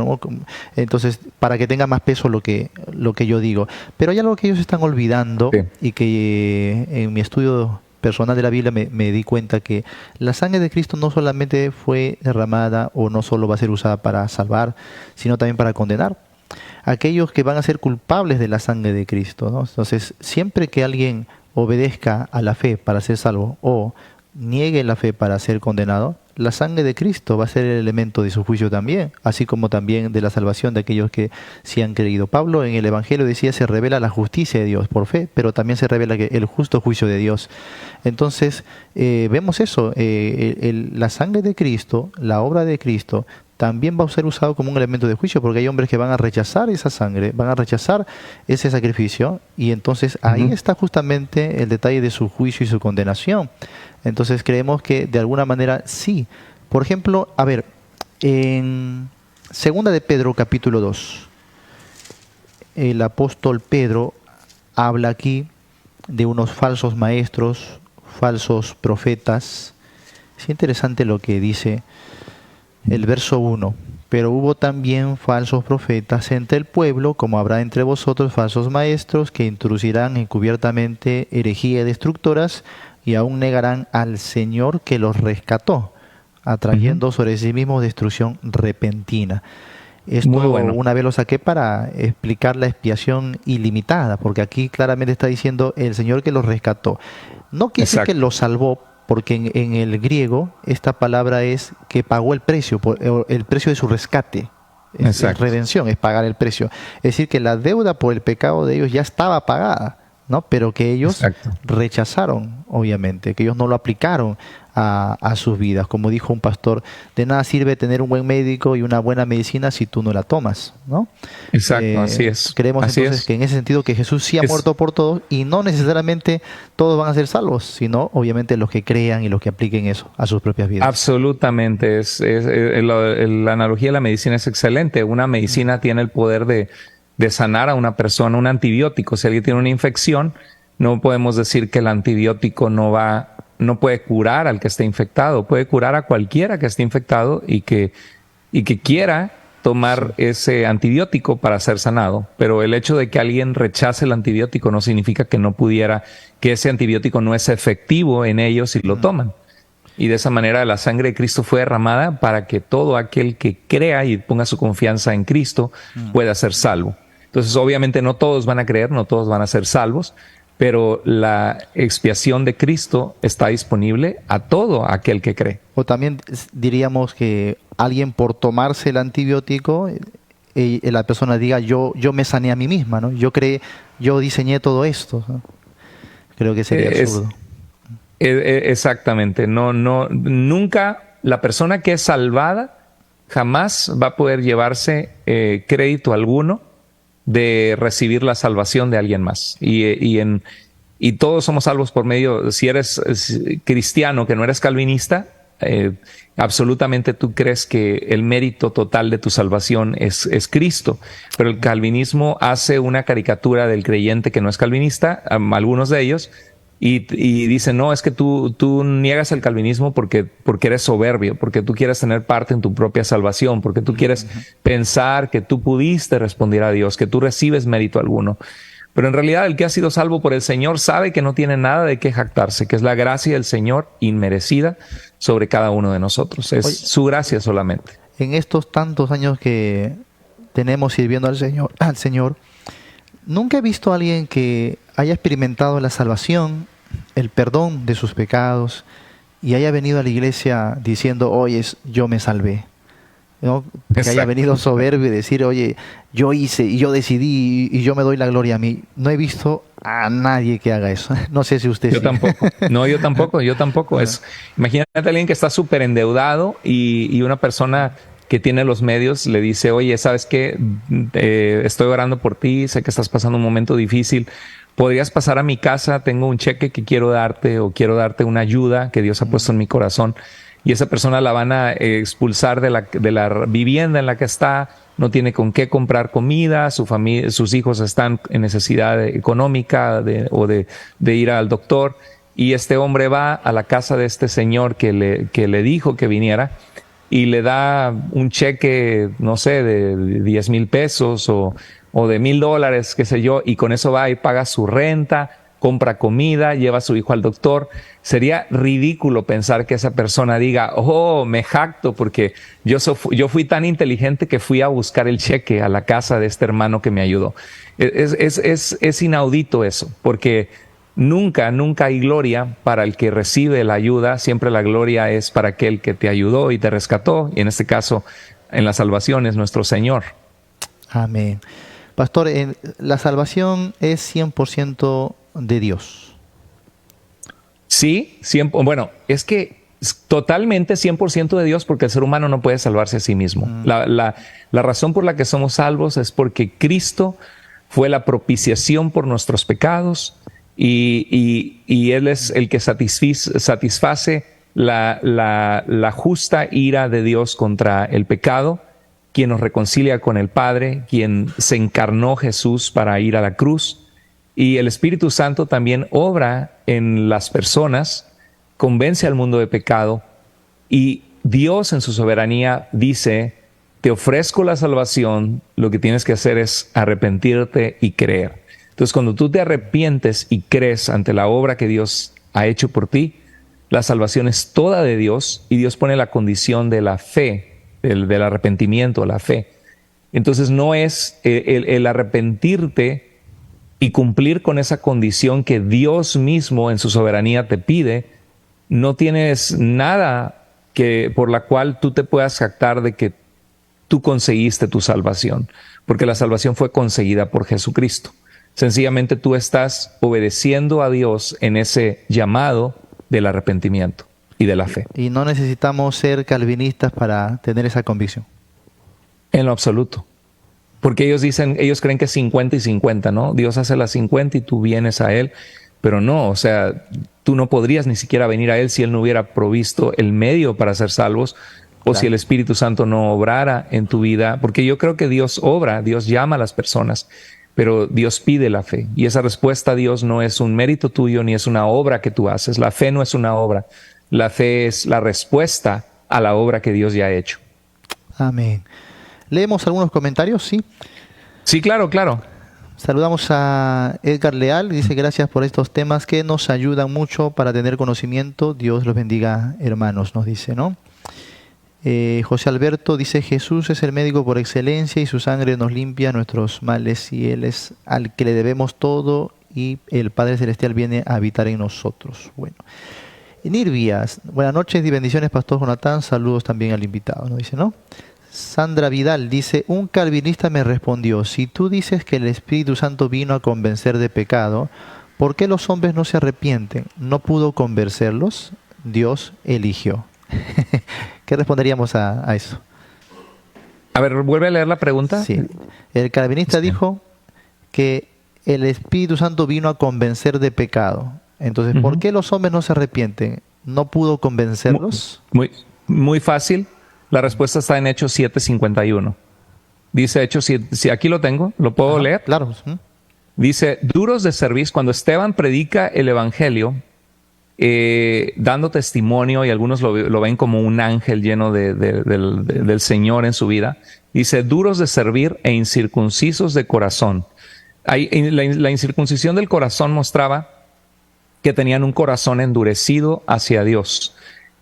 entonces para que tenga más peso lo que yo digo. Pero hay algo que ellos están olvidando, sí, y que en mi estudio personal de la Biblia me di cuenta que la sangre de Cristo no solamente fue derramada o no solo va a ser usada para salvar, sino también para condenar aquellos que van a ser culpables de la sangre de Cristo, ¿no? Entonces, siempre que alguien obedezca a la fe para ser salvo o niegue la fe para ser condenado, la sangre de Cristo va a ser el elemento de su juicio también, así como también de la salvación de aquellos que sí han creído. Pablo en el Evangelio decía, se revela la justicia de Dios por fe, pero también se revela el justo juicio de Dios. Entonces, vemos eso, la sangre de Cristo, la obra de Cristo, también va a ser usado como un elemento de juicio, porque hay hombres que van a rechazar esa sangre, van a rechazar ese sacrificio, y entonces ahí está justamente el detalle de su juicio y su condenación. Entonces creemos que de alguna manera sí. Por ejemplo, a ver, en Segunda de Pedro, capítulo 2, el apóstol Pedro habla aquí de unos falsos maestros, falsos profetas. Es interesante lo que dice el verso 1. Pero hubo también falsos profetas entre el pueblo, como habrá entre vosotros falsos maestros, que introducirán encubiertamente herejías destructoras y aún negarán al Señor que los rescató, atrayendo sobre sí mismos destrucción repentina. Esto Muy bueno. una vez lo saqué para explicar la expiación ilimitada, porque aquí claramente está diciendo el Señor que los rescató. No quiere decir que Exacto. los salvó, porque en el griego esta palabra es que pagó el precio, el precio de su rescate. Es Exacto. redención, es pagar el precio. Es decir, que la deuda por el pecado de ellos ya estaba pagada, ¿no? Pero que ellos Exacto. rechazaron, obviamente, que ellos no lo aplicaron a sus vidas. Como dijo un pastor, de nada sirve tener un buen médico y una buena medicina si tú no la tomas, ¿no? Exacto, así es. Creemos Así entonces es. que en ese sentido que Jesús sí ha Es, muerto por todos y no necesariamente todos van a ser salvos, sino obviamente los que crean y los que apliquen eso a sus propias vidas. absolutamente. La analogía de la medicina es excelente. Una medicina tiene el poder de sanar a una persona, un antibiótico. Si alguien tiene una infección, no podemos decir que el antibiótico no puede curar al que esté infectado, puede curar a cualquiera que esté infectado y que quiera tomar ese antibiótico para ser sanado. Pero el hecho de que alguien rechace el antibiótico no significa que ese antibiótico no es efectivo en ellos si lo toman. Y de esa manera la sangre de Cristo fue derramada para que todo aquel que crea y ponga su confianza en Cristo pueda ser salvo. Entonces, obviamente no todos van a creer, no todos van a ser salvos, pero la expiación de Cristo está disponible a todo aquel que cree. O también diríamos que alguien por tomarse el antibiótico, la persona diga yo me sané a mí misma, ¿no? Yo diseñé todo esto, ¿no? Creo que sería absurdo. Exactamente. Nunca la persona que es salvada jamás va a poder llevarse crédito alguno de recibir la salvación de alguien más. Y todos somos salvos por medio, si eres cristiano, que no eres calvinista, absolutamente tú crees que el mérito total de tu salvación es Cristo. Pero el calvinismo hace una caricatura del creyente que no es calvinista, algunos de ellos, y dicen, no, es que tú niegas el calvinismo porque eres soberbio, porque tú quieres tener parte en tu propia salvación, porque tú quieres pensar que tú pudiste responder a Dios, que tú recibes mérito alguno. Pero en realidad el que ha sido salvo por el Señor sabe que no tiene nada de qué jactarse, que es la gracia del Señor inmerecida sobre cada uno de nosotros. Es su gracia solamente. En estos tantos años que tenemos sirviendo al Señor, nunca he visto a alguien que haya experimentado la salvación, el perdón de sus pecados y haya venido a la iglesia diciendo, oye, yo me salvé, ¿no? Que haya venido soberbio y decir, oye, yo hice y yo decidí y yo me doy la gloria a mí. No he visto a nadie que haga eso. No sé si usted Yo tampoco. No, yo tampoco. Imagínate a alguien que está súper endeudado y una persona que tiene los medios le dice, oye, ¿sabes qué? Estoy orando por ti, sé que estás pasando un momento difícil. ¿Podrías pasar a mi casa? Tengo un cheque que quiero darte o quiero darte una ayuda que Dios ha puesto en mi corazón. Y esa persona la van a expulsar de la vivienda en la que está, no tiene con qué comprar comida, sus hijos están en necesidad económica o de ir al doctor. Y este hombre va a la casa de este señor que le dijo que viniera y le da un cheque, no sé, de 10,000 pesos o de $1,000, qué sé yo, y con eso va y paga su renta, compra comida, lleva a su hijo al doctor. Sería ridículo pensar que esa persona diga, oh, me jacto porque yo fui tan inteligente que fui a buscar el cheque a la casa de este hermano que me ayudó. Es inaudito eso, porque nunca hay gloria para el que recibe la ayuda, siempre la gloria es para aquel que te ayudó y te rescató, y en este caso, en la salvación es nuestro Señor. Amén. Pastor, la salvación es 100% de Dios. Sí, bueno, es que totalmente 100% de Dios porque el ser humano no puede salvarse a sí mismo. La razón por la que somos salvos es porque Cristo fue la propiciación por nuestros pecados y Él es el que satisface la justa ira de Dios contra el pecado, quien nos reconcilia con el Padre, quien se encarnó Jesús para ir a la cruz. Y el Espíritu Santo también obra en las personas, convence al mundo de pecado y Dios en su soberanía dice, te ofrezco la salvación, lo que tienes que hacer es arrepentirte y creer. Entonces cuando tú te arrepientes y crees ante la obra que Dios ha hecho por ti. La salvación es toda de Dios y Dios pone la condición de la fe, del arrepentimiento, la fe. Entonces no es el arrepentirte y cumplir con esa condición que Dios mismo en su soberanía te pide. No tienes nada por la cual tú te puedas jactar de que tú conseguiste tu salvación, porque la salvación fue conseguida por Jesucristo. Sencillamente tú estás obedeciendo a Dios en ese llamado del arrepentimiento y de la fe. Y no necesitamos ser calvinistas para tener esa convicción. En lo absoluto. Porque ellos creen que es 50 y 50, ¿no? Dios hace las 50 y tú vienes a Él, pero no, o sea, tú no podrías ni siquiera venir a Él si Él no hubiera provisto el medio para ser salvos, o si el Espíritu Santo no obrara en tu vida, porque yo creo que Dios obra, Dios llama a las personas, pero Dios pide la fe, y esa respuesta a Dios no es un mérito tuyo ni es una obra que tú haces. La fe no es una obra, la fe es la respuesta a la obra que Dios ya ha hecho. Amén. ¿Leemos algunos comentarios? Sí. Sí, claro, claro. Saludamos a Edgar Leal, dice gracias por estos temas que nos ayudan mucho para tener conocimiento. Dios los bendiga, hermanos, nos dice, ¿no? José Alberto dice, Jesús es el médico por excelencia y su sangre nos limpia nuestros males y Él es al que le debemos todo y el Padre Celestial viene a habitar en nosotros. Bueno, Nirvias, buenas noches y bendiciones, Pastor Jonathan, saludos también al invitado, nos dice, ¿no? Sandra Vidal dice, un calvinista me respondió, si tú dices que el Espíritu Santo vino a convencer de pecado, ¿por qué los hombres no se arrepienten? ¿No pudo convencerlos? Dios eligió. ¿Qué responderíamos a eso? A ver, vuelve a leer la pregunta. Sí. El calvinista dijo que el Espíritu Santo vino a convencer de pecado. Entonces, ¿por qué los hombres no se arrepienten? ¿No pudo convencerlos? Muy fácil. La respuesta está en Hechos 7:51. Dice Hechos 7, si aquí lo tengo, ¿lo puedo leer? Claro. Dice, duros de servicio, cuando Esteban predica el evangelio, dando testimonio, y algunos lo ven como un ángel lleno del Señor en su vida, dice, duros de servir e incircuncisos de corazón. La incircuncisión del corazón mostraba que tenían un corazón endurecido hacia Dios,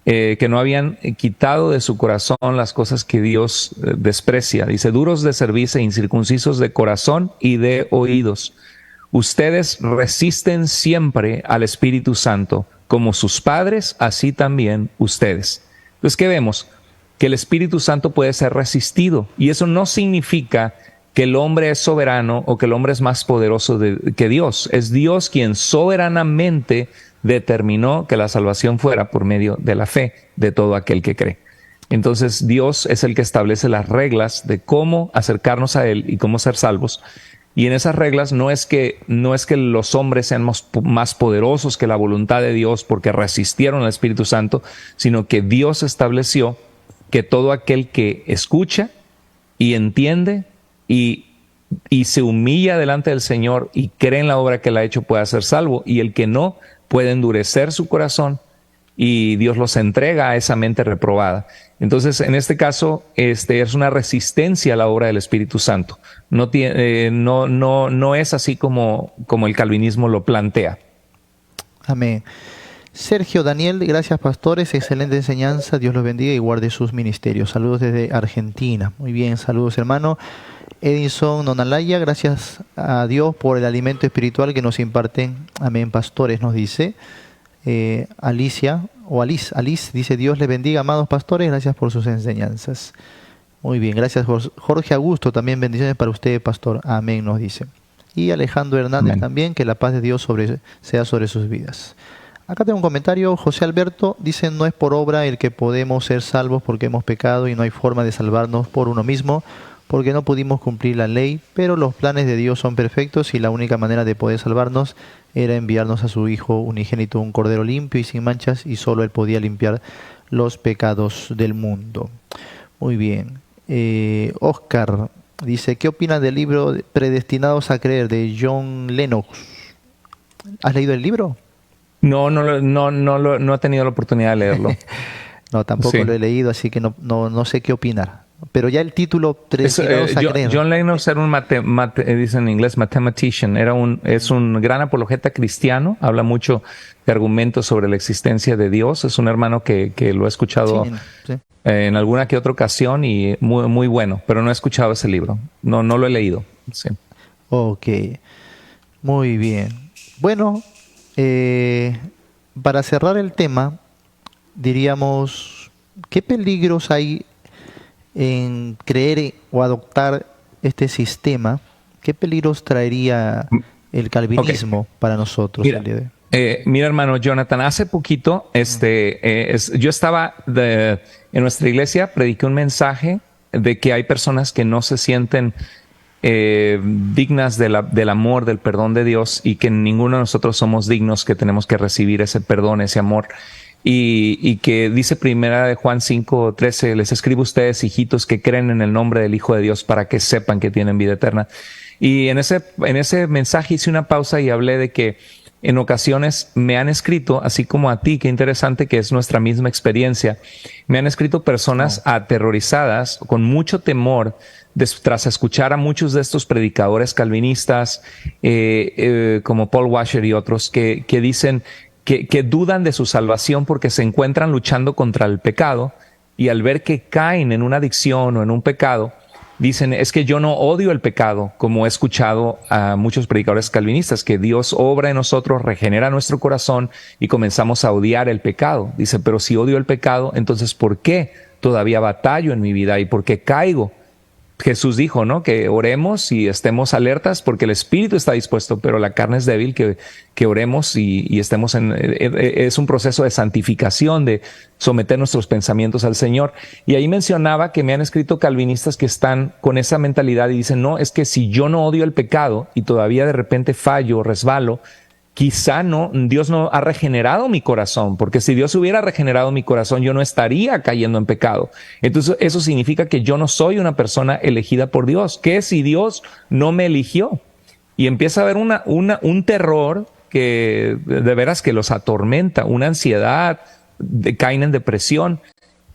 que no habían quitado de su corazón las cosas que Dios desprecia. Dice, duros de cerviz e incircuncisos de corazón y de oídos. Ustedes resisten siempre al Espíritu Santo, como sus padres, así también ustedes. Entonces, ¿qué vemos? Que el Espíritu Santo puede ser resistido, y eso no significa que el hombre es soberano o que el hombre es más poderoso que Dios. Es Dios quien soberanamente determinó que la salvación fuera por medio de la fe de todo aquel que cree. Entonces Dios es el que establece las reglas de cómo acercarnos a Él y cómo ser salvos. Y en esas reglas no es que los hombres sean más poderosos que la voluntad de Dios porque resistieron al Espíritu Santo, sino que Dios estableció que todo aquel que escucha y entiende y se humilla delante del Señor y cree en la obra que Él ha hecho pueda ser salvo, y el que no puede endurecer su corazón y Dios los entrega a esa mente reprobada. Entonces, en este caso, es una resistencia a la obra del Espíritu Santo. No es así como el calvinismo lo plantea. Amén. Sergio Daniel, gracias pastores, excelente enseñanza, Dios los bendiga y guarde sus ministerios. Saludos desde Argentina. Muy bien, saludos hermano. Edison Nonalaya, gracias a Dios por el alimento espiritual que nos imparten. Amén, pastores, nos dice. Alice dice, Dios les bendiga, amados pastores, gracias por sus enseñanzas. Muy bien, gracias Jorge Augusto, también bendiciones para usted, pastor. Amén, nos dice. Y Alejandro Hernández Amén. También, que la paz de Dios sea sobre sus vidas. Acá tengo un comentario, José Alberto dice, no es por obra el que podemos ser salvos porque hemos pecado y no hay forma de salvarnos por uno mismo, porque no pudimos cumplir la ley, pero los planes de Dios son perfectos y la única manera de poder salvarnos era enviarnos a su Hijo unigénito, un Cordero limpio y sin manchas, y solo Él podía limpiar los pecados del mundo. Muy bien. Oscar dice, ¿qué opinas del libro Predestinados a Creer de John Lennox? ¿Has leído el libro? No he tenido la oportunidad de leerlo. No, tampoco lo he leído, así que no sé qué opinar. Pero ya el título Tirados a creer. John Lennox era dice en inglés mathematician, es un gran apologeta cristiano, habla mucho de argumentos sobre la existencia de Dios. Es un hermano que lo he escuchado en alguna que otra ocasión y muy, muy bueno, pero no he escuchado ese libro, no lo he leído. Sí. Ok, muy bien. Bueno, para cerrar el tema, diríamos, ¿qué peligros hay en creer o adoptar este sistema? ¿Qué peligros traería el calvinismo para nosotros? Mira, hermano Jonathan, hace poquito yo estaba en nuestra iglesia, prediqué un mensaje de que hay personas que no se sienten dignas del amor, del perdón de Dios, y que ninguno de nosotros somos dignos, que tenemos que recibir ese perdón, ese amor. Y que dice primera de Juan 5:13, les escribo a ustedes, hijitos, que creen en el nombre del Hijo de Dios para que sepan que tienen vida eterna. Y en ese mensaje hice una pausa y hablé de que en ocasiones me han escrito, así como a ti, qué interesante que es nuestra misma experiencia, me han escrito personas aterrorizadas, con mucho temor, tras escuchar a muchos de estos predicadores calvinistas, como Paul Washer y otros, que dicen que dudan de su salvación porque se encuentran luchando contra el pecado, y al ver que caen en una adicción o en un pecado, dicen, es que yo no odio el pecado, como he escuchado a muchos predicadores calvinistas, que Dios obra en nosotros, regenera nuestro corazón y comenzamos a odiar el pecado. Dice, pero si odio el pecado, entonces ¿por qué todavía batallo en mi vida y por qué caigo? Jesús dijo, ¿no?, que oremos y estemos alertas porque el espíritu está dispuesto, pero la carne es débil, que oremos y estemos es un proceso de santificación, de someter nuestros pensamientos al Señor. Y ahí mencionaba que me han escrito calvinistas que están con esa mentalidad y dicen, no, es que si yo no odio el pecado y todavía de repente fallo, resbalo, quizá Dios no ha regenerado mi corazón, porque si Dios hubiera regenerado mi corazón, yo no estaría cayendo en pecado. Entonces, eso significa que yo no soy una persona elegida por Dios. ¿Qué si Dios no me eligió? Y empieza a haber un terror que de veras que los atormenta, una ansiedad, caen en depresión.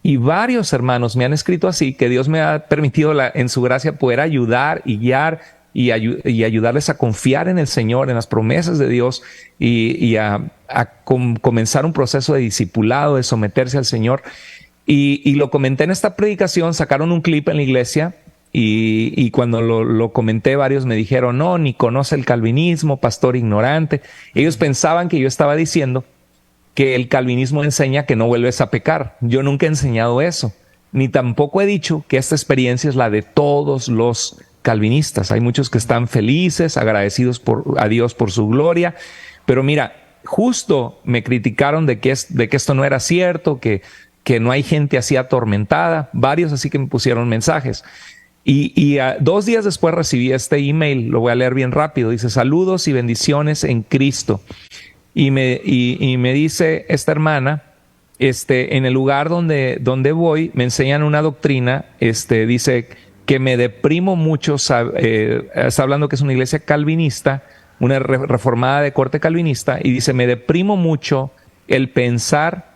Y varios hermanos me han escrito así, que Dios me ha permitido en su gracia poder ayudar y guiar y ayudarles a confiar en el Señor, en las promesas de Dios y a comenzar un proceso de discipulado, de someterse al Señor. Y lo comenté en esta predicación, sacaron un clip en la iglesia y cuando lo comenté, varios me dijeron, no, ni conoce el calvinismo, pastor ignorante. Ellos pensaban que yo estaba diciendo que el calvinismo enseña que no vuelves a pecar. Yo nunca he enseñado eso, ni tampoco he dicho que esta experiencia es la de todos los calvinistas. Hay muchos que están felices, agradecidos a Dios por su gloria, pero mira, justo me criticaron de que esto no era cierto, que no hay gente así atormentada, varios así que me pusieron mensajes. Y 2 días después recibí este email, lo voy a leer bien rápido, dice, saludos y bendiciones en Cristo. Y me dice esta hermana, en el lugar donde voy, me enseñan una doctrina, dice que me deprimo mucho, está hablando que es una iglesia calvinista, una reformada de corte calvinista, y dice, me deprimo mucho el pensar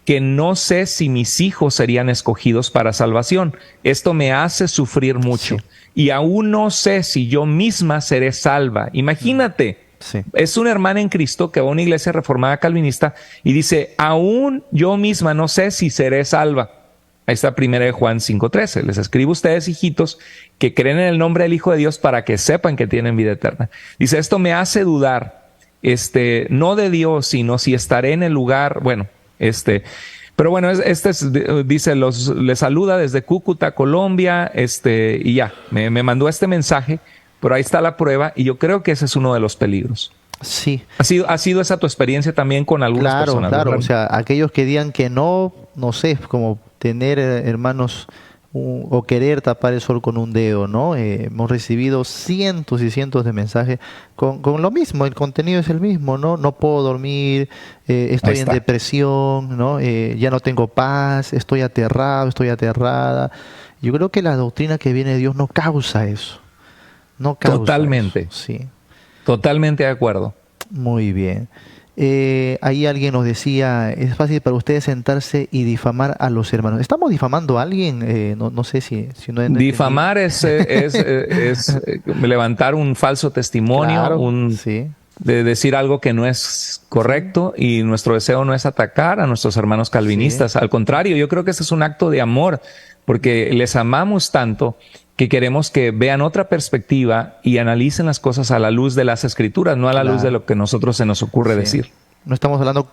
que no sé si mis hijos serían escogidos para salvación. Esto me hace sufrir mucho. Sí. Y aún no sé si yo misma seré salva. Imagínate, es una hermana en Cristo que va a una iglesia reformada calvinista y dice, aún yo misma no sé si seré salva. Ahí está 1 Juan 5:13. Les escribo a ustedes, hijitos, que creen en el nombre del Hijo de Dios para que sepan que tienen vida eterna. Dice, esto me hace dudar, no de Dios, sino si estaré en el lugar, pero bueno, dice, les saluda desde Cúcuta, Colombia, y ya, me mandó este mensaje, pero ahí está la prueba, y yo creo que ese es uno de los peligros. Sí. ¿Ha sido esa tu experiencia también con algunas personas? Claro, ¿verdad? o sea, aquellos que digan que no sé, como tener hermanos o querer tapar el sol con un dedo, ¿no? Hemos recibido cientos y cientos de mensajes con lo mismo, el contenido es el mismo, ¿no? No puedo dormir, estoy en depresión, ¿no? Ya no tengo paz, estoy aterrado, estoy aterrada. Yo creo que la doctrina que viene de Dios no causa eso. No causa Totalmente. eso, sí. Totalmente de acuerdo. Muy bien. Ahí alguien nos decía, es fácil para ustedes sentarse y difamar a los hermanos. ¿Estamos difamando a alguien? No sé si no he entendido. Difamar es levantar un falso testimonio, Claro, sí, de decir algo que no es correcto, y nuestro deseo no es atacar a nuestros hermanos calvinistas. sí, Al contrario, yo creo que ese es un acto de amor, porque les amamos tanto que queremos que vean otra perspectiva y analicen las cosas a la luz de las escrituras, no a la luz de claro, lo que nosotros se nos ocurre sí. decir. No estamos hablando,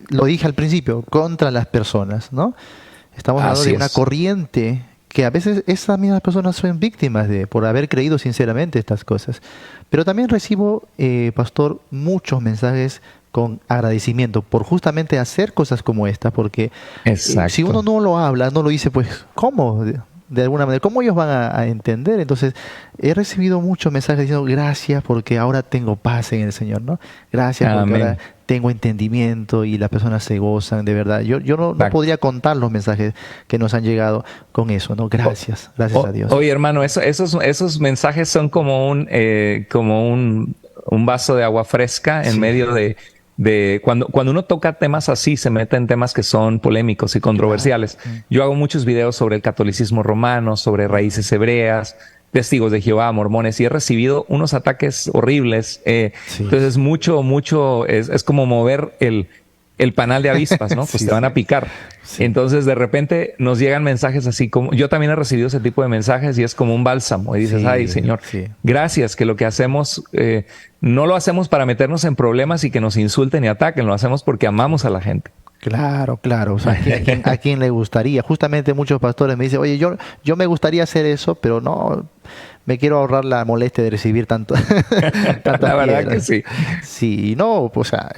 lo dije al principio, contra las personas, ¿no? Estamos hablando de Así una es. corriente que a veces esas mismas personas son víctimas de, por haber creído sinceramente estas cosas. Pero también recibo, pastor, muchos mensajes con agradecimiento por justamente hacer cosas como esta, porque si uno Exacto. no lo habla, no lo dice, pues, ¿cómo? De alguna manera, ¿cómo ellos van a entender? Entonces, he recibido muchos mensajes diciendo gracias porque ahora tengo paz en el Señor, ¿no? Gracias porque ahora Amén. tengo entendimiento y las personas se gozan, de verdad. Yo no Exacto. podría contar los mensajes que nos han llegado con eso, ¿no? Gracias, gracias a Dios. Oye, hermano, esos mensajes son como un vaso de agua fresca en Sí, medio de cuando uno toca temas así, se mete en temas que son polémicos y claro. controversiales. Yo hago muchos videos sobre el catolicismo romano, sobre raíces hebreas, testigos de Jehová, mormones, y he recibido unos ataques horribles. Sí, Entonces, es como mover el panal de avispas, ¿no? Pues sí, te van sí, a picar. sí, Entonces, de repente nos llegan mensajes así como, yo también he recibido ese tipo de mensajes y es como un bálsamo. Y dices, ay, sí, Señor, sí. gracias, que lo que hacemos, no lo hacemos para meternos en problemas y que nos insulten y ataquen, lo hacemos porque amamos a la gente. Claro, claro. O sea, a quién le gustaría? Justamente muchos pastores me dicen, oye, yo me gustaría hacer eso, pero no, me quiero ahorrar la molestia de recibir tantas La verdad que piedras. sí, Sí, no, o sea,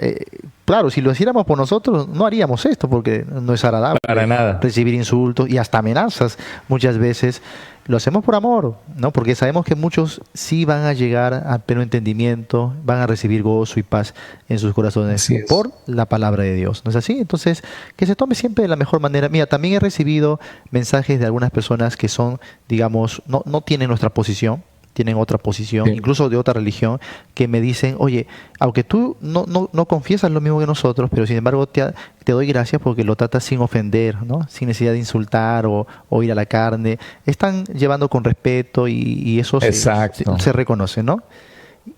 claro, si lo hiciéramos por nosotros, no haríamos esto, porque no es agradable para nada. recibir insultos y hasta amenazas muchas veces. Lo hacemos por amor, ¿no? Porque sabemos que muchos sí van a llegar a pleno entendimiento, van a recibir gozo y paz en sus corazones Así es. por la palabra de Dios, ¿no es así? Entonces, que se tome siempre de la mejor manera. Mira, también he recibido mensajes de algunas personas que son, digamos, no tienen nuestra posición, tienen otra posición, Sí. incluso de otra religión, que me dicen, oye, aunque tú no confiesas lo mismo que nosotros, pero sin embargo te doy gracias porque lo tratas sin ofender, ¿no? Sin necesidad de insultar o ir a la carne. Están llevando con respeto y eso Exacto. se reconoce, ¿no?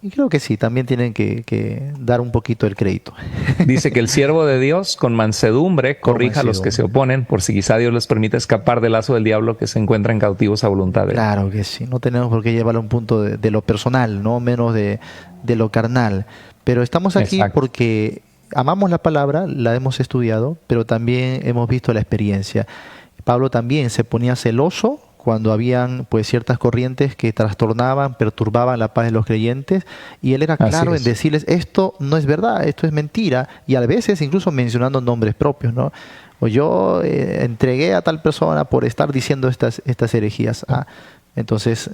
Y creo que sí, también tienen que dar un poquito el crédito. Dice que el siervo de Dios con mansedumbre Con corrija a los que se mansedumbre. oponen, por si quizá Dios les permite escapar del lazo del diablo que se encuentran cautivos a voluntad de él. Claro que sí, no tenemos por qué llevarlo a un punto de lo personal, no menos de lo carnal. Pero estamos aquí Exacto. porque amamos la palabra, la hemos estudiado, pero también hemos visto la experiencia. Pablo también se ponía celoso cuando habían pues ciertas corrientes que trastornaban, perturbaban la paz de los creyentes, y él era Así claro en es. decirles, esto no es verdad, esto es mentira, y a veces incluso mencionando nombres propios, ¿no? O yo entregué a tal persona por estar diciendo estas herejías. Entonces,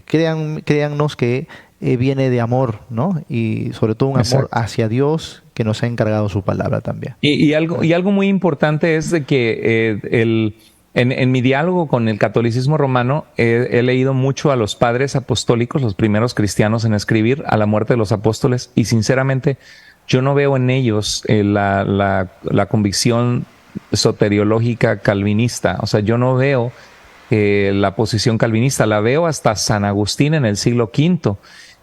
créannos que viene de amor, ¿no? Y sobre todo un amor Exacto. hacia Dios que nos ha encargado su palabra también. Y algo muy importante es de que en mi diálogo con el catolicismo romano he leído mucho a los padres apostólicos, los primeros cristianos en escribir a la muerte de los apóstoles, y sinceramente yo no veo en ellos la convicción soteriológica calvinista. O sea, yo no veo la posición calvinista, la veo hasta San Agustín en el siglo V.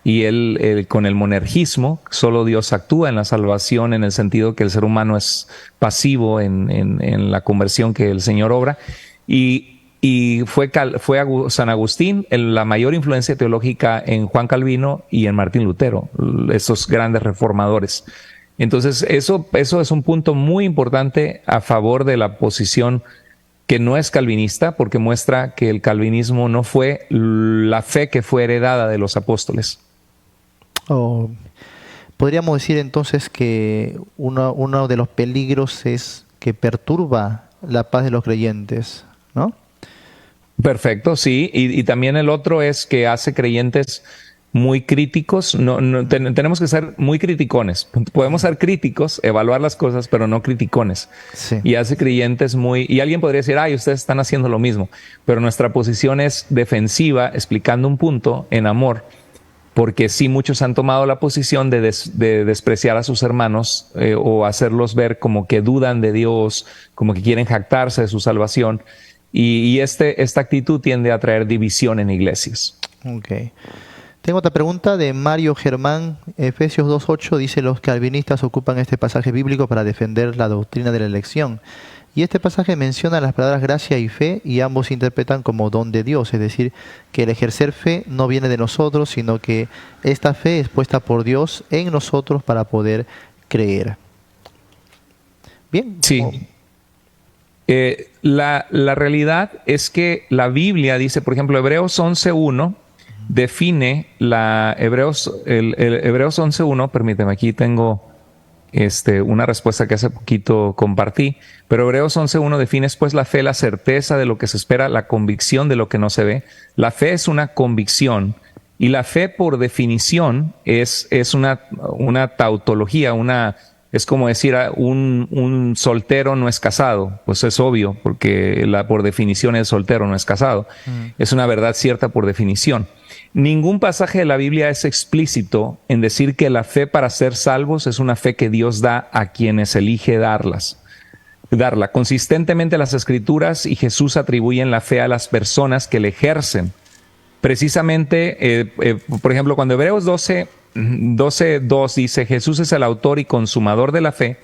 Y él, con el monergismo, solo Dios actúa en la salvación, en el sentido que el ser humano es pasivo en la conversión que el Señor obra. Y fue San Agustín la mayor influencia teológica en Juan Calvino y en Martín Lutero, esos grandes reformadores. Entonces, eso es un punto muy importante a favor de la posición que no es calvinista, porque muestra que el calvinismo no fue la fe que fue heredada de los apóstoles. Oh, podríamos decir entonces que uno de los peligros es que perturba la paz de los creyentes, ¿no? Perfecto, sí. Y también el otro es que hace creyentes muy críticos. Tenemos que ser muy criticones. Podemos ser críticos, evaluar las cosas, pero no criticones. Sí, Y hace creyentes muy... Y alguien podría decir, ay, ustedes están haciendo lo mismo. Pero nuestra posición es defensiva, explicando un punto en amor. porque sí muchos han tomado la posición de despreciar a sus hermanos o hacerlos ver como que dudan de Dios, como que quieren jactarse de su salvación. Y esta actitud tiende a traer división en iglesias. Okay. Tengo otra pregunta de Mario Germán. Efesios 2.8 dice: los calvinistas ocupan este pasaje bíblico para defender la doctrina de la elección. Y este pasaje menciona las palabras gracia y fe, y ambos interpretan como don de Dios, es decir, que el ejercer fe no viene de nosotros, sino que esta fe es puesta por Dios en nosotros para poder creer. Bien. Sí. La realidad es que la Biblia dice, por ejemplo, Hebreos 11.1 define Hebreos 11.1, permíteme, aquí tengo una respuesta que hace poquito compartí, pero Hebreos 11.1 define pues la fe, la certeza de lo que se espera, la convicción de lo que no se ve. La fe es una convicción, y la fe por definición es una tautología, es como decir un soltero no es casado. Pues es obvio, porque por definición el soltero no es casado. Es una verdad cierta por definición. Ningún pasaje de la Biblia es explícito en decir que la fe para ser salvos es una fe que Dios da a quienes elige darla. Consistentemente las Escrituras y Jesús atribuyen la fe a las personas que la ejercen. Precisamente, por ejemplo, cuando Hebreos 12.2 dice Jesús es el autor y consumador de la fe,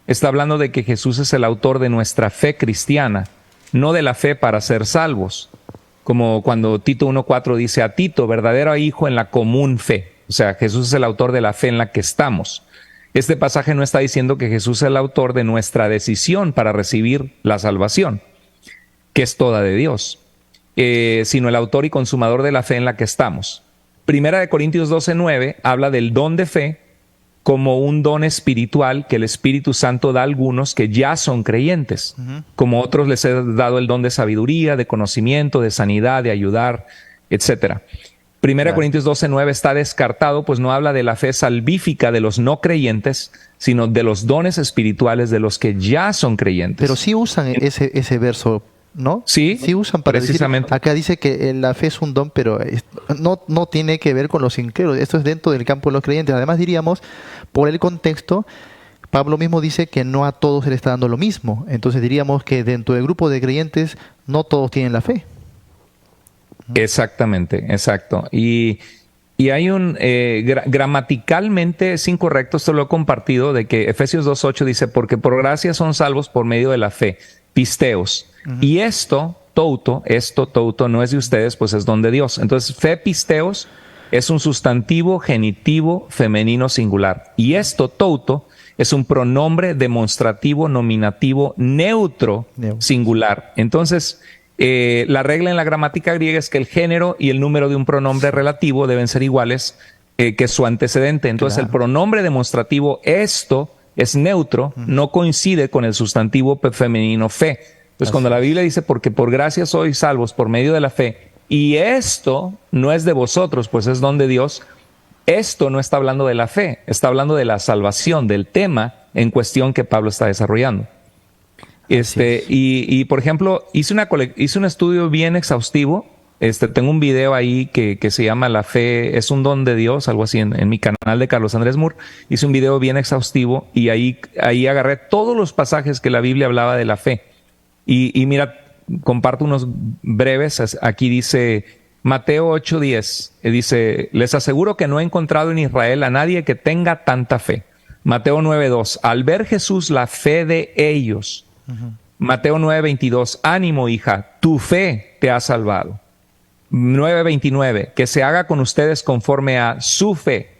está hablando de que Jesús es el autor de nuestra fe cristiana, no de la fe para ser salvos. Como cuando Tito 1.4 dice a Tito, verdadero hijo en la común fe. O sea, Jesús es el autor de la fe en la que estamos. Este pasaje no está diciendo que Jesús es el autor de nuestra decisión para recibir la salvación, que es toda de Dios, sino el autor y consumador de la fe en la que estamos. Primera de Corintios 12.9 habla del don de fe como un don espiritual que el Espíritu Santo da a algunos que ya son creyentes. Como otros les he dado el don de sabiduría, de conocimiento, de sanidad, de ayudar, etc. Primera Corintios 12.9 está descartado, pues no habla de la fe salvífica de los no creyentes, sino de los dones espirituales de los que ya son creyentes. Pero sí usan ese verso, ¿no? Sí, usan para precisamente. Decir, acá dice que la fe es un don, pero no tiene que ver con los incrédulos. Esto es dentro del campo de los creyentes. Además diríamos, por el contexto, Pablo mismo dice que no a todos se le está dando lo mismo. Entonces diríamos que dentro del grupo de creyentes no todos tienen la fe. Exactamente, exacto. Y hay gramaticalmente es incorrecto, esto lo he compartido, de que Efesios 2.8 dice, porque por gracia son salvos por medio de la fe, pisteos. Y esto, touto, no es de ustedes, pues es don de Dios. Entonces, fe, pisteos, es un sustantivo genitivo femenino singular. Y esto, touto, es un pronombre demostrativo nominativo neutro singular. Entonces, la regla en la gramática griega es que el género y el número de un pronombre relativo deben ser iguales que su antecedente. Entonces, el pronombre demostrativo esto es neutro, no coincide con el sustantivo femenino fe. Entonces, cuando la Biblia dice, porque por gracia sois salvos por medio de la fe, y esto no es de vosotros, pues es don de Dios, esto no está hablando de la fe, está hablando de la salvación, del tema en cuestión que Pablo está desarrollando. Y por ejemplo, hice un estudio bien exhaustivo. Tengo un video ahí que se llama La fe es un don de Dios, algo así, en mi canal de Carlos Andrés Moore. Hice un video bien exhaustivo y ahí agarré todos los pasajes que la Biblia hablaba de la fe. Y mira, comparto unos breves. Aquí dice Mateo 8:10, dice, les aseguro que no he encontrado en Israel a nadie que tenga tanta fe. Mateo 9:2, al ver Jesús la fe de ellos. Mateo 9:22, ánimo hija, tu fe te ha salvado. 9:29, que se haga con ustedes conforme a su fe.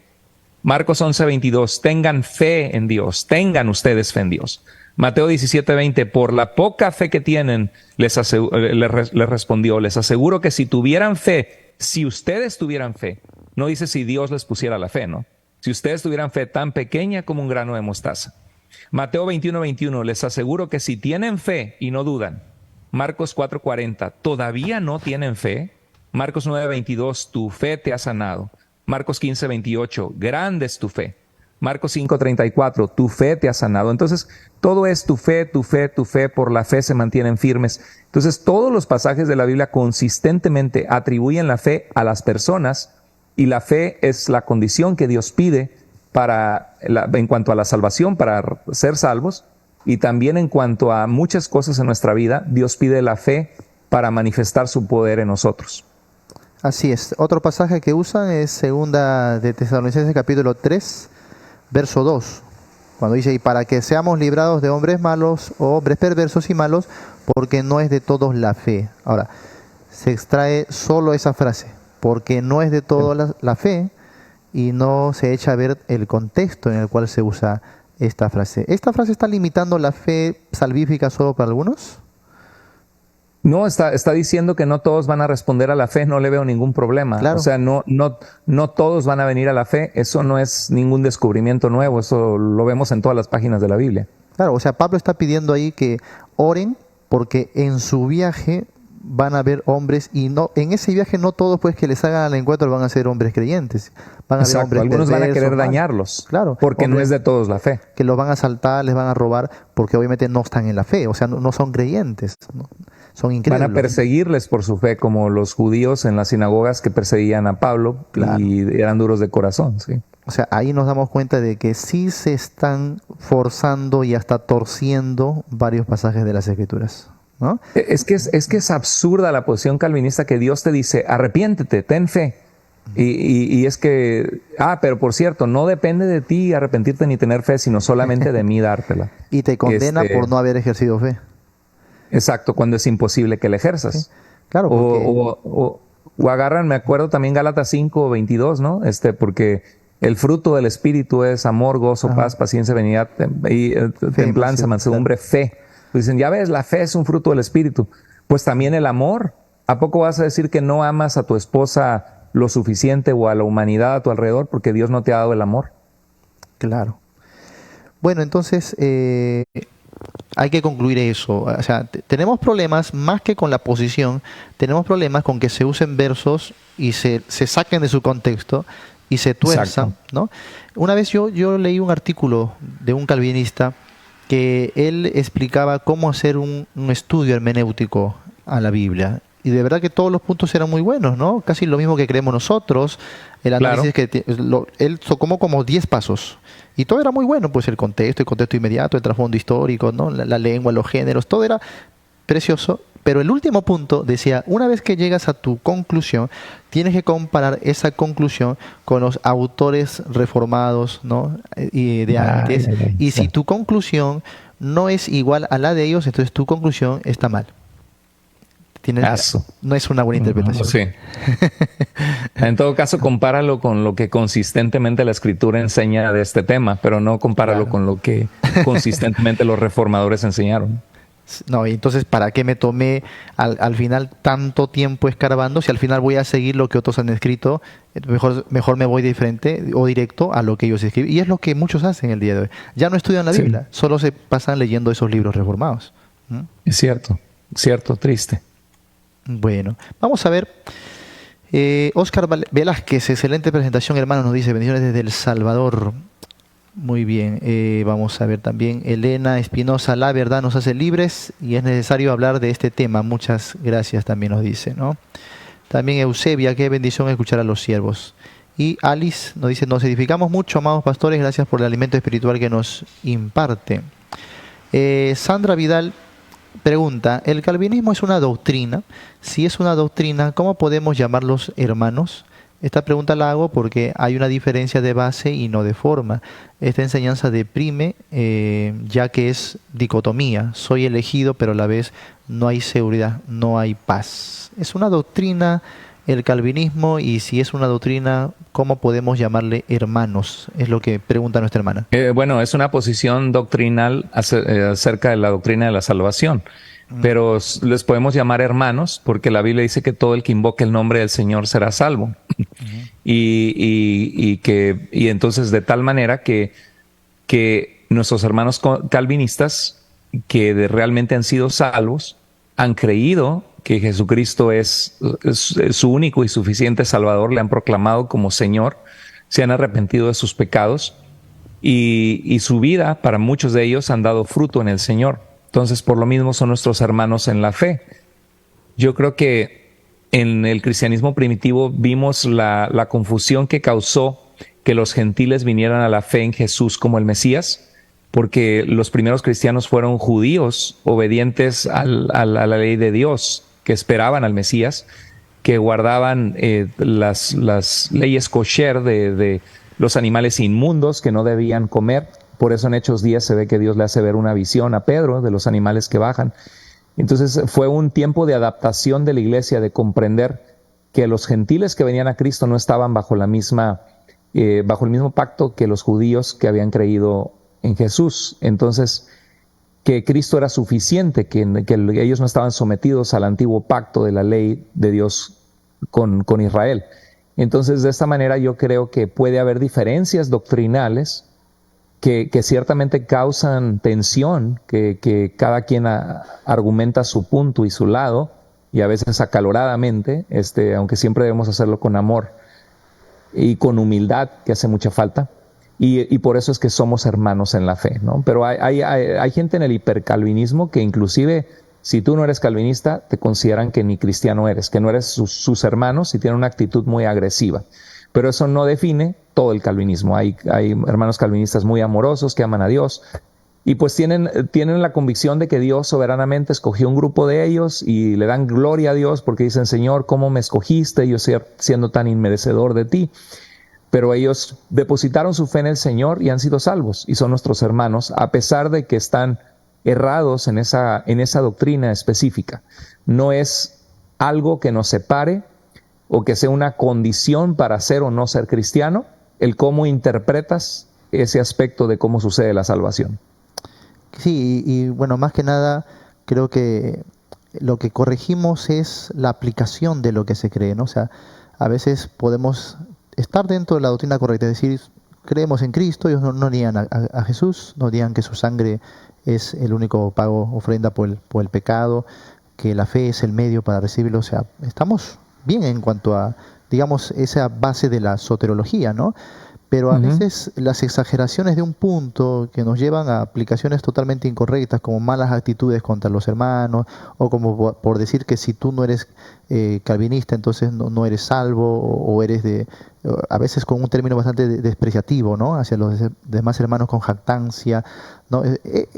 Marcos 11:22, tengan fe en Dios, tengan ustedes fe en Dios. Mateo 17:20, por la poca fe que tienen, les respondió, les aseguro que si ustedes tuvieran fe, no dice si Dios les pusiera la fe, ¿no? Si ustedes tuvieran fe tan pequeña como un grano de mostaza. Mateo 21:21, les aseguro que si tienen fe y no dudan. Marcos 4:40, ¿todavía no tienen fe? Marcos 9:22, tu fe te ha sanado. Marcos 15:28, grande es tu fe. Marcos 5:34, tu fe te ha sanado. Entonces, todo es tu fe, tu fe, tu fe, por la fe se mantienen firmes. Entonces, todos los pasajes de la Biblia consistentemente atribuyen la fe a las personas y la fe es la condición que Dios pide en cuanto a la salvación, para ser salvos, y también en cuanto a muchas cosas en nuestra vida, Dios pide la fe para manifestar su poder en nosotros. Así es. Otro pasaje que usan es segunda de Tesalonicenses capítulo 3, verso 2. Cuando dice, y para que seamos librados de hombres malos o hombres perversos y malos, porque no es de todos la fe. Ahora, se extrae solo esa frase, porque no es de todos la fe, y no se echa a ver el contexto en el cual se usa esta frase. ¿Esta frase está limitando la fe salvífica solo para algunos? No, está diciendo que no todos van a responder a la fe, no le veo ningún problema. Claro. O sea, no todos van a venir a la fe, eso no es ningún descubrimiento nuevo, eso lo vemos en todas las páginas de la Biblia. Claro, o sea, Pablo está pidiendo ahí que oren porque en su viaje van a haber hombres, y no en ese viaje no todos pues que les hagan al encuentro van a ser hombres creyentes. Van a haber hombres algunos van a querer perversos, dañarlos, claro, porque no es de todos la fe. Que los van a asaltar, les van a robar, porque obviamente no están en la fe, o sea, no son creyentes, ¿no? Son incrédulos. Van a perseguirles por su fe, como los judíos en las sinagogas que perseguían a Pablo, claro, y eran duros de corazón, sí. O sea, ahí nos damos cuenta de que sí se están forzando y hasta torciendo varios pasajes de las Escrituras, ¿no? Es que es absurda la posición calvinista, que Dios te dice, arrepiéntete, ten fe. Y es que, pero por cierto, no depende de ti arrepentirte ni tener fe, sino solamente de mí dártela. Y te condena por no haber ejercido fe. Exacto, cuando es imposible que la ejerzas. Sí, claro, porque... o agarran, me acuerdo también Gálatas 5:22, ¿no? Porque el fruto del Espíritu es amor, gozo, paz, paciencia, benignidad, templanza, mansedumbre, fe. Dicen, ya ves, la fe es un fruto del Espíritu. Pues también el amor. ¿A poco vas a decir que no amas a tu esposa lo suficiente o a la humanidad a tu alrededor porque Dios no te ha dado el amor? Claro. Bueno, entonces hay que concluir eso. O sea, tenemos problemas más que con la posición, tenemos problemas con que se usen versos y se saquen de su contexto y se tuerzan, ¿no? Una vez yo leí un artículo de un calvinista que él explicaba cómo hacer un estudio hermenéutico a la Biblia. Y de verdad que todos los puntos eran muy buenos, ¿no? Casi lo mismo que creemos nosotros. El análisis él tocó como 10 pasos. Y todo era muy bueno, pues el contexto inmediato, el trasfondo histórico, ¿no? La lengua, los géneros, todo era precioso. Pero el último punto decía, una vez que llegas a tu conclusión, tienes que comparar esa conclusión con los autores reformados, ¿no? Y de antes. Y si tu conclusión no es igual a la de ellos, entonces tu conclusión está mal. No es una buena interpretación. Sí. En todo caso, compáralo con lo que consistentemente la Escritura enseña de este tema, pero no compáralo con lo que consistentemente los reformadores enseñaron. No, y entonces, ¿para qué me tomé al final tanto tiempo escarbando si al final voy a seguir lo que otros han escrito? Mejor me voy de frente o directo a lo que ellos escriben. Y es lo que muchos hacen el día de hoy. Ya no estudian la Biblia, solo se pasan leyendo esos libros reformados. Es cierto, triste. Bueno, vamos a ver. Oscar Velázquez, excelente presentación, hermano, nos dice, bendiciones desde El Salvador. Muy bien, vamos a ver también. Elena Espinosa, la verdad nos hace libres y es necesario hablar de este tema. Muchas gracias también nos dice, ¿no? También Eusebia, qué bendición escuchar a los siervos. Y Alice nos dice, nos edificamos mucho, amados pastores, gracias por el alimento espiritual que nos imparte. Sandra Vidal pregunta, ¿el calvinismo es una doctrina? Si es una doctrina, ¿cómo podemos llamarlos hermanos? Esta pregunta la hago porque hay una diferencia de base y no de forma. Esta enseñanza deprime, ya que es dicotomía. Soy elegido, pero a la vez no hay seguridad, no hay paz. Es una doctrina el calvinismo, y si es una doctrina, ¿cómo podemos llamarle hermanos? Es lo que pregunta nuestra hermana. Bueno, es una posición doctrinal acerca de la doctrina de la salvación. Pero les podemos llamar hermanos porque la Biblia dice que todo el que invoque el nombre del Señor será salvo. Y entonces de tal manera que nuestros hermanos calvinistas que realmente han sido salvos han creído que Jesucristo es su único y suficiente Salvador, le han proclamado como Señor, se han arrepentido de sus pecados y su vida, para muchos de ellos, han dado fruto en el Señor. Entonces, por lo mismo, son nuestros hermanos en la fe. Yo creo que en el cristianismo primitivo vimos la confusión que causó que los gentiles vinieran a la fe en Jesús como el Mesías, porque los primeros cristianos fueron judíos obedientes a la ley de Dios, que esperaban al Mesías, que guardaban las leyes kosher de los animales inmundos que no debían comer. Por eso en Hechos 10 se ve que Dios le hace ver una visión a Pedro de los animales que bajan. Entonces fue un tiempo de adaptación de la iglesia, de comprender que los gentiles que venían a Cristo no estaban bajo el mismo pacto que los judíos que habían creído en Jesús. Entonces, que Cristo era suficiente, que ellos no estaban sometidos al antiguo pacto de la ley de Dios con Israel. Entonces, de esta manera yo creo que puede haber diferencias doctrinales que ciertamente causan tensión, que cada quien argumenta su punto y su lado, y a veces acaloradamente, aunque siempre debemos hacerlo con amor y con humildad, que hace mucha falta, y por eso es que somos hermanos en la fe, ¿no? Pero hay gente en el hipercalvinismo que inclusive, si tú no eres calvinista, te consideran que ni cristiano eres, que no eres sus hermanos, y tienen una actitud muy agresiva. Pero eso no define todo el calvinismo. Hay hermanos calvinistas muy amorosos que aman a Dios y pues tienen la convicción de que Dios soberanamente escogió un grupo de ellos y le dan gloria a Dios porque dicen: Señor, ¿cómo me escogiste? Yo siendo tan inmerecedor de ti. Pero ellos depositaron su fe en el Señor y han sido salvos y son nuestros hermanos, a pesar de que están errados en esa doctrina específica. No es algo que nos separe o que sea una condición para ser o no ser cristiano, el cómo interpretas ese aspecto de cómo sucede la salvación. Sí, y bueno, más que nada, creo que lo que corregimos es la aplicación de lo que se cree, ¿no? O sea, a veces podemos estar dentro de la doctrina correcta, es decir, creemos en Cristo, ellos no niegan a Jesús, no niegan que su sangre es el único pago, ofrenda por el pecado, que la fe es el medio para recibirlo. O sea, estamos bien en cuanto a, digamos, esa base de la soterología, ¿no? Pero a veces las exageraciones de un punto que nos llevan a aplicaciones totalmente incorrectas, como malas actitudes contra los hermanos, o como por decir que si tú no eres calvinista, entonces no eres salvo, o eres a veces con un término bastante despreciativo, ¿no? Hacia los demás hermanos con jactancia, ¿no?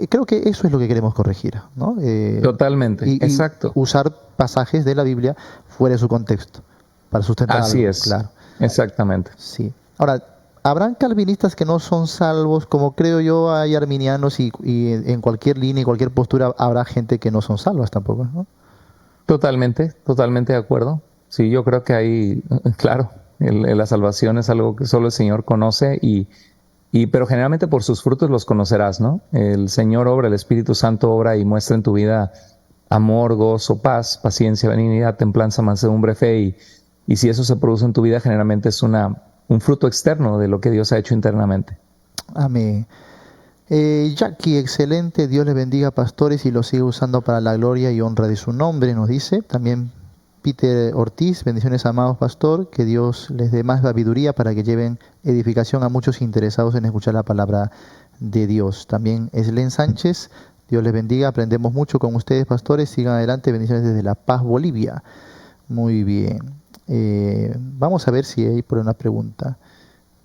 Creo que eso es lo que queremos corregir, ¿no? Totalmente, exacto. Y usar pasajes de la Biblia fuera de su contexto, para sustentar Así algo, es, claro. exactamente. Sí. Ahora, habrán calvinistas que no son salvos, como creo yo hay arminianos, y en cualquier línea y cualquier postura habrá gente que no son salvas tampoco, ¿no? Totalmente de acuerdo. Sí, yo creo que hay, claro, la salvación es algo que solo el Señor conoce, pero generalmente por sus frutos los conocerás, ¿no? El Señor obra, el Espíritu Santo obra y muestra en tu vida amor, gozo, paz, paciencia, benignidad, templanza, mansedumbre, fe, y si eso se produce en tu vida, generalmente es un fruto externo de lo que Dios ha hecho internamente. Amén. Jackie, excelente, Dios les bendiga, pastores, y los sigue usando para la gloria y honra de su nombre, nos dice. También Peter Ortiz, bendiciones, amados pastor, que Dios les dé más sabiduría para que lleven edificación a muchos interesados en escuchar la palabra de Dios. También Eslen Sánchez, Dios les bendiga, aprendemos mucho con ustedes, pastores, sigan adelante, bendiciones desde La Paz, Bolivia. Muy bien. Vamos a ver si hay por una pregunta.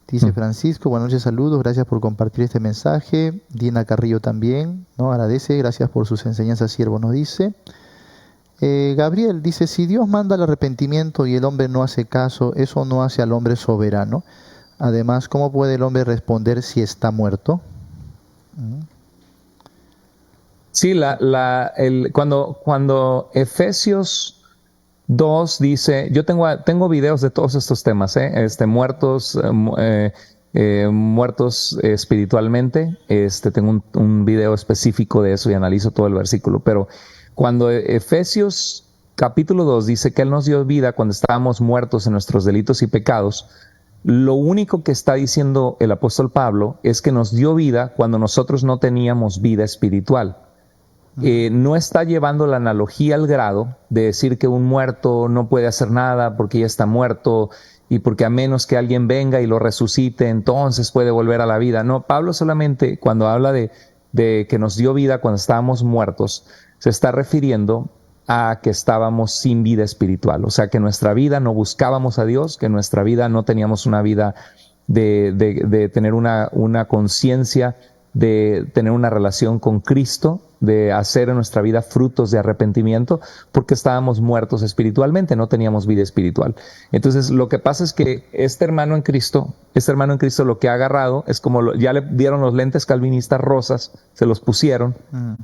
Dice Francisco: buenas noches, saludos, gracias por compartir este mensaje. Dina Carrillo también, ¿no? Agradece, gracias por sus enseñanzas, siervo, nos dice. Gabriel dice: si Dios manda el arrepentimiento y el hombre no hace caso, eso no hace al hombre soberano. Además, ¿cómo puede el hombre responder si está muerto? Sí, cuando Efesios 2 dice, yo tengo videos de todos estos temas, muertos espiritualmente, tengo un video específico de eso y analizo todo el versículo, pero cuando Efesios capítulo 2 dice que Él nos dio vida cuando estábamos muertos en nuestros delitos y pecados, lo único que está diciendo el apóstol Pablo es que nos dio vida cuando nosotros no teníamos vida espiritual. No está llevando la analogía al grado de decir que un muerto no puede hacer nada porque ya está muerto y porque a menos que alguien venga y lo resucite, entonces puede volver a la vida. No, Pablo solamente cuando habla de que nos dio vida cuando estábamos muertos, se está refiriendo a que estábamos sin vida espiritual. O sea, que nuestra vida no buscábamos a Dios, que nuestra vida no teníamos una vida de tener una conciencia, de tener una relación con Cristo, de hacer en nuestra vida frutos de arrepentimiento, porque estábamos muertos espiritualmente, no teníamos vida espiritual. Entonces, lo que pasa es que este hermano en Cristo lo que ha agarrado es como ya le dieron los lentes calvinistas rosas, se los pusieron,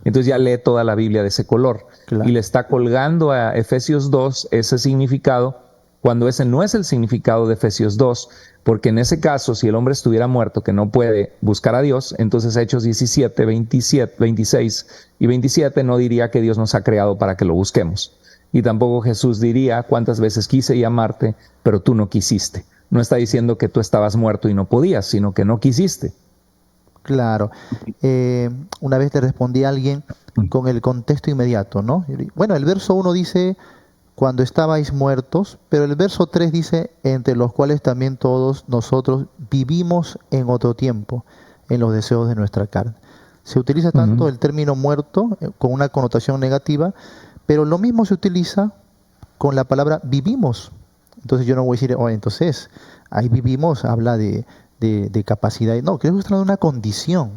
entonces ya lee toda la Biblia de ese color, claro, y le está colgando a Efesios 2 ese significado, cuando ese no es el significado de Efesios 2, porque en ese caso, si el hombre estuviera muerto, que no puede buscar a Dios, entonces Hechos 17, 26 y 27 no diría que Dios nos ha creado para que lo busquemos. Y tampoco Jesús diría, cuántas veces quise llamarte, pero tú no quisiste. No está diciendo que tú estabas muerto y no podías, sino que no quisiste. Claro. Una vez le respondí a alguien con el contexto inmediato, ¿no? Bueno, el verso 1 dice, cuando estabais muertos, pero el verso 3 dice, entre los cuales también todos nosotros vivimos en otro tiempo, en los deseos de nuestra carne. Se utiliza tanto el término muerto con una connotación negativa, pero lo mismo se utiliza con la palabra vivimos. Entonces yo no voy a decir, entonces ahí vivimos, habla de capacidad. No, creo que está hablando de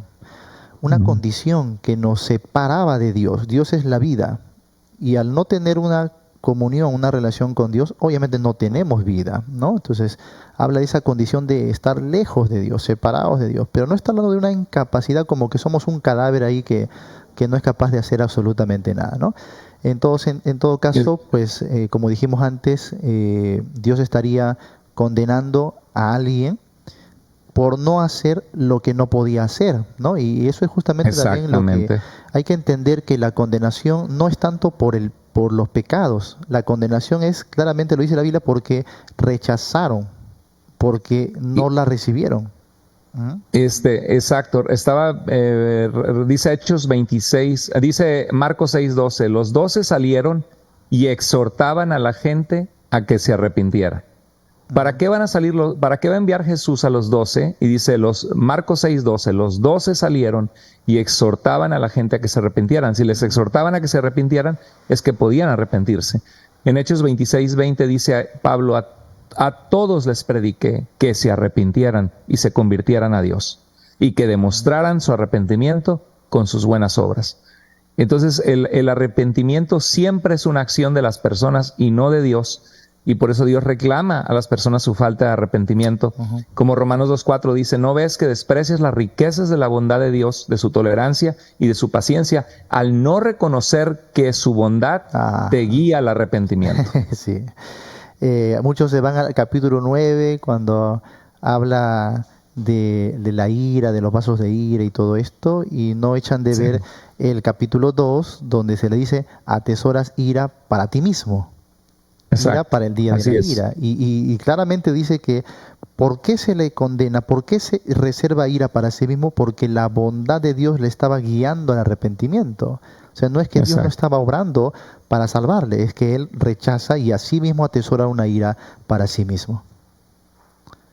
una condición que nos separaba de Dios. Dios es la vida, y al no tener una comunión, una relación con Dios, obviamente no tenemos vida, ¿no? Entonces habla de esa condición de estar lejos de Dios, separados de Dios, pero no está hablando de una incapacidad como que somos un cadáver ahí que no es capaz de hacer absolutamente nada, ¿no? Entonces, en todo caso, pues como dijimos antes, Dios estaría condenando a alguien por no hacer lo que no podía hacer, ¿no? Y eso es justamente también lo que hay que entender, que la condenación no es tanto por los pecados. La condenación es, claramente lo dice la Biblia, porque rechazaron, porque no la recibieron. Exacto. Dice Hechos 26, dice Marcos 6:12, los 12 salieron y exhortaban a la gente a que se arrepintiera. ¿Para qué van a salir para qué va a enviar Jesús a los 12? Y dice Marcos 6:12, los 12 salieron y exhortaban a la gente a que se arrepintieran. Si les exhortaban a que se arrepintieran, es que podían arrepentirse. En Hechos 26:20 dice Pablo, a todos les prediqué que se arrepintieran y se convirtieran a Dios, y que demostraran su arrepentimiento con sus buenas obras. Entonces el arrepentimiento siempre es una acción de las personas y no de Dios. Y por eso Dios reclama a las personas su falta de arrepentimiento. Como Romanos 2:4 dice, ¿no ves que desprecias las riquezas de la bondad de Dios, de su tolerancia y de su paciencia, al no reconocer que su bondad te guía al arrepentimiento? Sí. Muchos se van al capítulo 9 cuando habla de la ira, de los vasos de ira y todo esto, y no echan de ver el capítulo 2, donde se le dice, atesoras ira para ti mismo. Ira para el día de la ira. Y claramente dice que ¿por qué se le condena? ¿Por qué se reserva ira para sí mismo? Porque la bondad de Dios le estaba guiando al arrepentimiento. O sea, no es que Dios no estaba obrando para salvarle, es que Él rechaza y así mismo atesora una ira para sí mismo.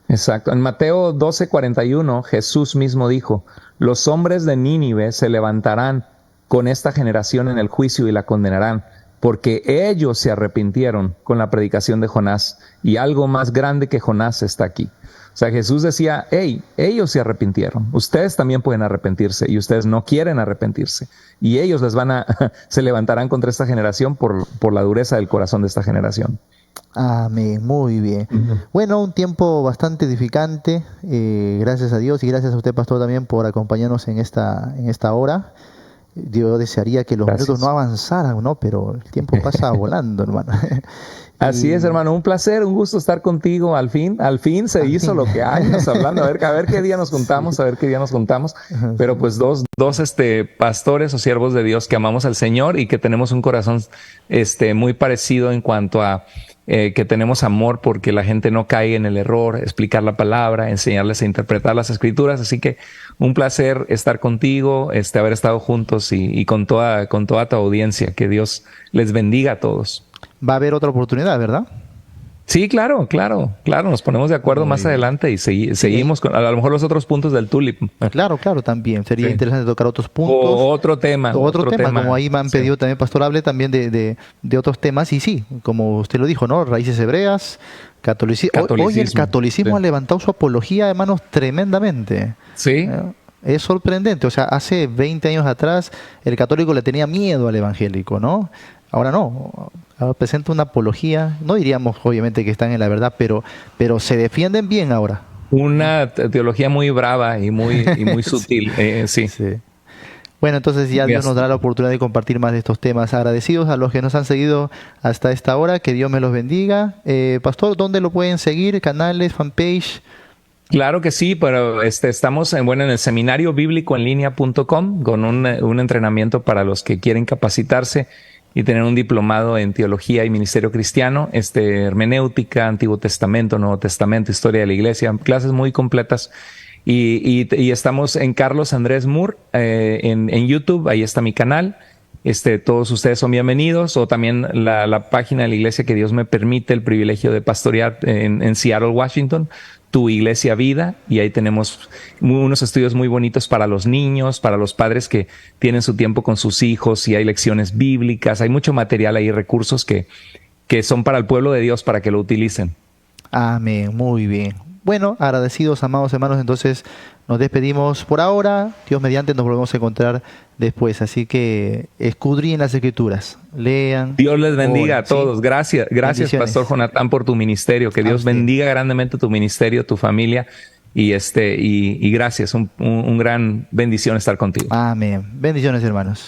Exacto. En Mateo 12:41, Jesús mismo dijo, los hombres de Nínive se levantarán con esta generación en el juicio y la condenarán, porque ellos se arrepintieron con la predicación de Jonás, y algo más grande que Jonás está aquí. O sea, Jesús decía, ellos se arrepintieron, ustedes también pueden arrepentirse, y ustedes no quieren arrepentirse, y ellos se levantarán contra esta generación por la dureza del corazón de esta generación. Amén, muy bien. Bueno, un tiempo bastante edificante, gracias a Dios, y gracias a usted, pastor, también por acompañarnos en esta hora. Yo desearía que los minutos no avanzaran, ¿no? Pero el tiempo pasa volando, hermano. Así es, hermano, un placer, un gusto estar contigo. Al fin se hizo lo que años hablando, a ver qué día nos juntamos, Pero pues dos pastores o siervos de Dios que amamos al Señor y que tenemos un corazón muy parecido en cuanto a que tenemos amor porque la gente no caiga en el error, explicar la palabra, enseñarles a interpretar las escrituras. Así que un placer estar contigo, haber estado juntos y con toda tu audiencia. Que Dios les bendiga a todos. Va a haber otra oportunidad, ¿verdad? Sí, claro, claro, claro. Nos ponemos de acuerdo Muy más bien. adelante y Sí, seguimos con a lo mejor los otros puntos del tulip. claro, claro, también. Sería Sí. interesante tocar otros O puntos. Otro otro tema, como tema. ahí me han Sí. pedido también, pastor, hable también de otros temas. Y sí, como usted lo dijo, ¿no? Raíces hebreas, catolicismo. Hoy el Catolicismo. Sí. catolicismo ha levantado su apología, hermanos, tremendamente. Sí. ¿Eh? Es sorprendente. O sea, hace 20 años atrás el católico le tenía miedo al evangélico, ¿no? Ahora no. Ahora presenta una apología. No diríamos, obviamente, que están en la verdad, pero se defienden bien ahora. ¿No? Una teología muy brava y muy Sí, sutil. Sí. sí. Bueno, entonces ya Muy Dios nos dará la oportunidad de compartir más de estos temas. Agradecidos a los que nos han seguido hasta esta hora. Que Dios me los bendiga. Pastor, ¿dónde lo pueden seguir? Canales, fanpage. Claro que sí, pero estamos en el seminario bíblico en línea.com con un entrenamiento para los que quieren capacitarse y tener un diplomado en teología y ministerio cristiano, hermenéutica, Antiguo Testamento, Nuevo Testamento, historia de la iglesia, clases muy completas. Y estamos en Carlos Andrés Moore en YouTube, ahí está mi canal. Todos ustedes son bienvenidos, o también la página de la iglesia que Dios me permite el privilegio de pastorear en Seattle, Washington, Tu Iglesia Vida, y ahí tenemos unos estudios muy bonitos para los niños, para los padres que tienen su tiempo con sus hijos, y hay lecciones bíblicas, hay mucho material ahí, recursos que son para el pueblo de Dios para que lo utilicen. Amén. Muy bien. Bueno, agradecidos, amados hermanos. Entonces nos despedimos por ahora. Dios mediante nos volvemos a encontrar después. Así que escudriñen las escrituras. Lean. Dios les bendiga Oren, a ¿sí? todos. Gracias, Pastor Bendiciones. Jonatán, por tu ministerio. Que A Dios usted. bendiga grandemente tu ministerio, tu familia, y gracias. Un gran bendición estar contigo. Amén. Bendiciones, hermanos.